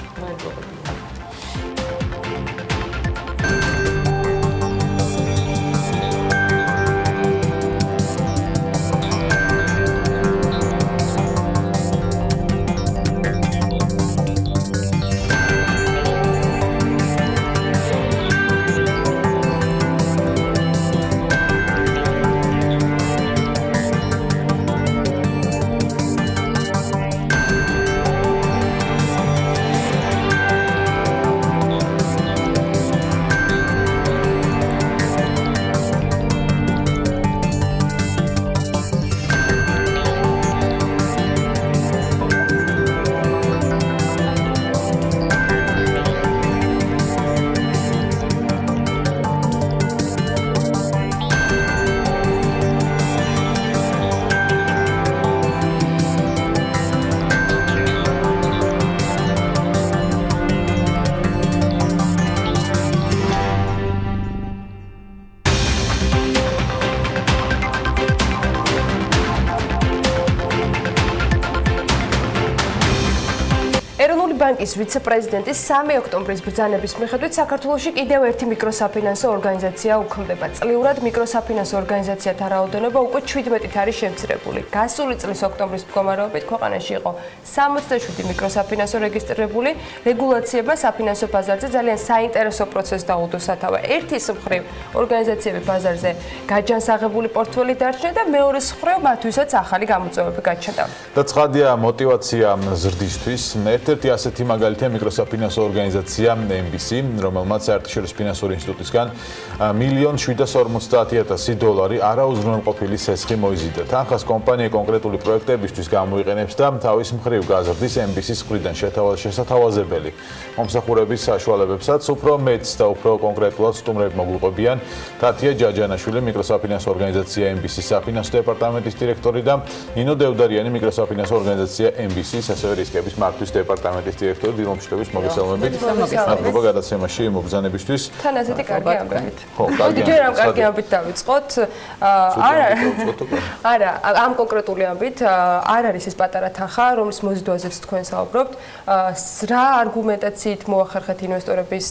ბანკის ვიცე-პრეზიდენტის 3 ოქტომბრის ბრძანების მიხედვით საქართველოში კიდევ ერთი მიკროსაფინანსო ორგანიზაცია უქმდება. წლიურად მიკროსაფინანსო ორგანიზაციათა რაოდენობა უკვე 17-ით არის შემცირებული. გასული წლის ოქტომბრის მდგომარეობით ქვეყანაში იყო 67 მიკროსაფინანსო რეგისტრირებული. რეგულაციებმა საფინანსო ბაზარზე ძალიან საინტერესო პროცესს დაუდო სათავე. ერთის მხრივ ორგანიზაციები ბაზარზე გაჯანსაღებული პორტფელი დარჩნენ და მეორეს მხრივ მათთვისაც ახალი გამოწვევები გაჩნდა. და ცხადია мотиваცია ზრდისთვის. ერთ-ერთი ასეთი მაგალითია მიკროსაფინანსო ორგანიზაცია MBC, რომელმაც საერთაშორისო ფინანსური ინსტიტუტისგან $1,750,000 არაუზრუნველყოფილი სესხი მოიზიდა. თანხას კომპანია კონკრეტული პროექტებისთვის გამოიყენებს და თავის მხრივ გაზრდის MBC-ის მხრიდან შესათავაზებელი მომსახურების საშუალებებსაც უფრო მეტს და უფრო კონკრეტულად სტუმრები მოგვიყვებიან. თათია ჯაჯანაშვილი, მიკროსაფინანსო ორგანიზაცია MBC-ის საფინანსო დეპარტამენტის დირექტორი და ნინო დევდარიანი, მიკროსაფინანსო ორგანიზაცია MBC-ის ასევე რისკების მართვის დეპარტამენტის დირექტორი. დილომშვიდობის მოგესალმებით. მადლობა გადაცემაში მობრძანებისთვის. თან ასეთი კარგი ამბებით. მოდი ჯერ ამ კარგი ამბით დავიწყოთ. არა, ამ კონკრეტული ამბით არ არის ეს პატარა თანხა, რომლის მოზიდვაზეც თქვენ საუბრობთ. რა არგუმენტაციით მოახერხეთ ინვესტორების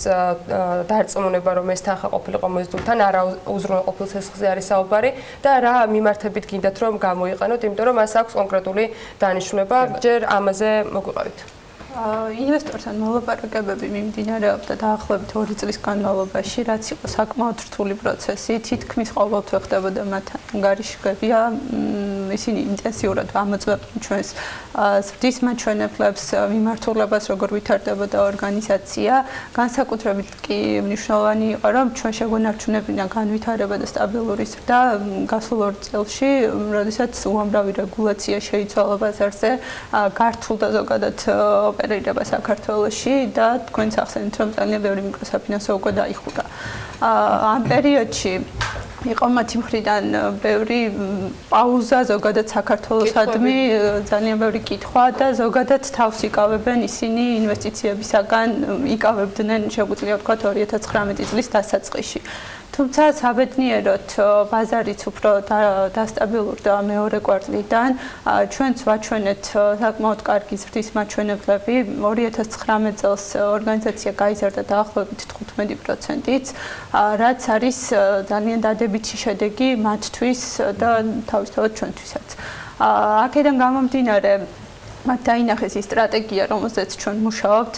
დარწმუნება, რომ ეს თანხა ყოფილიყო მოზიდვთან, არა უზრუნველყოფილ სესხზე არის საუბარი და რა მიმართებით გინდათ რომ გამოიყენოთ, იმიტომ რომ მას აქვს კონკრეტული დანიშნულება. ჯერ ამაზე მოგვიყევით. ინვესტორთან მოლაპარაკებები მიმდინარეობდა დაახლოებით 2 წლის განმავლობაში, რაც იყო საკმაოდ რთული პროცესი. თითქმის ყოველთვე ხდებოდა მათ ანგარიშგებია. ისინი ინტენსიურად ამოწმებდნენ ჩვენს ზრდის მაჩვენებლებს, მიმართულებას, როგორ ვითარდებოდა ორგანიზაცია. განსაკუთრებით კი მნიშვნელოვანი იყო, რომ ჩვენ შეგვენარჩუნებინა განვითარება და სტაბილური ზრდა გასულ 2 წელში, როდესაც უამრავი რეგულაცია შეიცვალა ბაზარზე, გართულდა ზოგადად ოპერირება საქართველოში და თქვენც ახსენეთ, რომ ძალიან ბევრი მიკროსაფინანსო უკვე დაიხურა. ამ პერიოდში იყო მათი მხრიდან ბევრი პაუზა ზოგადად საქართველოსადმი, ძალიან ბევრი კითხვა და ზოგადად თავს იკავებენ ისინი ინვესტიციებისაგან, იკავებდნენ შეგვიძლია ვთქვათ 2019 წლის დასაწყისში. თუმცა საბედნიეროდ ბაზარიც უფრო დასტაბილურდა მეორე კვარტლიდან. ჩვენც ვაჩვენეთ საკმაოდ კარგი ზრდის მაჩვენებლები. 2019 წელს ორგანიზაცია გაიზარდა დაახლოებით 15%-ით, რაც არის ძალიან დადებითი შედეგი მათთვის და თავისთავად ჩვენთვისაც. აქედან გამომდინარე მათ დაინახეს ის სტრატეგია, რომელზეც ჩვენ მუშაობთ,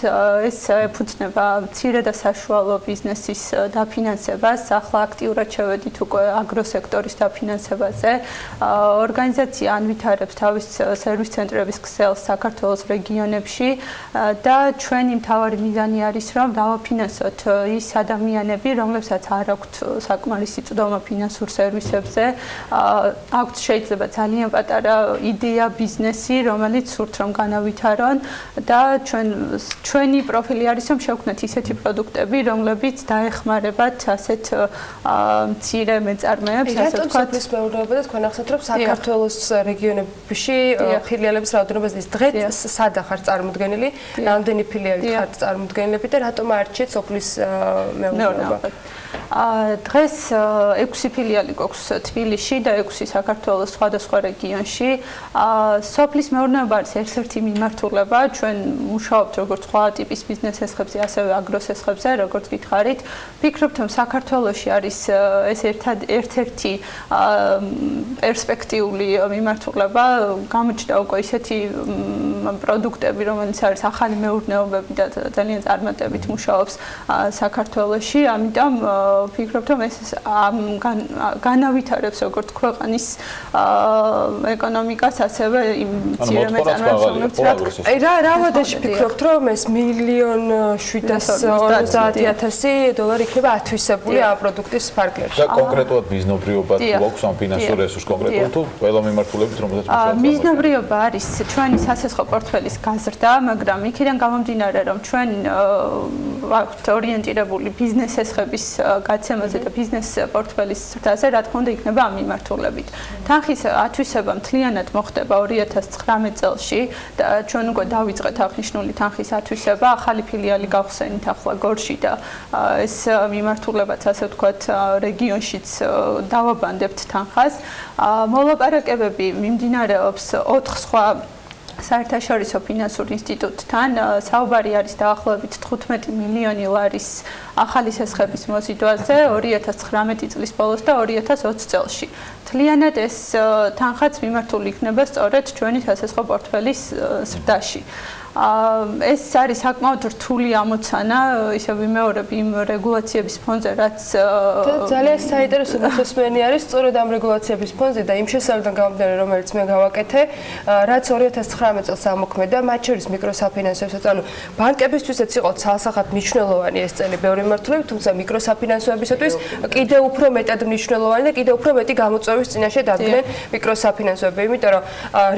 ეს ეფუძნება მცირე და საშუალო ბიზნესის დაფინანსებას, ახლა აქტიურად შევედით უკვე აგროსექტორის დაფინანსებაზე. ორგანიზაცია ანვითარებს თავის სერვის ცენტრების ქსელს საქართველოს რეგიონებში და ჩვენი მთავარი მიზანი არის, რომ დავაფინანსოთ ის ადამიანები, რომლებსაც არ აქვთ საკმარისი წვდომა ფინანსურ სერვისებზე, აქვთ შეიძლება ძალიან პატარა იდეა, ბიზნესი, რომელიც სურთ რომ განავითარონ და ჩვენი პროფილი არის რომ შევქმნათ ისეთი პროდუქტები, რომლებიც დაეხმარებათ ასეთ მცირე მეწარმეებს, ასე ვთქვათ. რატომ სოფლის მეურნეობა და თქვენ ახსენეთ რომ საქართველოს რეგიონებში ფილიალების რაოდენობა ზრდის. დღეს სადა ხარ წარმოდგენილი? რამდენი ფილიალი ხართ წარმოდგენილები და რატომ არჩიეთ სოფლის მეურნეობა? დღეს 6 ფილიალი გვაქვს თბილისში და 6 საქართველოს სხვადასხვა რეგიონში. სოფლის მეურნეობა არის ერთ-ერთი მიმართულება. ჩვენ მუშაობთ როგორც სხვა ტიპის ბიზნეს ესხებზე, ასევე აგროსესხებზე, როგორც გითხარით. ვფიქრობთ, რომ საქართველოში არის ეს ერთ-ერთი პერსპექტიული მიმართულება. გამოჩნდა უკვე ისეთი პროდუქტები, რომელიც არის ახალი მეურნეობები და ძალიან წარმატებით მუშაობს საქართველოში. ამიტომ ვფიქრობთ, რომ ეს განავითარებს როგორც ქვეყნის ეკონომიკას, ასევე იმ მცირე მეწარმეებს, რა ვადაში ფიქრობთ, რომ ეს $1,750,000 იქნება ათვისებული ამ პროდუქტის ფარგლებში? და კონკრეტულად მიზნობრიობა თუ აქვს ამ ფინანსურ რესურს კონკრეტულად თუ ყველა მიმართულებით რომელსაც მუშაობთ? მიზნობრიობა არის ჩვენი სასესხო პორტფელის გაზრდა, მაგრამ იქიდან გამომდინარე, რომ ჩვენ ვართ ორიენტირებული ბიზნეს ესხების გაცემაზე და ბიზნეს პორტფელის ზრდაზე, რა თქმა უნდა, იქნება ამ მიმართულებით. თანხის ათვისება მთლიანად მოხდება 2019 წელში და ჩვენ უკვე დავიწყეთ აღნიშნული თანხის ათვისება, ახალი ფილიალი გავხსენით ახლა გორში და ეს მიმართულებაც, ასე ვთქვათ, რეგიონშიც დავაბანდებთ თანხას. მოლაპარაკებები მიმდინარეობს 4 სხვა საერთაშორისო ფინანსურ ინსტიტუტთან საუბარი არის დაახლოებით 15 მილიონი ლარის ახალი სესხების მოზიდვაზე 2019 წლის ბოლოს და 2020 წელს. მთლიანად ეს თანხაც მიმართული იქნება სწორედ ჩვენი სასესხო პორტფელის ზრდაში. ეს არის საკმაოდ რთული ამოცანა, ისე ვიმეორებ იმ რეგულაციების ფონზე, რაც ძალიან საინტერესო მოსმენი არის სწორედ ამ რეგულაციების ფონზე და იმ შესაბამისად გამომდინარე, რომელიც მე გავაკეთე, რაც 2019 წელს ამოქმედა, მათ შორის მიკროსაფინანსოებსაც, ანუ ბანკებისთვისაც იყო ცალსახად მნიშვნელოვანი ეს წელი ბევრი მიმართულებით, თუმცა მიკროსაფინანსოებისათვის კიდევ უფრო მეტად მნიშვნელოვანი და კიდევ უფრო მეტი გამოწვევის წინაშე დადგნენ მიკროსაფინანსოები, იმიტომ რომ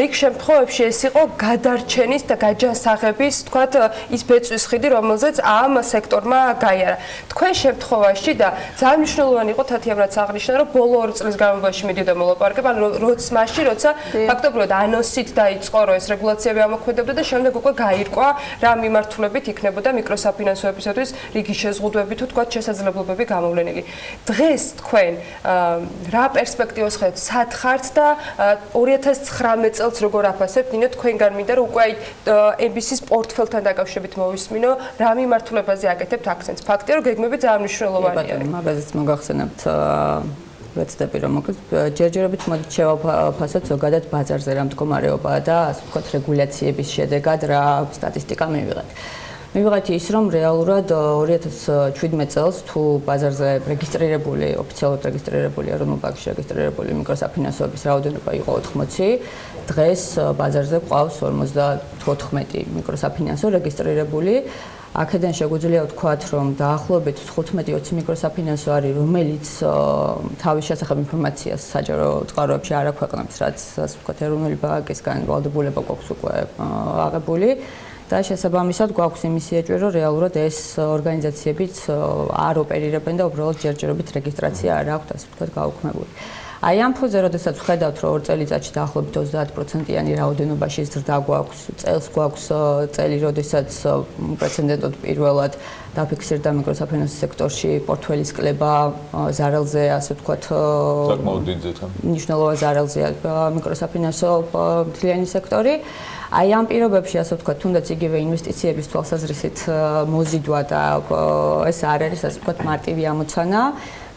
რიგ შემთხვევებში ეს იყო გადარჩენის და გაჯანსაღების, თქვათ, ის ბეწვის ხიდი, რომელზეც ამ სექტორმა გაიარა. თქვენ შემთხვევაში და ძალიან მნიშვნელოვანი იყო თათიამ რაც აღნიშნა, რომ ბოლო 2 წლის განმავლობაში მიდიოდა მოლაპარაკება, ანუ როცა ფაქტობრივად ანონსით დაიწყო, რომ ეს რეგულაციები ამოქმედებდა და შემდეგ უკვე გაირკვა რა მიმართულებით იქნებოდა მიკროსაფინანსოებისათვის რიგი შეზღუდვები თუ თქვათ შესაძლებლობები გამოვლენილი. დღეს თქვენ რა პერსპექტივას ხედავთ, სად ხართ და 2019 წელს როგორ აფასებთ, ნინო თქვენგან მინდა რომ უკვე MBC-ის პორტფელთან დაკავშირებით მოვისმინო, რა მიმართულებაზე აკეთებთ აქცენტს. ფაქტია, რომ გეგმები ძალიან მნიშვნელოვანია. მაგაზეც მოგახსენებთ ვეცდები რომ მოკლედ ჯერჯერობით მოდით შევაფასოთ ზოგადად ბაზარზე რა მდგომარეობაა და ასე ვთქვათ რეგულაციების შედეგად რა სტატისტიკა მივიღეთ. მივიღეთ ის რომ რეალურად 2017 წელს თუ ბაზარზე რეგისტრირებული, ოფიციალურად რეგისტრირებული ეროვნულ ბანკში რეგისტრირებული მიკროსაფინანსოების რაოდენობა იყო 80, დღეს ბაზარზე ყავს 54 მიკროსაფინანსო რეგისტრირებული. აქედან შეგვიძლია ვთქვათ, რომ დაახლოებით 15-20 მიკროსაფინანსო არის, რომელიც თავის შესახებ ინფორმაციას საჯარო წყაროებში არ აქვეყნებს, რაც ასე ვთქვათ, ეროვნული ბანკისგან ვალდებულება გვაქვს უკვე აღებული. და შესაბამისად გვაქვს იმის იაჭვი, რომ რეალურად ეს ორგანიზაციებიც არ ოპერირებენ და უბრალოდ ჯერჯერობით რეგისტრაცია არ აქვთ, ასე ვთქვათ, გაუქმებული. აი ამ ფონზე, როდესაც ვხედავთ, რომ 2 წელიწადში დაახლოებით 30%-იანი რაოდენობაში ზრდა გვაქვს, წელს გვაქვს წელი, როდესაც პრეცედენტოდ პირველად დაფიქსირდა მიკროსაფინანსო სექტორში პორტფელის კლება ზარალზე, ასე ვთქვათ, საკმაოდ დიდ მნიშვნელოვან ზარალზეა მიკროსაფინანსო მთლიანი სექტორი. აი ამ პირობებში, ასე ვთქვათ, თუნდაც იგივე ინვესტიციების თვალსაზრისით მოზიდვა და ეს არ არის, ასე ვთქვათ, მარტივი ამოცანა.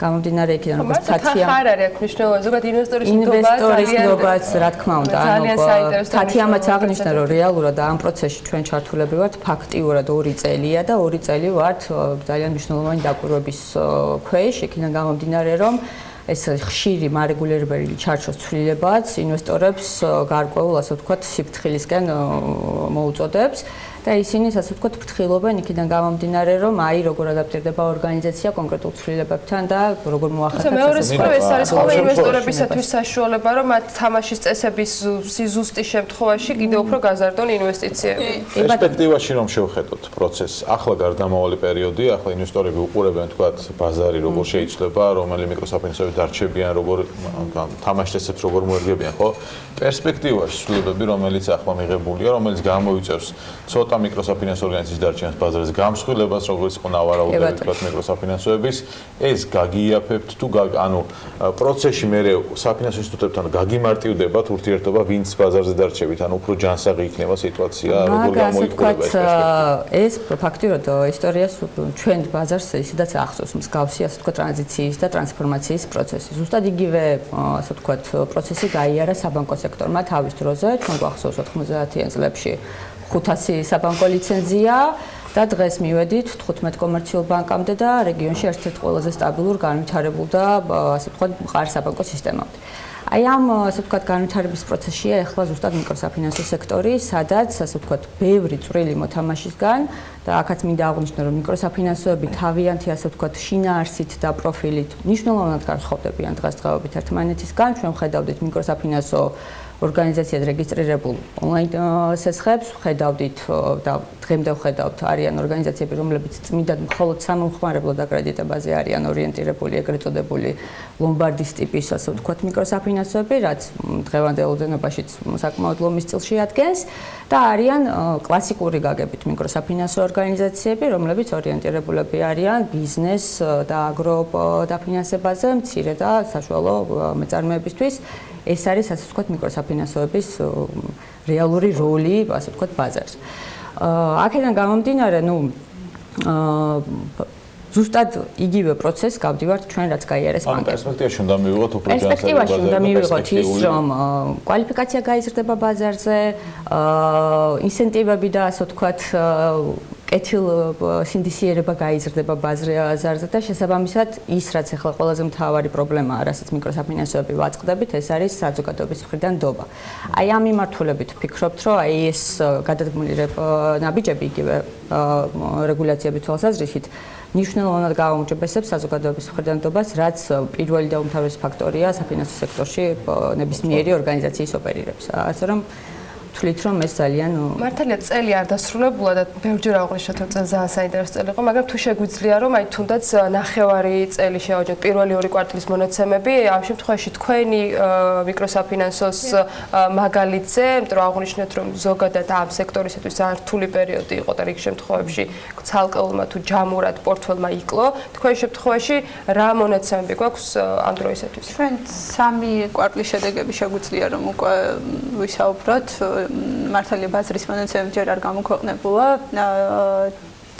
გამომდინარე იქიდან, როგორც თათია არ არის აქ მნიშვნელოვანი, ზოგადად ინვესტორის ნდობაც, რა თქმა უნდა, თათიამაც აღნიშნა, რომ რეალურად ამ პროცესში ჩვენ ჩართულები ვართ ფაქტიურად 2 წელია და 2 წელი ვართ ძალიან მნიშვნელოვანი დაკვირვების ქვეშ, იქიდან გამომდინარე, რომ ეს ხშირი მარეგულირებელი ჩარჩოს ცვლილებაც ინვესტორებს გარკვეულ, ასე ვთქვათ, სიფრთხილისკენ მოუწოდებს. და ისინი ასე ვთქვათ ფრთხილობენ იქიდან გამომდინარე რომ აი როგორ ადაპტირდება ორგანიზაცია კონკრეტულ ცვლილებებთან და როგორ მოახერხებს მეორე მხრივ ეს არის ხოლმე ინვესტორებისათვის საშუალება რომ მათ თამაშის წესების ზუსტი შემთხვევაში კიდევ უფრო გაზარდონ ინვესტიციები. პერსპექტივაში რომ შევხედოთ პროცესს, ახლა გარდამავალი პერიოდი, ახლა ინვესტორები უყურებენ თქვათ ბაზარი როგორ შეიცვლება, რომელი მიკროსაფინანსოები დარჩებიან, როგორ თამაშის წესებს როგორ მოერგებიან, ხო? პერსპექტივაში ცვლილებები რომელიც ახლა მიღებულია, რომელიც გამოიწევს ცოტა მიკროსაფინანსო ორგანიზაციის დარჩენას ბაზარზე გამსხვილებას, როგორც იყო ნავარაუდები თქვათ მიკროსაფინანსოების, ეს გაგიაფებთ თუ ანუ პროცესში მე საფინანსო ინსტიტუტებთან გაგიმარტივდებათ ურთიერთობა, ვინც ბაზარზე დარჩებით, ანუ უფრო ჯანსაღი იქნება სიტუაცია, როგორ გამოიყურება ეს პერსპექტივა. ეს ფაქტიურად ისტორიას ჩვენ ბაზარს ისედაც ახსოვს მსგავსი, ასე ვთქვათ, ტრანზიციის და ტრანსფორმაციის პროცესი. ზუსტად იგივე, ასე ვთქვათ, პროცესი გაიარა საბანკო სექტორმა თავის დროზე, ჩვენ გვახსოვს 90-იან წლებში 500 საბანკო ლიცენზია და დღეს მივედით 15 კომერციულ ბანკამდე და რეგიონში ერთ-ერთ ყველაზე სტაბილურ განვითარებულ და ასე ვთქვათ მყარ საბანკო სისტემამდე. აი ამ ასე ვთქვათ განვითარების პროცესშია ახლა ზუსტად მიკროსაფინანსო სექტორი, სადაც ასე ვთქვათ ბევრი წვრილი მოთამაშისგან და აქაც მინდა აღვნიშნო, რომ მიკროსაფინანსოები თავიანთი ასე ვთქვათ შინაარსით და პროფილით მნიშვნელოვნად განსხვავდებიან დღესდღეობით ერთმანეთისგან. ჩვენ ვხედავდით მიკროსაფინანსო ორგანიზაციად რეგისტრირებულ ონლაინ სესხებს, ვხედავდით და დღემდე ვხედავთ არიან ორგანიზაციები, რომლებიც წმინდად მხოლოდ სამომხმარებლო დაკრედიტებაზე არიან ორიენტირებული, ეგრეთ წოდებული ლომბარდის ტიპის, ასე ვთქვათ, მიკროსაფინანსოები, რაც დღევანდელ ოდენობაშიც საკმაოდ ლომის წილში ადგენს და არიან კლასიკური გაგებით მიკროსაფინანსო ორგანიზაციები, რომლებიც ორიენტირებულები არიან ბიზნეს და აგრო დაფინანსებაზე, მცირე და საშუალო მეწარმეებისთვის. ეს არის ასე ვთქვათ მიკროსაფინანსოების რეალური როლი, ასე ვთქვათ, ბაზარს. აქედან გამომდინარე, ზუსტად იგივე პროცესს გავდივართ ჩვენ რაც გაიარეს ბანკებში. პერსპექტივაში უნდა მივიღოთ უფრო ჯანსაღი პერსპექტივაში უნდა მივიღოთ ის, რომ კვალიფიკაცია გაიზრდება ბაზარზე, ინსენტივები და ასე ვთქვათ, კეთილ სინდისიერება გაიზრდება ბაზარზე და შესაბამისად ის რაც ახლა ყველაზე მთავარი პრობლემაა, რასაც მიკროსაფინანსოები ვაწყდებით, ეს არის საზოგადოების მხრიდან დობა. აი ამ მიმართულებით ვფიქრობთ, რომ აი ეს გადადგმული ნაბიჯები იგივე რეგულაციების თვალსაზრისით მნიშვნელოვნად გააუმჯობესებს საზოგადოების მხრიდან დობას, რაც პირველი და უმთავრესი ფაქტორია საფინანსო სექტორში ნებისმიერი ორგანიზაციის ოპერირებს. ასე რომ თვლით რომ ეს ძალიან მართალია წელი არ დასრულებულა და ბევრჯერ აღვნიშნეთ რომ წელს ძალიან საინტერესო წელი იყო, მაგრამ თუ შეგვიძლია რომ აი თუნდაც ნახევარი წელი შევაჯოთ პირველი ორი კვარტალის მონაცემები, ამ შემთხვევაში თქვენი მიკროსაფინანსოს მაგალითზე, იმიტომ რომ აღვნიშნეთ რომ ზოგადად ამ სექტორისათვის ძალიან რთული პერიოდი იყო და რიგ შემთხვევებში ცალკეულმა თუ ჯამურად პორტფელმა იკლო, თქვენ შემთხვევაში რა მონაცემები გვაქვს ამ დროისათვის? ჩვენ სამი კვარტლის შედეგები შეგვიძლია რომ უკვე ვისაუბროთ. მართალია ბაზრის მონაცემები ჯერ არ გამოქვეყნებულა.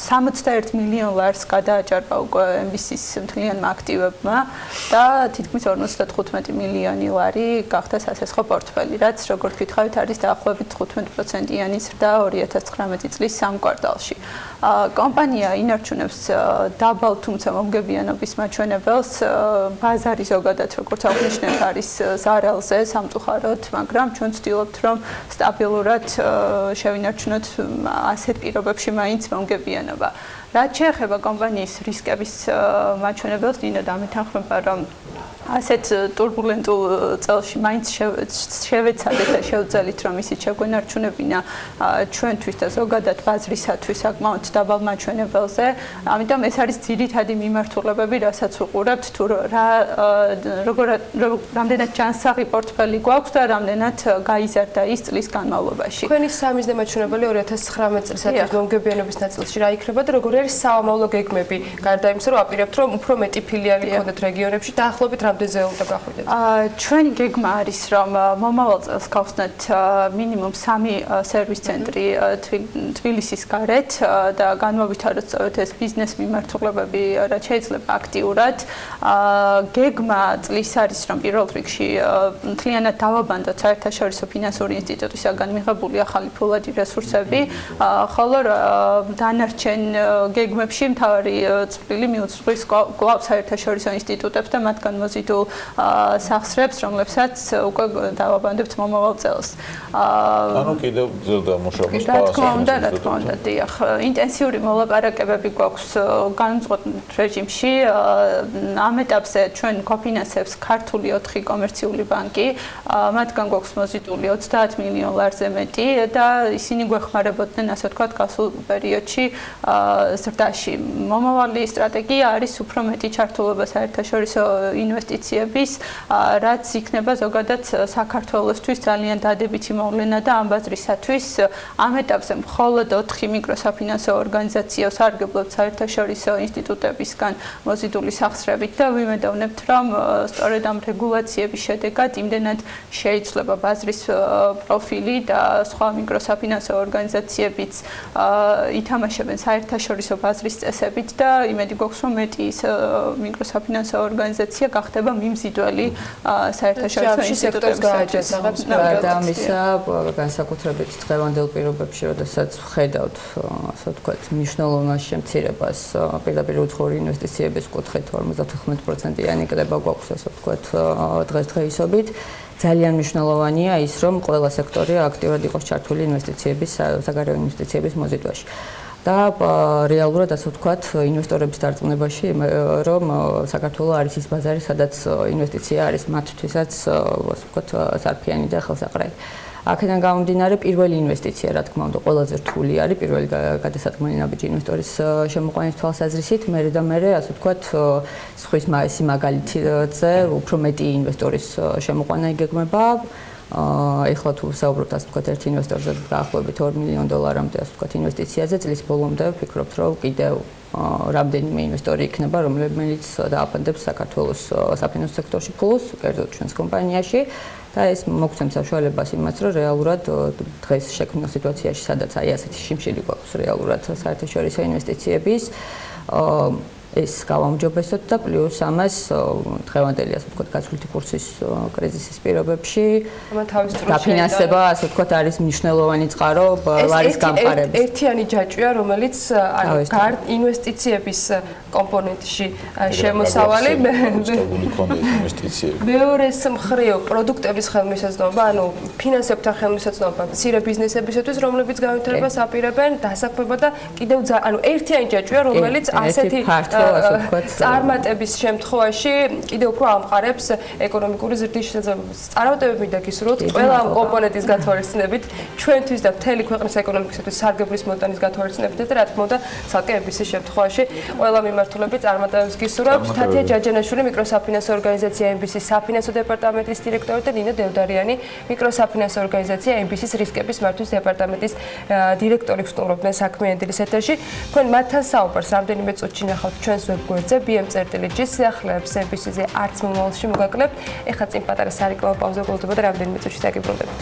61 მილიონ ლარს გადააჭარბა უკვე MBC-ის მთლიანმა აქტივებმა და თითქმის 55 მილიონი ლარი გახდა სასესხო პორტფელი, რაც როგორც გითხარით არის დაახლოებით 15%-იანი ზრდა 2019 წლის სამ კვარტალში. კომპანია ინარჩუნებს დაბალ თუმცა მომგებიანობის მაჩვენებელს, ბაზარი ზოგადად როგორც აღნიშნეთ არის ზარალზე სამწუხაროდ, მაგრამ ჩვენ ვცდილობთ რომ სტაბილურად შევინარჩუნოთ ასეთ პირობებში მაინც მომგებიანობა. რაც შეეხება კომპანიის რისკების მაჩვენებელს, ნინო დამეთანხმება რომ ასეთ турბულენტულ წელში მაინც შევეცადეთ და შევძელით რომ ისიც შეგვენარჩუნებინა ჩვენთვის და ზოგადად ბაზრისათვის საკმაოდ დაბალ მაჩვენებელზე. ამიტომ ეს არის ძირითადი მიმართულებები, რასაც უყურებთ, თუ რამდენად ჯანსაღი პორტფელი გვაქვს და რამდენად გაიზარდა ის წლის განმავლობაში. თქვენი სამიზნე მაჩვენებელი 2019 წლისათვის მომგებიანობის ნაწილში რა იქნება და როგორი არის საომავლო გეგმები? გარდა იმისა, რომ აპირებთ რომ უფრო მეტი ფილიალი გქონდეთ რეგიონებში, დაახლოებით რამდენზე უნდა გახვიდეთ? ჩვენი გეგმა არის რომ მომავალ წელს გავხსნათ მინიმუმ 3 სერვის ცენტრი თბილისის გარეთ და განვავითაროთ სწორედ ეს ბიზნეს მიმართულებები, რაც შეიძლება აქტიურად. გეგმა წლის არის რომ პირველ რიგში მთლიანად დავაბანდოთ საერთაშორისო ფინანსური ინსტიტუტისაგან მიღებული ახალი ფულადი რესურსები, ხოლო დანარჩენ გეგმებში მთავარი წვლილი მიუძღვის კვლავ საერთაშორისო ინსტიტუტებს და მათგან მოზიდულ სახსრებს, რომლებსაც უკვე დავაბანდებთ მომავალ წელს. ანუ კიდევ გრძელდება მუშაობა სხვა რა თქმა უნდა, დიახ. ინტენსიური მოლაპარაკებები გვაქვს განუწყვეტ რეჟიმში. ამ ეტაპზე ჩვენ გოფინანსებს ქართული 4 კომერციული ბანკი, მათგან გვაქვს მოზიდული 30 მილიონ ლარზე მეტი და ისინი გვეხმარებოდნენ, ასე ვთქვათ, გასულ პერიოდში ზრდაში. მომავალი სტრატეგია არის უფრო მეტი ჩართულობა საერთაშორისო ინვესტიციების, რაც იქნება ზოგადად საქართველოსთვის ძალიან დადებითი მოვლენა და ამ ბაზრისათვის ამ ეტაპზე მხოლოდ 4 მიკროსაფინანსო ორგანიზაცია სარგებლობს საერთაშორისო ინსტიტუტებისგან მოზიდული სახსრებით და ვიმედოვნებთ, რომ სწორედ ამ რეგულაციების შედეგად იმდენად შეიცვლება ბაზრის პროფილი და სხვა მიკროსაფინანსო ორგანიზაციებიც ითამაშებენ საერთაშორისო ბაზრის წესებით და იმედი გვაქვს, რომ მეტი მიკროსაფინანსო ორგანიზაცია გახდება მიმზიდველი საერთაშორისო ინსტიტუტების გააჯერებებს და ამისა განსაკუთრებით დღევანდელ პირობებში, როდესაც ვხედავთ, ასე ვთქვათ, მნიშვნელოვნად შემცირებას პირდაპირ უცხოური ინვესტიციების კუთხით 59%-იანი კრება გვაქვს, ასე ვთქვათ, დღესდღეობით. ძალიან მნიშვნელოვანია ის, რომ ყველა სექტორი აქტიურად იყოს ჩართული ინვესტიციების, საგარეო ინვესტიციების მოზიდვაში. და რეალურად ასე ვთქვათ, ინვესტორების დარწმუნებაში, რომ საქართველოს არის ის ბაზარი, სადაც ინვესტიცია არის მათთვისაც, ასე ვთქვათ, საქმიანი და ხელსაყრელი. აქედან გამომდინარე, პირველი ინვესტიცია, რა თქმა უნდა, ყველაზე რთული არის, პირველი გადასადგმელი ნაბიჯი ინვესტორის შემოყვანის თვალსაზრისით, მერე და მერე, ასე ვთქვათ, სხვის მაგალითზე უფრო მეტი ინვესტორის შემოყვანა იგეგმება. ეხლა თუ საუბრობთ, ასე ვთქვათ, ერთ ინვესტორზე დაახლოებით $2 მილიონ, ასე ვთქვათ, ინვესტიციაზე, წლის ბოლომდე ვფიქრობთ, რომ კიდევ რამდენიმე ინვესტორი იქნება, რომელიც დააფანტებს საქართველოს საფინანსო სექტორში ფულს, კერძოდ ჩვენს კომპანიაში და ეს მოგცემს საშუალებას იმას, რომ რეალურად დღეს შექმნილ სიტუაციაში, სადაც აი ასეთი შიმშილი გვაქვს რეალურად საერთაშორისო ინვესტიციების ეს გავამჯობესოთ და პლუს ამას დღევანდელი ასე ვთქვათ გაცვლითი კურსის კრიზისის პირობებში დაფინანსება ასე ვთქვათ არის მნიშვნელოვანი წყარო ლარის გამყარების. ერთიანი ჯაჭვია, რომელიც გარდ ინვესტიციების კომპონენტში შემოსავალი მეორეს მხრივ პროდუქტების ხელმისაწვდომობა, ანუ ფინანსებთან ხელმისაწვდომობა მცირე ბიზნესებისათვის, რომლებიც განვითარებას აპირებენ, დასაქმება და კიდევ ანუ ერთიანი ჯაჭვია, რომელიც ასეთი წარმატების შემთხვევაში კიდევ უფრო ამყარებს ეკონომიკური ზრდის შესაძლებლობას. წარმატებები და გისურვოთ ყველა ამ კომპონენტის გათვალისწინებით ჩვენთვის და მთელი ქვეყნის ეკონომიკისათვის სარგებლის მოტანის გათვალისწინებით და რა თქმა უნდა ცალკე MBC-ის შემთხვევაში ყველა მიმართულებით წარმატებებს გისურვებთ. თათია ჯაჯანაშვილი მიკროსაფინანსო ორგანიზაცია MBC-ის საფინანსო დეპარტამენტის დირექტორი და ნინო დევდარიანი მიკროსაფინანსო ორგანიზაცია MBC-ის რისკების მართვის დეპარტამენტის დირექტორი ვსტუმრობდნენ საქმიანი დილის ეთერში. თქვენ მათთან საუბარს რამდენიმე წუთში ნახავთ ჩვენს ვებგვერდზე BM.GS სიახლეებს MBC-ზე არც მომავალში მოგაკლებთ. ეხლა წინ პატარა სარეკლამო პაუზა გულდება და რამდენიმე წუთში დაგიბრუნდებით.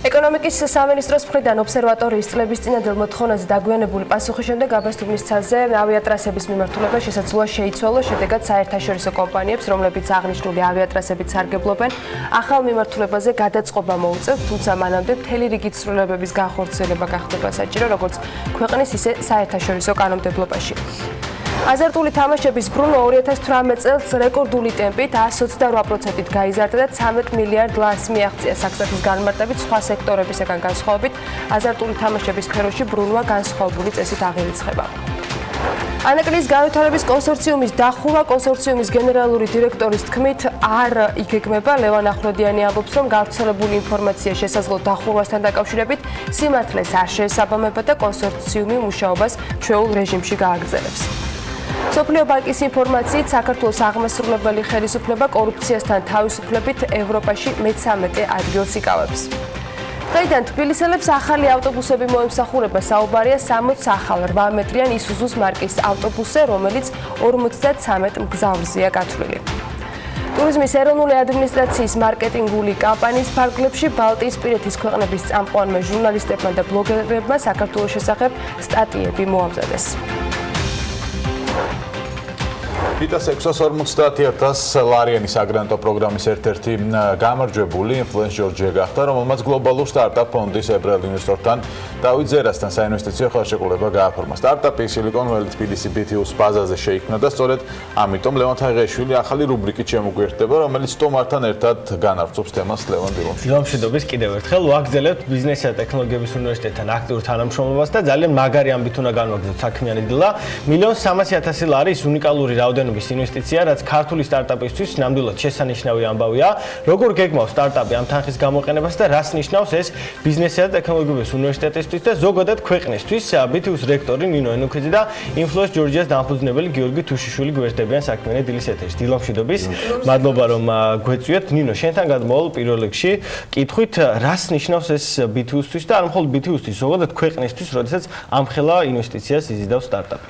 ეკონომიკის სამინისტროს მხრიდან ობსერვატორიის წლების წინადელ მოთხოვნაზე დაგვიანებული პასუხის შემდეგ აბასთუმნის ცაზე ავიატრასების მიმართულება შესაძლოა შეიცვალოს, შედეგად საერთაშორისო კომპანიებს, რომლებიც აღნიშნული ავიატრასებით სარგებლობენ, ახალ მიმართულებაზე გადაწყობა მოუწევთ, თუმცა მანამდე მთელი რიგი ცვლილებების განხორციელება გახდება საჭირო, როგორც ქვეყნის, ისე საერთაშორისო კანონმდებლობაში. აზარტული თამაშების ბრუნვა 2018 წელს რეკორდული ტემპით 128%-ით გაიზარდა და 13 მილიარდ ლარს მიაღწია საქმის განმარტებით სხვა სექტორებისგან განსხვავებით. აზარტული თამაშების სფეროში ბრუნვა განსხვავებული წესით აღირიცხება. ანაკლის განვითარების კონსორციუმის დახურვა კონსორციუმის გენერალური დირექტორის თქმით არ იგეგმება. ლევან ახვლედიანი ამბობს, რომ გავრცელებული ინფორმაცია შესაძლო დახურვასთან დაკავშირებით სიმართლეს არ შეესაბამება და კონსორციუმი მუშაობას ჩვეულ რეჟიმში გააგრძელებს. სოფლიო ბანკის ინფორმაციით საქართველოს აღმასრულებელი ხელისუფლება კორუფციასთან თავისუფლებით ევროპაში მე-13 ადგილს იკავებს. დღეიდან თბილისელებს ახალი ავტობუსები მოემსახურება. საუბარია 60 ახალ 8 მეტრიან ისუზუს მარკის ავტობუსზე, რომელიც 53 მგზავრზეა გათვლილი. ტურიზმის ეროვნული ადმინისტრაციის მარკეტინგული კამპანიის ფარგლებში ბალტიისპირეთის ქვეყნების წამყვანმა ჟურნალისტებმა და ბლოგერებმა საქართველოს შესახებ სტატიები მოამზადეს. იტას 650,000 ლარიანი საგრანტო პროგრამის ერთ-ერთი გამარჯვებული ინფლუენს ჯორჯია გახდა, რომელმაც გლობალურ სტარტაპ ფონდის ებრაელ ინვესტორთან დავით ზერასთან საინვესტიციო ხელშეკრულება გააფორმა. სტარტაპი Silicon Valley თბილისი BTU-ს ბაზაზე შეიქმნა და სწორედ ამიტომ ლევან თაღიაშვილი ახალი რუბრიკით შემოგვიერთდება, რომელიც სტომართან ერთად განავრცობს თემას ლევან დილონში. დილომშვიდობის კიდევ ერთხელ ვაგრძელებთ ბიზნესისა და ტექნოლოგიების უნივერსიტეტთან აქტიურ თანამშრომლობას და ძალიან მაგარი ამბით უნდა განვაგრძელოთ საქმიანი დილა. 1,300,000 ლარის უნიკალური რაოდენობის ინვესტიცია, რაც ქართული სტარტაპისთვის ნამდვილად შესანიშნავი ამბავია. როგორ გეგმავს სტარტაპი ამ თანხის გამოყენებას და რას ნიშნავს ეს ბიზნესისა და ტექნოლოგიების უნივერსიტეტისთვის და ზოგადად ქვეყნისთვის? BTU-ს რექტორი ნინო ენუქიძე და ინფლუენს ჯორჯიას დამფუძნებელი გიორგი თუშიშვილი გვერდებიან საქმიანი დილის ეთერში. დილომშვიდობის. მადლობა რომ გვეწვიეთ. ნინო, შენთან გადმოვალ პირველ რიგში კითხვით, რას ნიშნავს ეს BTU-სთვის და არ მხოლოდ BTU-სთვის, ზოგადად ქვეყნისთვის, როდესაც ამხელა ინვესტიციას იზიდავს სტარტაპი?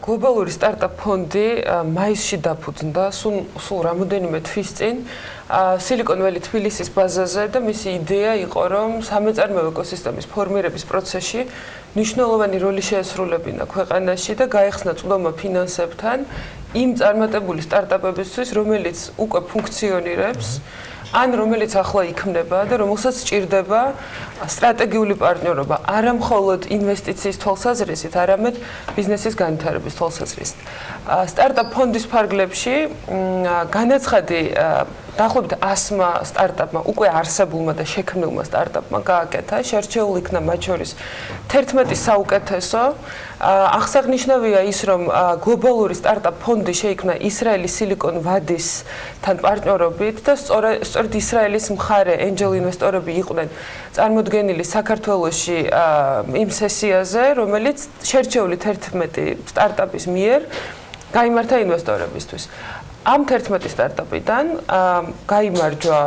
გლობალური სტარტაპ ფონდი მაისში დაფუძნდა სულ რამოდენიმე თვის წინ Silicon Valley თბილისის ბაზაზე და მისი იდეა იყო, რომ სამეწარმეო ეკოსისტემის ფორმირების პროცესში მნიშვნელოვანი როლი შეესრულებინა ქვეყანაში და გაეხსნა წვდომა ფინანსებთან იმ წარმატებული სტარტაპებისთვის, რომელიც უკვე ფუნქციონირებს ან რომელიც ახლა იქმნება და რომელსაც სჭირდება სტრატეგიული პარტნიორობა არა მხოლოდ ინვესტიციის თვალსაზრისით, არამედ ბიზნესის განვითარების თვალსაზრისით. სტარტაპ ფონდის ფარგლებში განაცხადი დაახლოებით 100-მა სტარტაპმა, უკვე არსებულმა და შექმნილმა სტარტაპმა გააკეთა, შერჩეულ იქნა მათ შორის 11 საუკეთესო. აღსანიშნავია ის, რომ გლობალური სტარტაპ ფონდი შეიქმნა ისრაელის Silicon Valley-თან პარტნიორობით და სწორედ ისრაელის მხარე ენჯელ ინვესტორები იყვნენ წარმოდგენილი საქართველოში იმ სესიაზე, რომელიც შერჩეული 11 სტარტაპის მიერ გაიმართა ინვესტორებისთვის. ამ 11 სტარტაპიდან გაიმარჯვა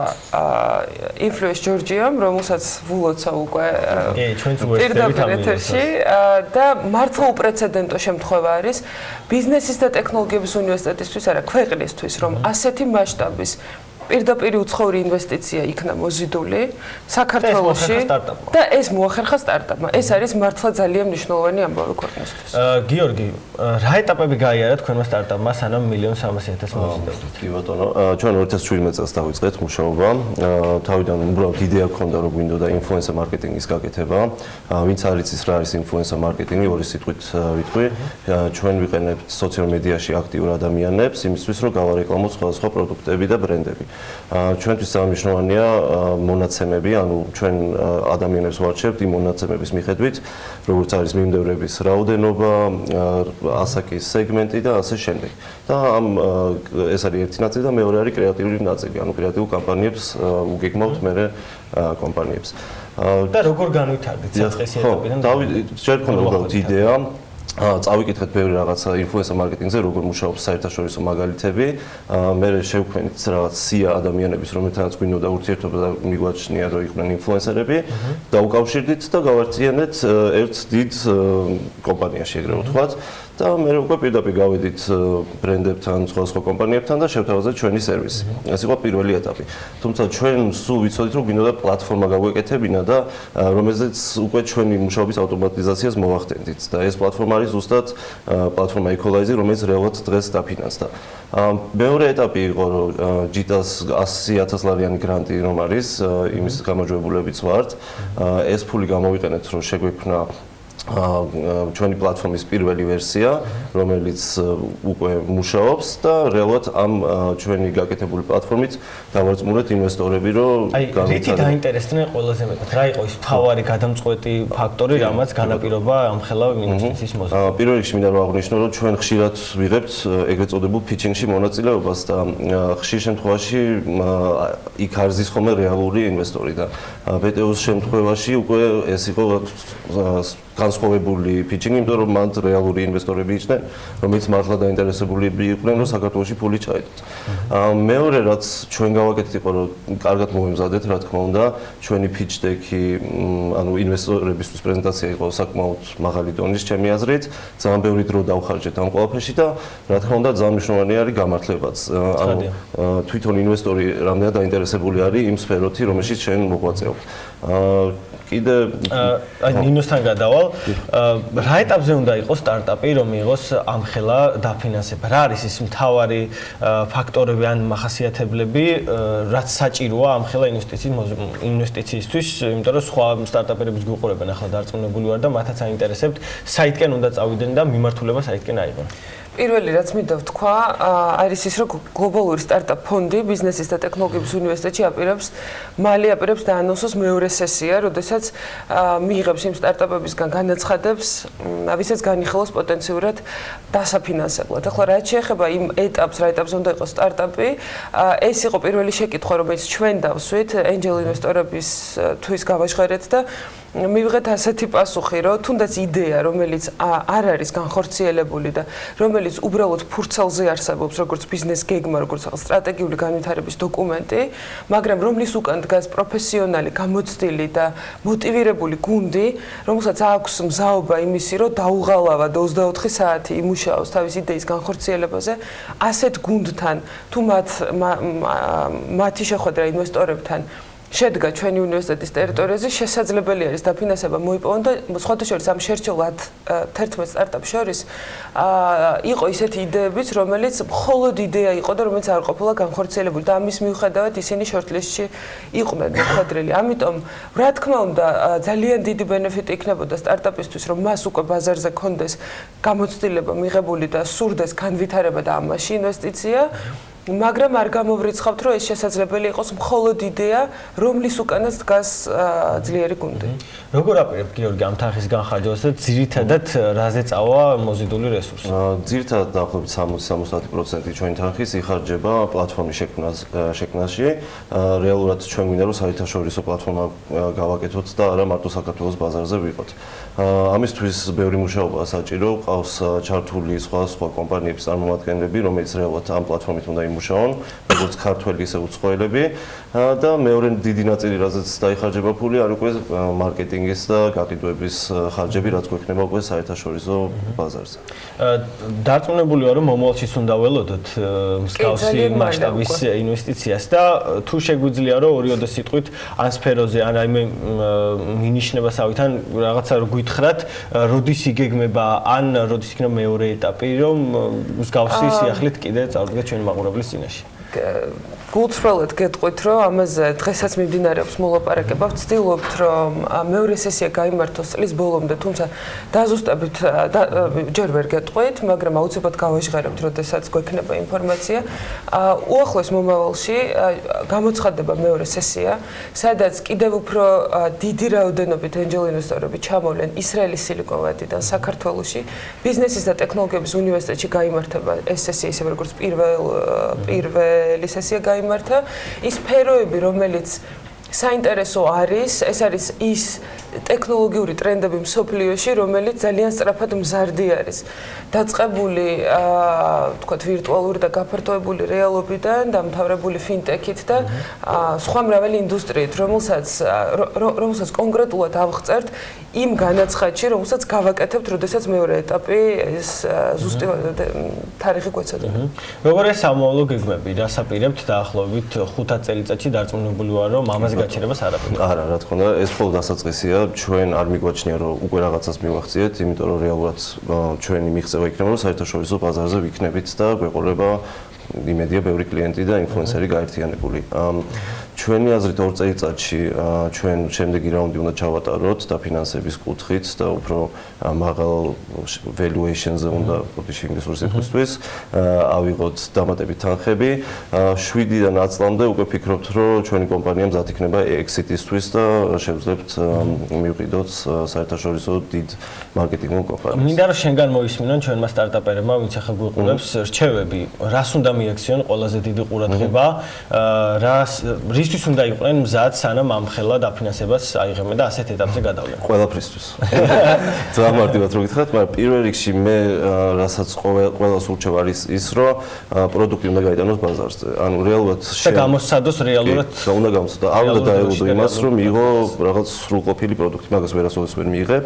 Influence Georgiam, რომელსაც ვულოცა უკვე პირდაპირ ეთერში და მართლა უპრეცედენტო შემთხვევა არის ბიზნესის და ტექნოლოგიების უნივერსიტეტისთვის, არა, ქვეყნისთვის, რომ ასეთი მასშტაბის პირდაპირ უცხოური ინვესტიცია იქნა მოზიდული საქართველოში და ეს მოახერხა სტარტაპმა. ეს არის მართლა ძალიან მნიშვნელოვანი ამბავი ქვეყნისთვის. გიორგი, რა ეტაპები გაიარა თქვენმა სტარტაპმა სანამ 1.300.000 მოზიდავთ? კი ბატონო, ჩვენ 2017 წელს დავიწყეთ მუშაობა. თავიდან უბრალოდ იდეა გქონდა, რომ გვინდოდა ინფლუენსერ მარკეტინგის გაკეთება. ვინც არ იცის რა არის ინფლუენსერ მარკეტინგი, ორი სიტყვით ვიტყვი. ჩვენ ვიყენებთ სოციალ მედიაში აქტიურ ადამიანებს იმისთვის, რომ გავარეკლამოთ სხვადასხვა პროდუქტები და ბრენდები. ჩვენთვის ძალიან მნიშვნელოვანია მონაცემები, ანუ ჩვენ ადამიანებს ვარჩევთ იმ მონაცემების მიხედვით, როგორც არის მიმდევრების რაოდენობა, ასაკის სეგმენტი და ასე შემდეგ. და ეს არის ერთი ნაწილი და მეორე არის კრეატიული ნაწილი, ანუ კრეატიულ კამპანიებს უგეგმავთ მერე კომპანიებს. და როგორ განვითარდით საწყისი ეტაპიდან? ჯერ ქონდა უბრალოდ იდეა. წავიკითხეთ ბევრი რაღაცა ინფლუენსერ მარკეტინგზე, როგორ მუშაობს საერთაშორისო მაგალითები. მე შევქმნით რაღაც სია ადამიანების, რომელთანაც გვინდოდა ურთიერთობა და მიგვაჩნია, რომ იყვნენ ინფლუენსერები, დაუკავშირდით და გავარწიენეთ ერთ დიდ კომპანიაში, ეგრე ვთქვათ. და მე უკვე პირდაპირ გავედით ბრენდებთან, სხვადასხვა კომპანიებთან და შევთავაზეთ ჩვენი სერვისი. ეს იყო პირველი ეტაპი. თუმცა ჩვენ სულ ვიცოდით, რომ გვინდოდა პლატფორმა გაგვეკეთებინა და რომელზეც უკვე ჩვენი მუშაობის ავტომატიზაციას მოვახდენდით. და ეს პლატფორმა არის ზუსტად პლატფორმა Equalizer, რომელიც რეალურად დღეს დაფინანსდა. მეორე ეტაპი იყო, რომ ჯიტას 100.000 ლარიანი გრანტი რომ არის, იმის გამარჯვებულებიც ვართ. ეს ფული გამოვიყენეთ, რომ შეგვექმნა ჩვენი პლატფორმის პირველი ვერსია, რომელიც უკვე მუშაობს და რეალურად ამ ჩვენი გაკეთებული პლატფორმით დავარწმუნეთ ინვესტორები, რომ რითი დაინტერესდნენ ყველაზე მეტად? რა იყო ის მთავარი გადამწყვეტი ფაქტორი, რამაც განაპირობა ამხელა ინვესტიციის მოზიდვა? პირველ რიგში მინდა რომ აღვნიშნო, რომ ჩვენ ხშირად ვიღებთ ეგრეთ წოდებულ pitching-ში მონაწილეობას და ხშირ შემთხვევაში იქ არზის ხოლმე რეალური ინვესტორი და BTO-ს შემთხვევაში უკვე ეს იყო განსხვავებული pitching, იმიტომ რომ მანდ რეალური ინვესტორები იყვნენ, რომელიც მართლა დაინტერესებული იყვნენ, რომ საქართველოში ფული ჩაიდოთ. მეორე რაც ჩვენ გავაკეთეთ იყო, რომ კარგად მოვემზადეთ, რა თქმა უნდა, ჩვენი pitch deck-ი, ანუ ინვესტორებისთვის პრეზენტაცია იყო საკმაოდ მაღალი დონის, ჩემი აზრით, ძალიან ბევრი დრო დავხარჯეთ ამ ყველაფერში და რა თქმა უნდა, ძალიან მნიშვნელოვანი არის გამართლებაც. ანუ თვითონ ინვესტორი რამდენად დაინტერესებული არის იმ სფეროთი, რომელშიც ჩვენ მოღვაწეობთ. კიდე აი ნინოსთან გადავალ. რა ეტაპზე უნდა იყოს სტარტაპი, რომ მიიღოს ამხელა დაფინანსება? რა არის ის მთავარი ფაქტორები ან მახასიათებლები, რაც საჭიროა ამხელა ინვესტიციისთვის, იმიტომ რომ სხვა სტარტაპერების გვიყურებენ ახლა დარწმუნებული ვარ და მათაც აინტერესებთ, საითკენ უნდა წავიდნენ და მიმართულება საითკენ აიღონ. პირველი რაც მინდა ვთქვა, არის ის, რომ გლობალური სტარტაპ ფონდი ბიზნესის და ტექნოლოგიების უნივერსიტეტში მალე აპირებს დაანონსოს მეორე სესია, როდესაც მიიღებს იმ სტარტაპებისგან განაცხადებს, ვისაც განიხილავს პოტენციურად დასაფინანსებლად. ახლა რაც შეეხება იმ ეტაპს, რა ეტაპზე უნდა იყოს სტარტაპი, ეს იყო პირველი შეკითხვა, რომელიც ჩვენ დავსვით ენჯელ ინვესტორებისთვის გავაჟღერეთ და მივიღეთ ასეთი პასუხი, რომ თუნდაც იდეა, რომელიც არ არის განხორციელებული და რომელიც უბრალოდ ფურცელზე არსებობს, როგორც ბიზნეს გეგმა, როგორც სტრატეგიული განვითარების დოკუმენტი, მაგრამ რომლის უკან დგას პროფესიონალი, გამოცდილი და მოტივირებული გუნდი, რომელსაც აქვს მზაობა იმისი, რომ დაუღალავა და 24 საათი იმუშაოს თავის იდეის განხორციელებაზე, ასეთ გუნდთან თუ მათი შეხვედრა ინვესტორებთან შედგა ჩვენი უნივერსიტეტის ტერიტორიაზე, შესაძლებელი არის დაფინანსება მოიპოვონ და სხვათა შორის ამ შერჩეულ 11 სტარტაპ შორის იყო ისეთი იდეებიც, რომელიც მხოლოდ იდეა იყო და რომელიც არ ყოფილა განხორციელებული და ამის მიუხედავად ისინი შორტლისტში იყვნენ მოხვედრილი. ამიტომ რა თქმა უნდა ძალიან დიდი ბენეფიტი იქნებოდა სტარტაპისთვის, რომ მას უკვე ბაზარზე კონდეს გამოცდილება მიღებული და სურდეს განვითარება და ამაში ინვესტიცია. მაგრამ არ გამოვრიცხავთ, რომ ეს შესაძლებელი იყოს მხოლოდ იდეა, რომლის უკანაც დგას ძლიერი გუნდი. როგორ აპირებთ გიორგი ამ თანხის განხარჯვას და ძირითადად რაზე წავა მოზიდული რესურსი? ძირითადად დაახლოებით 60-70% ჩვენი თანხის იხარჯება პლატფორმის შექმნაში. რეალურად ჩვენ გვინდა რომ საერთაშორისო პლატფორმა გავაკეთოთ და არა მარტო საქართველოს ბაზარზე ვიყოთ. ამისთვის ბევრი მუშაობაა საჭირო, ყავს ჩართული სხვა კომპანიების წარმომადგენლები, რომელიც რეალურად ამ პლატფორმით უნდა იმუშაონ, როგორც ქართველი ისე უცხოელები და მეორე დიდი ნაწილი, რაზეც დაიხარჯება ფული, არის უკვე მარკეტინგის და გაყიდვების ხარჯები, რაც გვექნება უკვე საერთაშორისო ბაზარზე. დარწმუნებული ვარ, რომ მომავალშიც უნდა ველოდოთ მსგავსი მასშტაბის ინვესტიციას და თუ შეგვიძლია რომ ორიოდე სიტყვით ან სფეროზე ან რაიმე მინიშნებასავით ან რაღაცა რო გითხრათ, როდის იგეგმება ან როდის იქნება მეორე ეტაპი, რომ მსგავსი სიახლით კიდე წავდგეთ ჩვენი მაყურებლის წინაშე. გულწრფელად გეტყვით, რომ ამაზე დღესაც მიმდინარეობს მოლაპარაკება. ვცდილობთ, რომ მეორე სესია გაიმართოს წლის ბოლომდე, თუმცა დაზუსტებით ჯერ ვერ გეტყვით, მაგრამ აუცილებლად გავაჟღერებთ, როდესაც გვექნება ინფორმაცია. უახლოეს მომავალში გამოცხადდება მეორე სესია, სადაც კიდევ უფრო დიდი რაოდენობით ენჯელ ინვესტორები ჩამოვლენ ისრაელის სილიკონ ვალიდან საქართველოში. ბიზნესის და ტექნოლოგიების უნივერსიტეტში გაიმართება ეს სესია, ისე როგორც პირველი სესია გაიმართა. ის სფეროები, რომელიც საინტერესო არის, ეს არის ის ტექნოლოგიური ტრენდები მსოფლიოში, რომელიც ძალიან სწრაფად მზარდი არის. დაწყებული, თქვათ, ვირტუალური და გაფართოებული რეალობიდან, დამთავრებული ფინტექით და სხვა მრავალი ინდუსტრიით, რომელსაც კონკრეტულად ავღწერთ იმ განაცხადში, რომელსაც გავაკეთებთ, როდესაც მეორე ეტაპი ეს ზუსტი თარიღი გვეცადება. როგორია სამომავლო გეგმები? რას აპირებთ დაახლოებით 5 წელიწადში დარწმუნებული ვარ, რომ ამაზე გაჩერებას არ აპირებთ. არა, რა თქმა უნდა, ეს მხოლოდ დასაწყისია. ჩვენ არ მიგვაჩნია რომ უკვე რაღაცას მივახციეთ, იმიტომ რომ რეალურად ჩვენი მიღწევა იქნება რომ საერთაშორისო ბაზარზე ვიქნებით და გვეყოლება იმედია ბევრი კლიენტი და ინფლუენსერი გაერთიანებული. ჩვენი აზრით 2 წელიწადში ჩვენ შემდეგი რაუნდი უნდა ჩავატაროთ დაფინანსების კუთხით და უფრო მაღალ valuation-ზე უნდა პოტენციალ ინვესტორის ეფექტისთვის ავიღოთ დამატებით თანხები. 7-დან 10 წლამდე უკვე ფიქრობთ, რომ ჩვენი კომპანია მზად იქნება exit-ისთვის და შევძლებთ მივყიდოთ საერთაშორისო დიდ მარკეტინგ კომპანიას. მინდა რომ შენგან მოისმინონ ჩვენმა სტარტაპერებმა, ვინც ახლა გვიყურებს, რჩევები, რას უნდა მიაქციონ ყველაზე დიდი ყურადღება, რისთვის უნდა იყვნენ მზად, სანამ ამხელა დაფინანსებას აიღებენ და ასეთ ეტაპზე გადავლენ. ყველაფრისთვის. ძალიან მარტივად რო გითხრათ, მაგრამ პირველ რიგში მე რასაც ყველას ურჩევ არის ის, რომ პროდუქტი უნდა გაიტანოს ბაზარზე. ანუ რეალურად და გამოსცადოს რეალურად. და უნდა გამოსცადოს. არ უნდა დაელოდო იმას, რომ მიიღო რაღაც სრულყოფილი პროდუქტი, მაგას ვერასოდეს ვერ მიიღებ.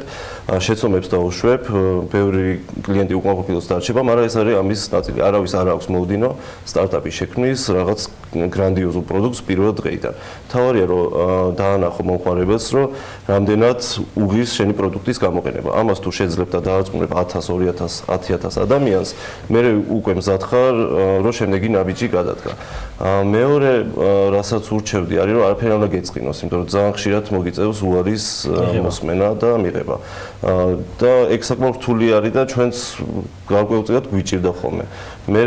შეცდომებს დავუშვებ, ბევრი კლიენტი უკმაყოფილოს დარჩება, მაგრამ ეს არის ამის ნაწილი. არავის არ აქვს მოვდინო სტარტაპის შექმნის რაღაც გრანდიოზულ პროდუქტს პირველ დღეიდან. თავარია რომ დაანახო მომხმარებელს, რომ რამდენად უღირს შენი პროდუქტის გამოყენება. ამას თუ შეძლებთ და დაარწმუნებ 1000, 2000, 10000 ადამიანს, მე უკვე მზად ხარ, რომ შემდეგი ნაბიჯი გადადგა. მეორე, რასაც ურჩევდი, არის რომ არაფერი არ უნდა გეწყინოს, იმიტომ რომ ძალიან ხშირად მოგიწევს უარის მოსმენა და მიღება. და ეგ საკმაოდ რთული არის და ჩვენც გარკვეულწილად გვიჭირდა ხოლმე. მე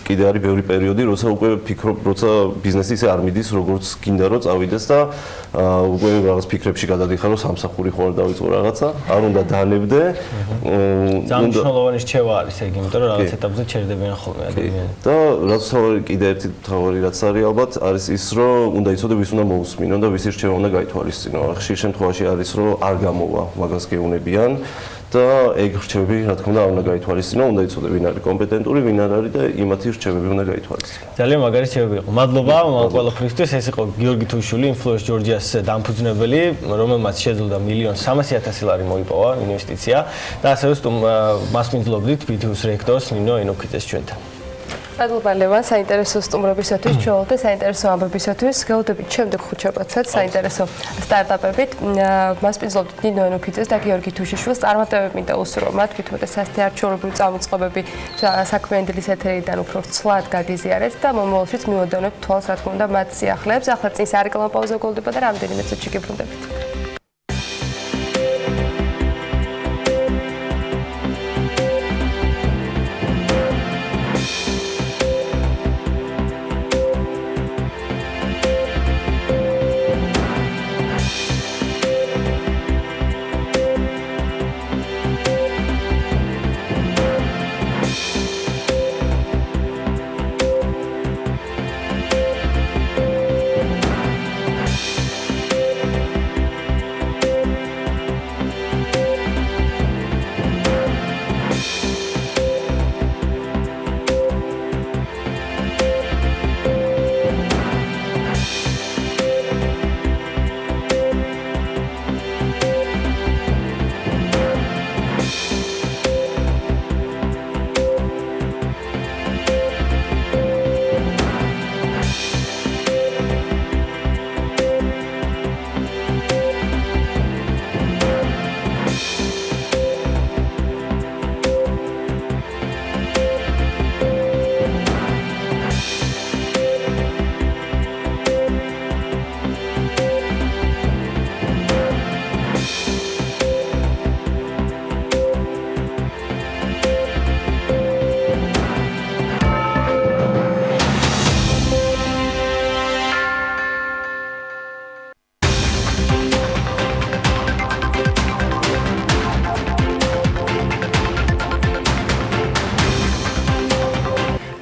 კიდე არის ბევრი პერიოდი, როცა უკვე ფიქრობ, როცა ბიზნესი ისე არ მიდის, როგორც გინდა რომ წავიდეს და უკვე რაღაც ფიქრებში გადადიხარ, რომ სამსახური ხო არ დავიწყო რაღაცა, არ უნდა დანებდე. ძალიან მნიშვნელოვანი რჩევა არის ეგ, იმიტომ რომ რაღაც ეტაპზე ჩერდებიან ხოლმე ადამიანები. და რაც კიდე ერთი თავი რაც არის ალბათ, არის ის, რომ უნდა იცოდე ვის უნდა მოусმინონ და ვისი რჩევა უნდა გაითვალისწინო. ხშირ შემთხვევაში არის, რომ არ გამოვა, მაგას გეუნებიან. და ეგ რჩევები, რა თქმა უნდა, არ უნდა გაითვალისწინო, უნდა იცოდე ვინ არის კომპეტენტური, ვინ არ არის და იმათი რჩევები უნდა გაითვალისწინო. ძალიან მაგარი რჩევები იყო. მადლობა ყველაფრისთვის. ეს იყო გიორგი თუშული, Influence Georgia-ს დამფუძნებელი, რომელმაც შეძლო $1,300,000 ლარი მოიპოვა ინვესტიცია და ასევე მას მიმძლობდით BTU-ს რექტორს ნინო ენოქიძეს ჩვენთან. მადლობა ლევან, საინტერესო სტუმრობისათვის, ჩვეულებრივ და საინტერესო ამბებისათვის. გელოდებით შემდეგ ხუთშაბათსაც საინტერესო სტარტაპებით. მას პინძლობთ ნინო ენოქიძეს და გიორგი თუშიშვილს. წარმატებები მინდა უსურვო მათ, თვითონ სასთე არჩეულებრივი წამოწყობები საქმიანი დილის ეთერიდან უფრო ცვლად გაგიზიარეთ და მომავალშიც მივოდევნებთ თვალს, რა თქმა უნდა, მათ სიახლეებს. ახლა წინ სარეკლამო პაუზა გოლდება და რამდენიმე წუთში გიბრუნდებით.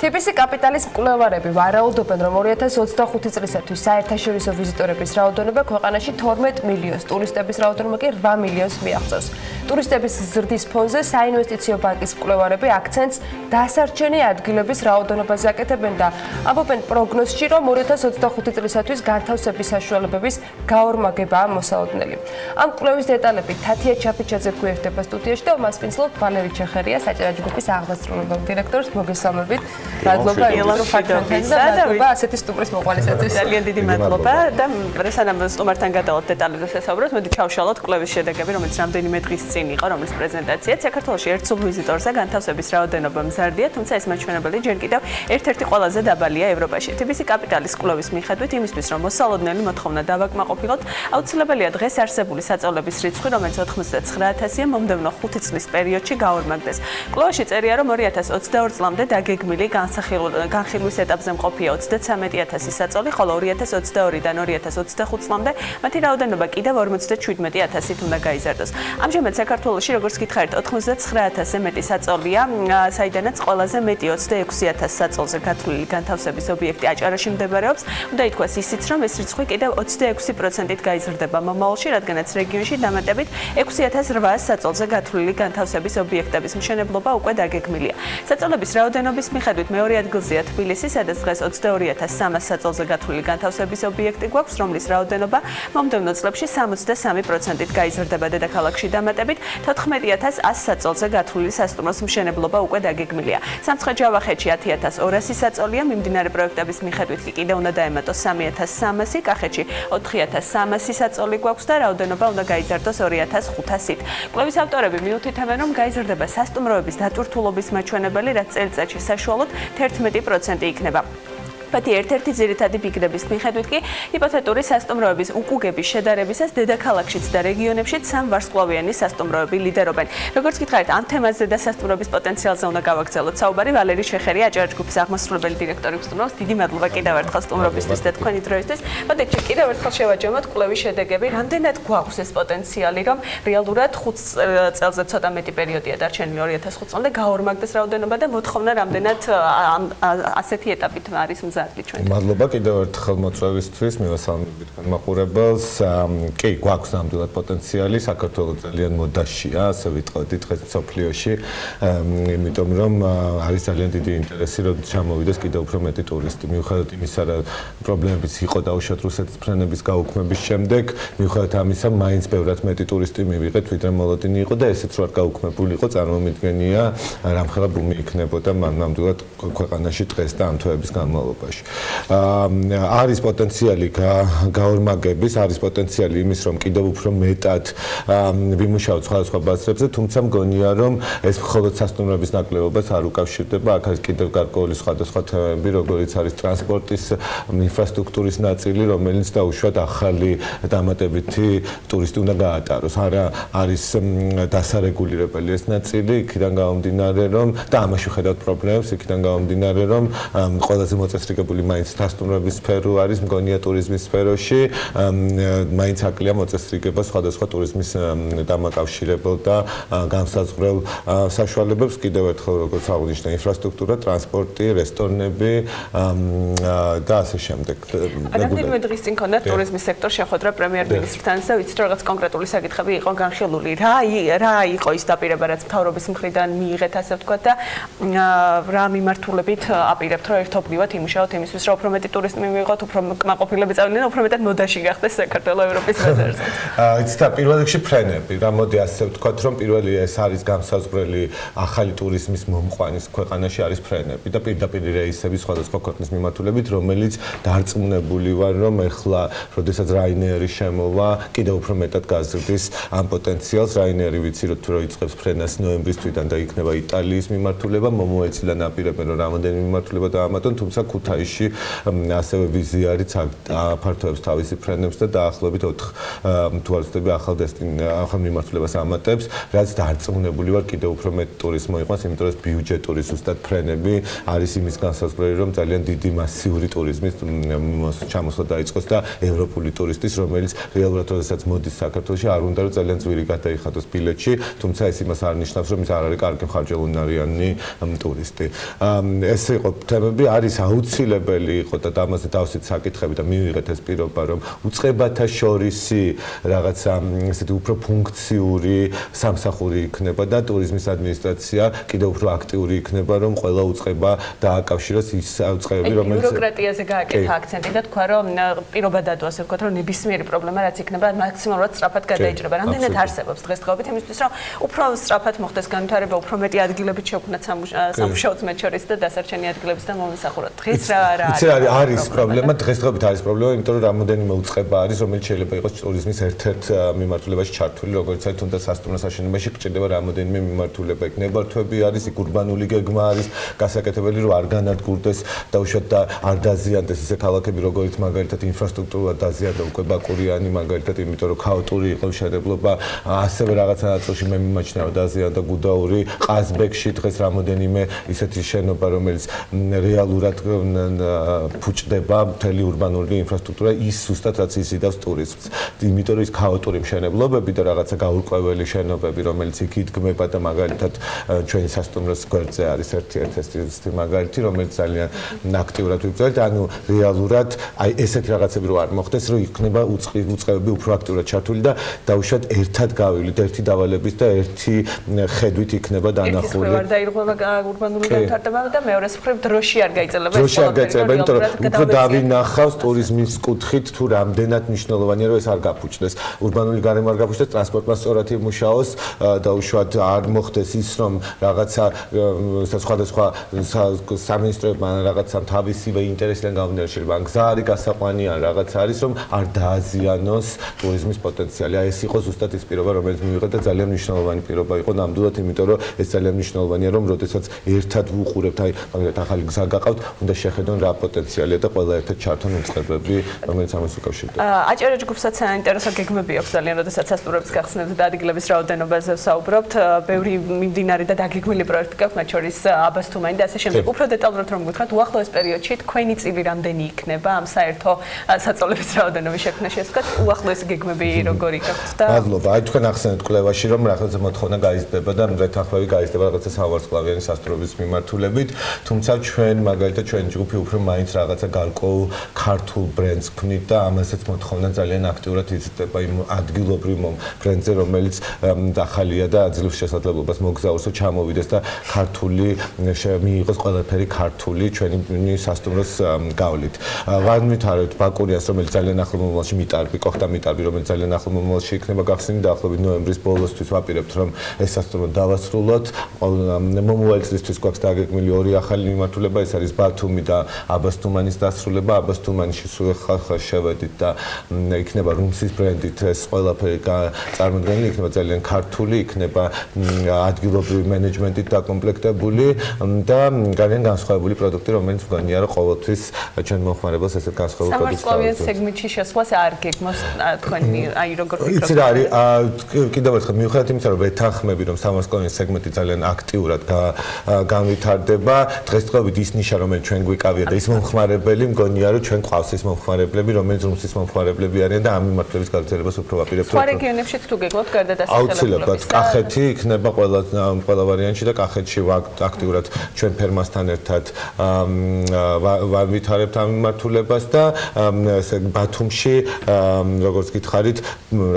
TBC კაპიტალის მკვლევარები ვარაუდობენ, რომ 2025 წლისათვის საერთაშორისო ვიზიტორების რაოდენობა ქვეყანაში 12 მილიონს, ტურისტების რაოდენობა კი 8 მილიონს მიაღწევს. ტურისტების ზრდის ფონზე საინვესტიციო ბანკის მკვლევარები აქცენტს დასარჩენი ადგილების რაოდენობაზე აკეთებენ და ამბობენ პროგნოზში, რომ 2025 წლისათვის განთავსების საშუალებების გაორმაგებაა მოსალოდნელი. ამ კვლევის დეტალები თათია ჩაფიჩაძე გვერდება სტუდიაში და მას პინძლობ ვალერი ჩეხერია, საჭიროა ჯგუფის აღმასრულებელ დირექტორს. მოგესალმებით. მადლობა და ასეთი სტუმრის მოყვალისათვის. ძალიან დიდი მადლობა და სანამ სტუმართან გადავალთ დეტალებზე შესაუბროთ, მოდი ჩავშალოთ კვლევის შედეგები, რომელიც რამდენიმე დღის წინ იყო, რომლის პრეზენტაციაც საქართველოში ერთსულ ვიზიტორზე განთავსების რაოდენობა მზარდია, თუმცა ეს მაჩვენებელი ჯერ კიდევ ერთ-ერთი ყველაზე დაბალია ევროპაში. TBC კაპიტალის კვლევის მიხედვით, იმისთვის რომ მოსალოდნელი მოთხოვნა დავაკმაყოფილოთ, აუცილებელია დღეს არსებული საწოლების რიცხვი, რომელიც 99,000-ია, მომდევნო 5 წლის პერიოდში გაორმაგდეს. კვლევაში წერია, რომ 2022 წლამდე დაგეგმილი განხილვის ეტაპზე მყოფია 33,000 საწოლი, ხოლო 2022-დან 2025 წლამდე მათი რაოდენობა კიდევ 57,000-ით უნდა გაიზარდოს. ამჟამად საქართველოში, როგორც გითხარით, 99,000-ზე მეტი საწოლია, საიდანაც ყველაზე მეტი 26,000 საწოლზე გათვლილი განთავსების ობიექტი აჭარაში მდებარეობს. უნდა ითქვას ისიც, რომ ეს რიცხვი კიდევ 26%-ით გაიზრდება მომავალში, რადგანაც რეგიონში დამატებით 6,800 საწოლზე გათვლილი განთავსების ობიექტების მშენებლობა უკვე დაგეგმილია. საწოლების რაოდენობის მიხედვით მეორე ადგილზეა თბილისი, სადაც დღეს 22,300 საწოლზე გათვლილი განთავსების ობიექტი გვაქვს, რომლის რაოდენობა მომდევნო წლებში 63%-ით გაიზრდება. დედაქალაქში დამატებით 14,100 საწოლზე გათვლილი სასტუმროს მშენებლობა უკვე დაგეგმილია. სამცხე-ჯავახეთში 10,200 საწოლია, მიმდინარე პროექტების მიხედვით კი კიდევ უნდა დაემატოს 3,300, კახეთში 4,300 საწოლი გვაქვს და რაოდენობა უნდა გაიზარდოს 2,500-ით. კვლევის ავტორები მიუთითებენ, რომ გაიზრდება სასტუმროების დატვირთულობის მაჩვენებელი, რაც წელიწადში საშუალოდ 11% იქნება. პატი ერთ-ერთი ძირითადი ფიქრების მიხედვით კი ჰიპოთეტური სასტუმროების უკუგების შედარებისას დედაქალაქშიც და რეგიონებშიც სამვარსკვლავიანი სასტუმროები ლიდერობენ. როგორც გითხარით, ამ თემაზე და სასტუმროების პოტენციალზე უნდა გავაგრძელოთ საუბარი. ვალერი ჩეხერია, აჭარა ჯგუფის აღმასრულებელი დირექტორი გსტუმრობს. დიდი მადლობა კიდევ ერთხელ სტუმრობისთვის და თქვენი დროისთვის. მოდით კიდევ ერთხელ შევაჯამოთ კვლევის შედეგები. რამდენად გვაქვს ეს პოტენციალი, რომ რეალურად 5 წელზე ცოტა მეტი პერიოდია დარჩენილი 2005 წლამდე გაორმაგდეს რაოდენობა და მოთხოვნა რამდენად ასეთი ეტაპით არის მადლობა კიდევ ერთხელ მოწვევისთვის, მივესალმებით თქვენ მაყურებელს. კი, გვაქვს ნამდვილად პოტენციალი, საქართველოს ძალიან მოდაშია, ასე ვიტყოდი დღეს მსოფლიოში, იმიტომ რომ არის ძალიან დიდი ინტერესი, რომ ჩამოვიდეს კიდევ უფრო მეტი ტურისტი. მიუხედავად იმისა, რომ პრობლემებიც იყო დაუშვათ რუსეთის ფრენების გაუქმების შემდეგ, მიუხედავად ამისა, მაინც ბევრად მეტი ტურისტი მივიღეთ, ვიდრე მოლოდინი იყო და ესეც რო არ გაუქმებული იყო, წარმომიდგენია, რამხელა ბუმი იქნებოდა ნამდვილად ქვეყანაში დღეს და ამ თვეების განმავლობაში. არის პოტენციალი გაორმაგების, არის პოტენციალი იმის, რომ კიდევ უფრო მეტად ვიმუშაოთ სხვადასხვა ბაზრებზე, თუმცა მგონია, რომ ეს მხოლოდ სასტუმროების ნაკლებობას არ უკავშირდება, აქ არის კიდევ გარკვეული სხვადასხვა თემები, როგორიც არის ტრანსპორტის ინფრასტრუქტურის ნაწილი, რომელიც დაუშვათ ახალი დამატებითი ტურისტი უნდა გაატაროს. არა არის დასარეგულირებელი ეს ნაწილი, იქიდან გამომდინარე, რომ და ამაში ხედავთ პრობლემებს, იქიდან გამომდინარე, რომ ყველაზე მოწესრიგებული მაინც სასტუმროების სფერო არის, მგონია ტურიზმის სფეროში, მაინც აკლია მოწესრიგება სხვადასხვა ტურიზმის დამაკავშირებელ და განსაზღვრელ საშუალებებს. კიდევ ერთხელ როგორც აღნიშნე, ინფრასტრუქტურა, ტრანსპორტი, რესტორნები და ასე შემდეგ. რამდენიმე დღის წინ ქონდა ტურიზმის სექტორ შეხვედრა პრემიერ-მინისტრთან და ვიცით, რომ რაღაც კონკრეტული საკითხები იყო განხილული. რა იყო ის დაპირება, რაც მთავრობის მხრიდან მიიღეთ, ასე ვთქვათ და რა მიმართულებით აპირებთ, რომ ერთობლივად იმუშაოთ იმისთვის, რომ უფრო მეტი ტურისტი მივიღოთ, უფრო კმაყოფილები წავიდნენ, უფრო მეტად მოდაში გახდეს საქართველოს ევროპის ბაზარზე. იცით, პირველ რიგში ფრენები. რა მოდი ასე ვთქვათ, რომ პირველი ეს არის განსაზღვრელი ახალი ტურიზმის მომყვანის ქვეყანაში არის ფრენები და პირდაპირ რეისები სხვადასხვა ქვეყნის მიმართულებით, რომელიც დარწმუნებული ვარ, რომ ეხლა, როდესაც რაინერი შემოვა, კიდევ უფრო მეტად გაზრდის ამ პოტენციალს. რაინერი ვიცი, რომ თუ იწყებს ფრენას ნოემბრის თვიდან და იქნება იტალიის მიმართულება, მომოეცილან აპირებენ, რომ რამოდენიმე მიმართულება დაამატონ, თუმცა ქუთაისი მაისში ასევე ვიზია არის აფართოებს თავისი ფრენებს და დაახლოებით 4 თუ არ ვცდები ახალ მიმართულებას ამატებს, რაც დარწმუნებული ვარ კიდევ უფრო მეტ ტურიზმს მოიყვანს, იმიტომ რომ ბიუჯეტური ზუსტად ფრენები არის იმის განსაზღვრელი, რომ ძალიან დიდი მასიური ტურიზმის ჩამოსვლა დაიწყოს და ევროპული ტურისტის, რომელიც რეალურად როდესაც მოდის საქართველოში, არ უნდა რომ ძალიან ძვირი გადაიხადოს ბილეთში, თუმცა ეს იმას არ ნიშნავს, რომ ის არ არის კარგი მხარჯელუნარიანი ტურისტი. ეს იყო თემები, არის აუცილებელი იყო და ამაზე დავსვით საკითხები და მივიღეთ ეს პირობა, რომ უწყებათა შორისი რაღაცა ესეთი უფრო ფუნქციური სამსახური იქნება და ტურიზმის ადმინისტრაცია კიდევ უფრო აქტიური იქნება, რომ ყველა უწყება დააკავშიროს ის უწყებები, რომელიც ბიუროკრატიაზე გააკეთა აქცენტი და თქვა, რომ პირობა დადო, ასე ვთქვათ, რომ ნებისმიერი პრობლემა რაც იქნება, მაქსიმალურად სწრაფად გადაიჭრება. რამდენად არსებობს დღესდღეობით იმისთვის, რომ უფრო სწრაფად მოხდეს განვითარება, უფრო მეტი ადგილებით შევქმნათ სამუშაოც მათ შორის და დასარჩენი ადგილებიც და მომისახუროთ. დღეს რა არის პრობლემა, დღესდღეობით არის პრობლემა, იმიტომ რომ რამოდენიმე უწყება არის, რომელიც შეიძლება იყოს ტურიზმის ერთ-ერთ მიმართულებაში ჩართული, როგორც არის თუნდაც სასტუმროს აშენებაში გჭირდება რამოდენიმე მიმართულება. იქ ნებართვები არის, იქ ურბანული გეგმა არის, გასაკეთებელი რომ არ განადგურდეს და უშუალოდ არ დაზიანდეს ისე ქალაქები, როგორც მაგალითად ინფრასტრუქტურულად დაზიანდა უკვე ბაკურიანი, მაგალითად, იმიტომ რომ ქაოტური იყო მშენებლობა, ასევე რაღაცა ნაწილში მე მიმაჩნია რომ დაზიანდა გუდაური, ყაზბეგში დღეს რამოდენიმე ისეთი შენობა, რომელიც რეალურად ფუჭდება მთელი ურბანული ინფრასტრუქტურა, ის ზუსტად რაც იზიდავს ტურიზმს. იმიტომ რომ ის ქაოტური მშენებლობები და რაღაცა გაურკვეველი შენობები, რომელიც იქ იდგმება და მაგალითად ჩვენი სასტუმროს გვერდზე არის ერთ-ერთი მაგალითი, რომელიც ძალიან აქტიურად ვიბრძოლეთ, ანუ რეალურად აი ესეთი რაღაცები რო არ მოხდეს, რომ იქნება უწყებები უფრო აქტიურად ჩართული და დაუშვათ ერთად გავივლით, ერთი დავალებით და ერთი ხედვით იქნება დანახული. ერთი მხრივ არ დაირღვევა ურბანული განვითარება და მეორეს მხრივ დროში არ გაიწელება. დროში არ გაიწელება, იმიტომ რომ უფრო დავინახავს ტურიზმის კუთხით თუ რამდენად მნიშვნელოვანია რომ ეს არ გაფუჭდეს. ურბანული გარემო არ გაფუჭდეს, ტრანსპორტმა სწორად იმუშაოს და უშუალოდ არ მოხდეს ის, რომ რაღაცა სხვადასხვა სამინისტროებმა რაღაცა თავისივე ინტერესიდან გამომდინარე შეიძლება ან გზა არის გასაყვანი ან რაღაც არის, რომ არ დააზიანოს ტურიზმის პოტენციალი. აი ეს იყო ზუსტად ის პირობა, რომელიც მივიღეთ და ძალიან მნიშვნელოვანი პირობა იყო ნამდვილად, იმიტომ რომ ეს ძალიან მნიშვნელოვანია, რომ როდესაც ერთად ვუყურებთ, აი მაგალითად ახალი გზა გაყავთ, უნდა შეხედონ რა პოტენციალია და ყველა ერთად ჩართონ უწყებები, რომელიც ამას უკავშირდება. აჭარა ჯგუფსაც საინტერესო გეგმები აქვს ძალიან, როდესაც სასტუმროების გახსნებთ და ადგილების რაოდენობაზე ვსაუბრობთ. ბევრი მიმდინარე და დაგეგმილი პროექტი გაქვთ, მათ შორის აბასთუმანი და ასე შემდეგ. უფრო დეტალურად რომ გითხრათ, უახლოეს პერიოდში თქვენი წილი რამდენი იქნება ამ საერთო საწოლების რაოდენობის შექმნაში, ასე ვთქვათ, უახლოესი გეგმები როგორი გაქვთ და მადლობა. აი თქვენ ახსენეთ კვლევაში, რომ რაღაცა მოთხოვნა გაიზრდება და მრეთახმები გაიზრდება რაღაცა სავარსკვლავიანი სასტუმროების მიმართულებით, თუმცა ჩვენ მაგალითად ჩვენი ჯგუფი უფრო მაინც რაღაცა გარკვეულ ქართულ ბრენდს ქმნით და ამასაც მოთხოვნა ძალიან აქტიურად იზრდება იმ ადგილობრივ ბრენდზე, რომელიც ახალია და აძლევს შესაძლებლობას მოგზაურს და ჩამოვიდეს და ქართული მიიღოს ყველაფერი ქართული ჩვენი სასტუმროს გავლით. ვანვითარებთ ბაკურიანს, რომელიც ძალიან ახლო მომავალში მიტარბი, კოხტა მიტარბი, რომელიც ძალიან ახლო მომავალში იქნება გახსნილი დაახლოებით ნოემბრის ბოლოსთვის ვაპირებთ, რომ ეს სასტუმრო დავასრულოთ. მომავალი წლისთვის გვაქვს დაგეგმილი ორი ახალი მიმართულება, ეს არის ბათუმი და აბასთუმანის დასრულება. აბასთუმანში სულ ხალხი შევედით და იქნება რუმსის ბრენდით ეს ყველაფერი წარმოდგენილი, იქნება ძალიან ქართული, იქნება ადგილობრივი მენეჯმენტით დაკომპლექტებული და ძალიან განსხვავებული პროდუქტი, რომელიც მგონია რომ ყოველთვის ჩვენ მომხმარებელს ესეთ განსხვავებული პროდუქტი სამართლოვან სეგმენტში შესვლას არ გეგმავს თქვენი აი როგორ ფიქრობთ? იცი რა არის კიდევ ერთხელ მივხვდეთ იმისა, რომ ვეთანხმები, რომ სამართლოვანი სეგმენტი ძალიან აქტიურად განვითარდება. დღესდღეობით ის ნიშა, რომელიც ჩვენ გვიკავია და ის მომხმარებელი მგონია რომ ჩვენ ყავს ის მომხმარებლები, რომელიც რუმსის მომხმარებლები არიან და ამ მიმართულების გაძლიერებას უფრო ვაპირებთ. სხვა რეგიონებშიც თუ გეგმავთ გარდა დასახელებლების. აუცილებლად კახეთი იქნება ყველა ვარიანტში და კახეთში აქტიურად ჩვენ ფერმასთან ერთად ვავითარებთ ამ მიმართულებას და ბათუმში როგორც გითხარით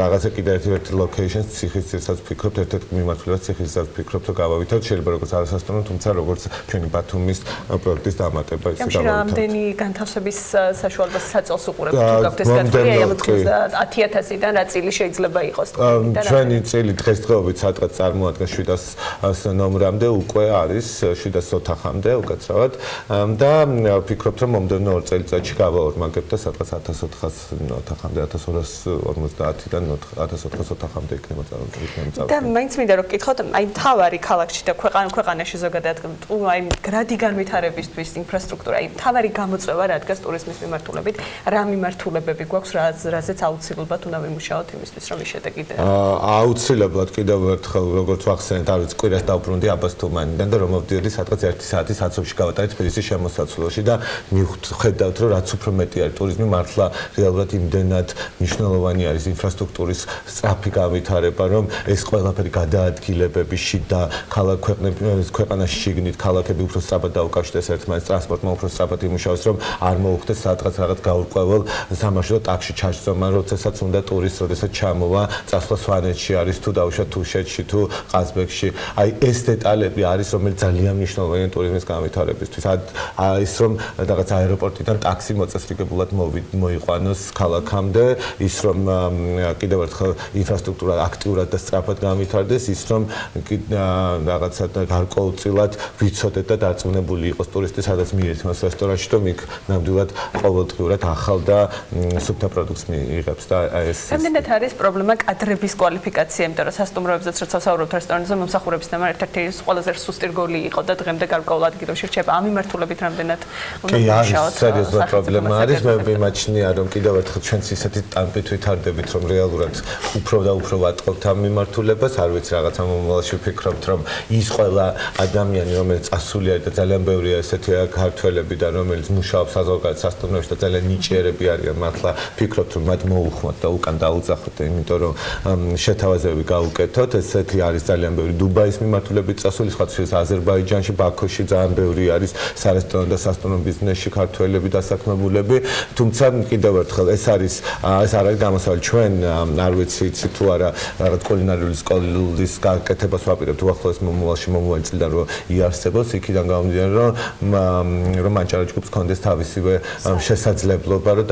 რაღაცა კიდევ ერთ ლოკეიშენს ციხისძირსაც ვფიქრობთ, ერთ-ერთ მიმართულებას ციხისძირსაც ვფიქრობთ რომ გავავითაროთ, შეიძლება როგორც არასასტუმრო, თუმცა როგორც ჩვენი ბათუმის პროექტის დამატება ის გავავითაროთ. რამდენი განთავსების საშუალებას საწოლს უყურებთ თუ გაქვთ ეს გათვლილი, აი ამ 10,000-დან რა წილი შეიძლება იყოს? ჩვენი წილი დღესდღეობით სადღაც წარმოადგენს 700 ნომრამდე უკვე არის 700 ოთახამდე უკაცრავად და ვფიქრობთ რომ მომდევნო 2 წელიწადში გავაორმაგებთ და სადღაც 1400 ოთახამდე 1250-დან 1400 ოთახამდე იქნება წარმოდგენილი. და მაინც მინდა რომ გკითხოთ, აი მთავარი ქალაქში და ქვეყანაში ზოგადად თუ აი გრადი განვითარებისთვის, ინფრასტრუქტურა ინფრასტრუქტურა. აი, თავარი გამოწვევა რა დგას ტურიზმის მიმართულებით, რა მიმართულებები გვაქვს, რაზეც აუცილებლად უნდა ვიმუშაოთ იმისთვის, რომ ის შედეგი აუცილებლად კიდევ ერთხელ როგორც ვახსენეთ, არის კვირას დავბრუნდი აბასთუმანიდან და რომ მოვდიოდი სადღაც 1 საათი საცობში გავატარეთ თბილისის შემოსაცვლელში და მივხვდით, რომ რაც უფრო მეტი არის ტურიზმი, მართლა რეალურად იმდენად მნიშვნელოვანი არის ინფრასტრუქტურის სწრაფი განვითარება, რომ ეს ყველაფერი გადაადგილებები შიდა ქვეყანაში შიგნით ქალაქები უფრო სწრაფად დაუკავშირდეს ერთმანეთს, ტრანსპორტმა უფრო სწრაფად იმუშაოს, რომ არ მოუხდეს სადღაც რაღაც გაურკვეველ სამარშრუტო ტაქსში ჩასწომა, როდესაც უნდა ტურისტს, როდესაც ჩამოვა, წასვლა სვანეთში არის თუ დაუშვათ თუშეთში თუ ყაზბეგში. აი ეს დეტალები არის, რომელიც ძალიან მნიშვნელოვანია ტურიზმის განვითარებისთვის. ის რომ რაღაც აეროპორტიდან ტაქსი მოწესრიგებულად მოიყვანოს ქალაქამდე, ის რომ კიდევ ერთხელ ინფრასტრუქტურა აქტიურად და სწრაფად განვითარდეს, ის რომ რაღაცა გარკვეულწილად ვიცოდეთ და დარწმუნებული იყოს ტურისტი, სადაც მიირთმევს რესტორანში, რომ იქ ნამდვილად ყოველდღიურად ახალ და სუფთა პროდუქტს მიიღებს და ეს რამდენად არის პრობლემა კადრების კვალიფიკაცია, იმიტომ რომ სასტუმროებზეც რაც ვსაუბრობთ რესტორანებზე, მომსახურებისთან ერთ-ერთი ყველაზე სუსტი რგოლი იყო და დღემდე გარკვეულ ადგილებში რჩება. ამ მიმართულებით რამდენად უნდა ვიმუშაოთ? სერიოზული პრობლემა არის. მე მიმაჩნია, რომ კიდევ ერთხელ ჩვენც ისეთი ტამპით ვითარდებით, რომ რეალურად უფრო და უფრო ვატყობთ ამ მიმართულებას. არ ვიცი, რაღაცა მომავალში ვფიქრობთ, რომ ის ყველა ადამიანი, რომელიც წასული არის და ძალიან ბევრია ესეთი ქართველები და რომელიც მუშაობს საზოგადოებრივ სასტუმროებში და ძალიან ნიჭიერები არიან, მართლა ფიქრობთ, რომ მათ მოუხმოთ და უკან დაუძახოთ, იმიტომ რომ შეთავაზებები გაუკეთოთ. ესეთი არის ძალიან ბევრი დუბაის მიმართულებით წასული, სხვა აზერბაიჯანში, ბაქოში ძალიან ბევრი არის სარესტორანო და სასტუმრო ბიზნესში ქართველები დასაქმებულები. თუმცა კიდევ ერთხელ ეს არ არის გამოსავალი. ჩვენ არ ვიცი თუ არა რაღაც კულინარიული სკოლის გაკეთებას ვაპირებთ უახლოეს მომავალ წლიდან რომ იარსებოს, იქიდან გამომდინარე რომ მანჭარა ჯგუფს კონდეს თავისივე შესაძლებლობა რომ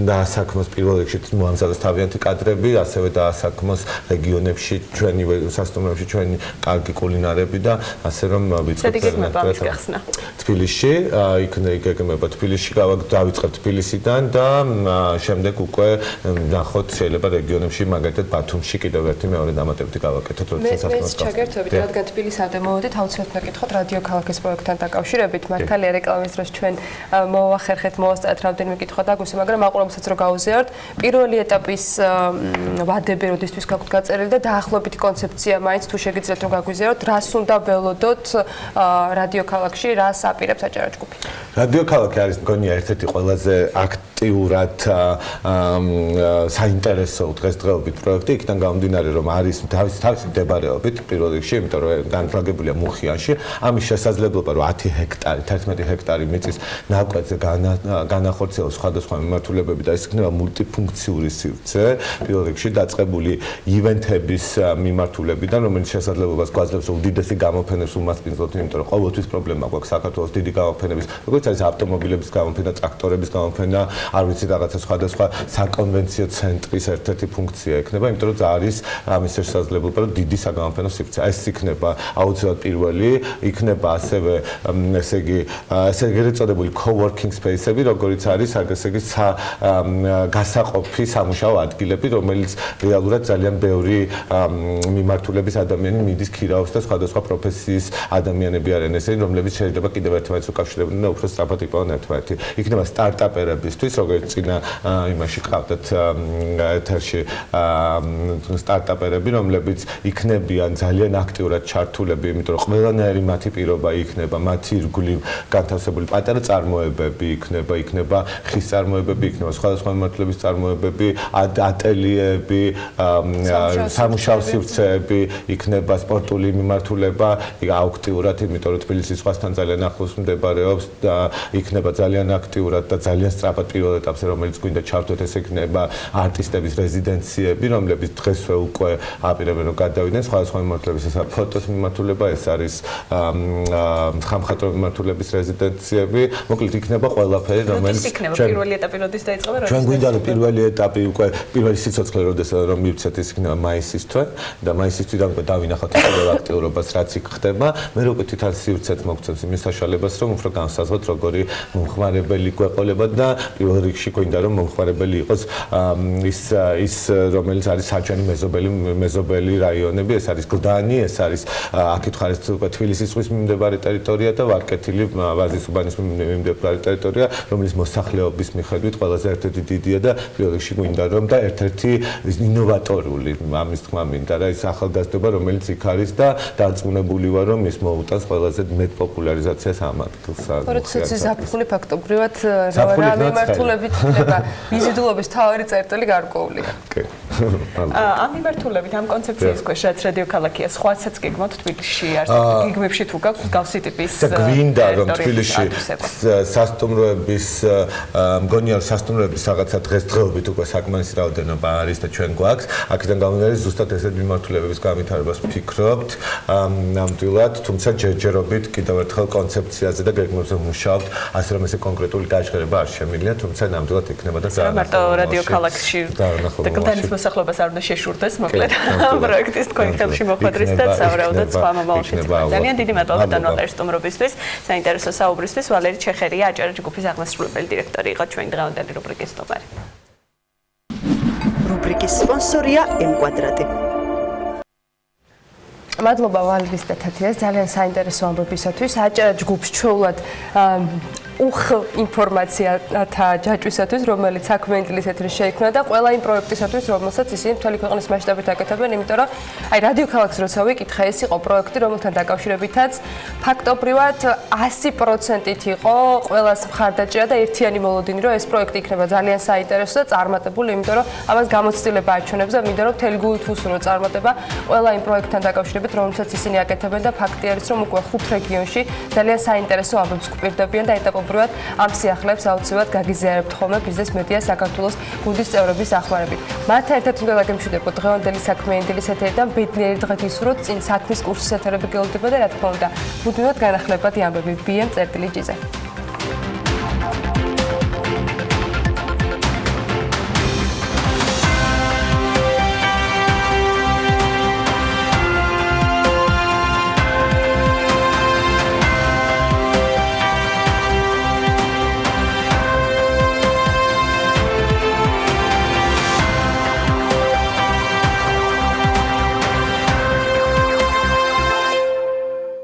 დასაქმოს პირველ რიგში მოამზადოს თავიანთი კადრები, ასევე დაასაქმოს რეგიონებში ჩვენი სასტუმროებში ჩვენი კარგი კულინარები და ასე რომ ვიცოდეთ თბილისში, იქნება თბილისში დავიწყებთ თბილისიდან და შემდეგ უკვე ნახოთ შეიძლება რეგიონებში, მაგალითად ბათუმში კიდევ ერთი მეორე დამატებითი გავაკეთოთ, როდესაც მე ჩაგერთვებით, რადგან თბილისამდე მოვედით, აუცილებლად ნაკითხოთ რადიო ქალაქის პროექტთან დაკავშირებით. მართალია რეკლამის დროს ჩვენ მოვახერხეთ, მოვასწრეთ რამდენიმე კითხვა დაგვისვა, მაგრამ აყურებელსაც რო გავუზიაროთ, პირველი ეტაპის ვადები როდესთვის გაქვთ გაწერილი და დაახლოებით კონცეფცია მაინც თუ შეგიძლიათ რომ გაგვიზიაროთ, რას უნდა ველოდოთ რადიო ქალაქში, რას აპირებს აჭარა ჯგუფი. რადიო ქალაქი არის მგონია ერთ-ერთი ყველაზე აქტიურად საინტერესო დღესდღეობით პროექტი, იქიდან გამომდინარე რომ არის თავისი მდებარეობით პირველ რიგში, იმიტომ რომ განლაგებულია მუხიანში, ამის შესაძლებლობა რომ 10 ჰექტარი, 11 ჰექტარი მიწის ნაკვეთზე განახორციელოს სხვადასხვა მიმართულებები და ეს იქნება მულტიფუნქციური სივრცე, პირველ რიგში დაწყებული ივენთების მიმართულებიდან, რომელიც შესაძლებლობას გვაძლევს რომ უდიდესი გამოფენებს უმასპინძლოთ, იმიტომ რომ ყოველთვის პრობლემა გვაქვს საქართველოს დიდი გამოფენების, როგორც არის ავტომობილების გამოფენა, ტრაქტორების გამოფენა, არ ვიცი რაღაცა სხვადასხვა საკონვენციო ცენტრის ერთ-ერთი ფუნქცია იქნება, იმიტომ რომ არის ამის შესაძლებლობა რომ დიდი საგამოფენო სივრცე. ეს იქნება აუცილებლად პირველი, იქნება ასევე ესე იგი წოდებული co-working space-ები, როგორც არის ესე იგი გასაყოფი სამუშაო ადგილები, რომელიც რეალურად ძალიან ბევრი მიმართულების ადამიანი მიდის ქირაობს და სხვადასხვა პროფესიის ადამიანები არიან ესენი, რომლებიც შეიძლება კიდევ ერთმანეთს უკავშირებდნენ და უფრო სწრაფად იპოვონ ერთმანეთი. იქნება სტარტაპერებისთვის, როგორც წინა იმაში ყავდათ ეთერში სტარტაპერები, რომლებიც იქნებიან ძალიან აქტიურად ჩართულები, იმიტომ რომ ყველანაირი მათი პირობა იქნება, მათი ირგვლივ განთავსებული პატარა წარმოებები იქნება ხის წარმოებები, იქნება სხვადასხვა მიმართულების წარმოებები, ატელიეები, სამუშაო სივრცეები, იქნება სპორტული მიმართულება, აქტიურად, იმიტომ რომ თბილისის ზღვასთან ძალიან ახლოს მდებარეობს და იქნება ძალიან აქტიურად და ძალიან სწრაფად პირველ ეტაპზე, რომელიც გვინდა ჩავთვეთ, ეს იქნება არტისტების რეზიდენციები, რომლებიც დღესვე უკვე აპირებენ რომ გადავიდნენ სხვადასხვა მიმართულების, ეს არის ფოტოს მიმართულება, ეს არის ხამხატვრო მიმართულების რეზიდენციები, მოკლედ იქნება ყველაფერი, რომელიც პირველი ეტაპი როდის დაიწყება, ჩვენ გვინდა რომ პირველი ეტაპი უკვე პირველი სიცოცხლე როდესაც რომ მივცეთ, ის იქნება მაისის თვე და მაისის თვიდან უკვე დავინახოთ ყველა აქტიურობას, რაც იქ ხდება. მე უკვე თვითონ სივრცეც მოგცემს იმის საშუალებას, რომ უფრო განსაზღვროთ როგორი მომხმარებელი გვეყოლება და პირველ რიგში გვინდა რომ მომხმარებელი იყოს ის რომელიც არის საჭენი მეზობელი რაიონები, ეს არის გლდანი, ეს არის აქეთ ხარ ეს უკვე თბილისის ზღვის მიმდებარე ტერიტორია და ვარკეთილი ვაზის უბანის მიმდებარე ტერიტორია, რომელიც მოსახლეობის მიხედვით ყველაზე ერთ-ერთი დიდია და პირველ რიგში გვინდა რომ და ერთ-ერთი ინოვატორული ამის თქმა მინდა რა ის ახალგაზრდობა რომელიც იქ არის და დარწმუნებული ვარ რომ ის მოუტანს ყველაზე მეტ პოპულარიზაციას ამ ადგილს. როდესაც ზაფხული ფაქტობრივად რა მიმართულებით ხდება ვიზიტულობის თავი წერტილი გარკვეულია. კი. ამ მიმართულებით ამ კონცეფციის ქვეშ რაც რადიო ქალაქია სხვასაც გეგმოთ თბილისში არსებობს გეგმებში თუ გაქვს მსგავსი ტიპის გვინდა რომ თბილისში სასტუმროების მგონია რომ სასტუმროების რაღაცა დღესდღეობით უკვე საკმარის რაოდენობა არის და ჩვენ გვაქვს აქედან გამომდინარე ზუსტად ესეთ მიმართულებების განვითარებას ვფიქრობთ ნამდვილად თუმცა ჯერჯერობით კიდევ ერთხელ კონცეფციაზე და გეგმებზე ვმუშაობთ ასე რომ ესე კონკრეტული გაჟღერება არ შემიძლია თუმცა ნამდვილად იქნება და მარტო რადიო ქალაქში და გლდანის მოსახლეობას არ უნდა შეშურდეს მოკლედ პროექტის თქვენ ხელში მოხვედრის და სავარაუდოდ სხვა მომავალში ძალიან დიდი მადლობა დანვალერის სტუმრობისთვის საინტერესო საუბრისთვის ვალერი ჩეხერია აჭარა ჯგუფის აღმასრულებელი დირექტორი იყო ჩვენი დღევანდელი რუბრიკის სტუმარი რუბრიკის სპონსორია M-კვადრატი მადლობა ვალერის და თათიას ძალიან საინტერესო ამბებისათვის აჭარა ჯგუფს ჩვეულად ინფორმაციათა ჯაჭვისათვის, რომელიც საქმიანი დილის ეთერში შეიქმნა და ყველა იმ პროექტისათვის, რომელსაც ისინი მთელი ქვეყნის მასშტაბით აკეთებენ, იმიტომ რომ აი რადიო ქალაქს როცა ვიკითხე, ეს იყო პროექტი, რომელთან დაკავშირებითაც ფაქტობრივად 100%-ით იყო ყველას მხარდაჭერა და ერთიანი მოლოდინი, რომ ეს პროექტი იქნება ძალიან საინტერესო და წარმატებული, იმიტომ რომ ამას გამოცდილება აჩვენებს და მინდა რომ მთელი გულით უსურო წარმატება ყველა იმ პროექტთან დაკავშირებით, რომელსაც ისინი აკეთებენ და ფაქტი არის, რომ უკვე 5 რეგიონში ძალიან საინტერესო ამბებს გვპირდებიან და ეტაპობრივად ამ სიახლეებს აუცილებლად გაგიზიარებთ ხოლმე ბიზნეს მედია საქართველოს გუნდის წევრების ახმარებით. მათთან ერთად უნდა დაგემშვიდობოთ დღევანდელი საქმიანი დილის ეთერიდან ბედნიერი დღით ისურვოთ წინ საქმის კურსის ეთერები გელოდება და რა თქმა უნდა მუდმივად განახლებათ ამბები BM წერტილი ჯიზე.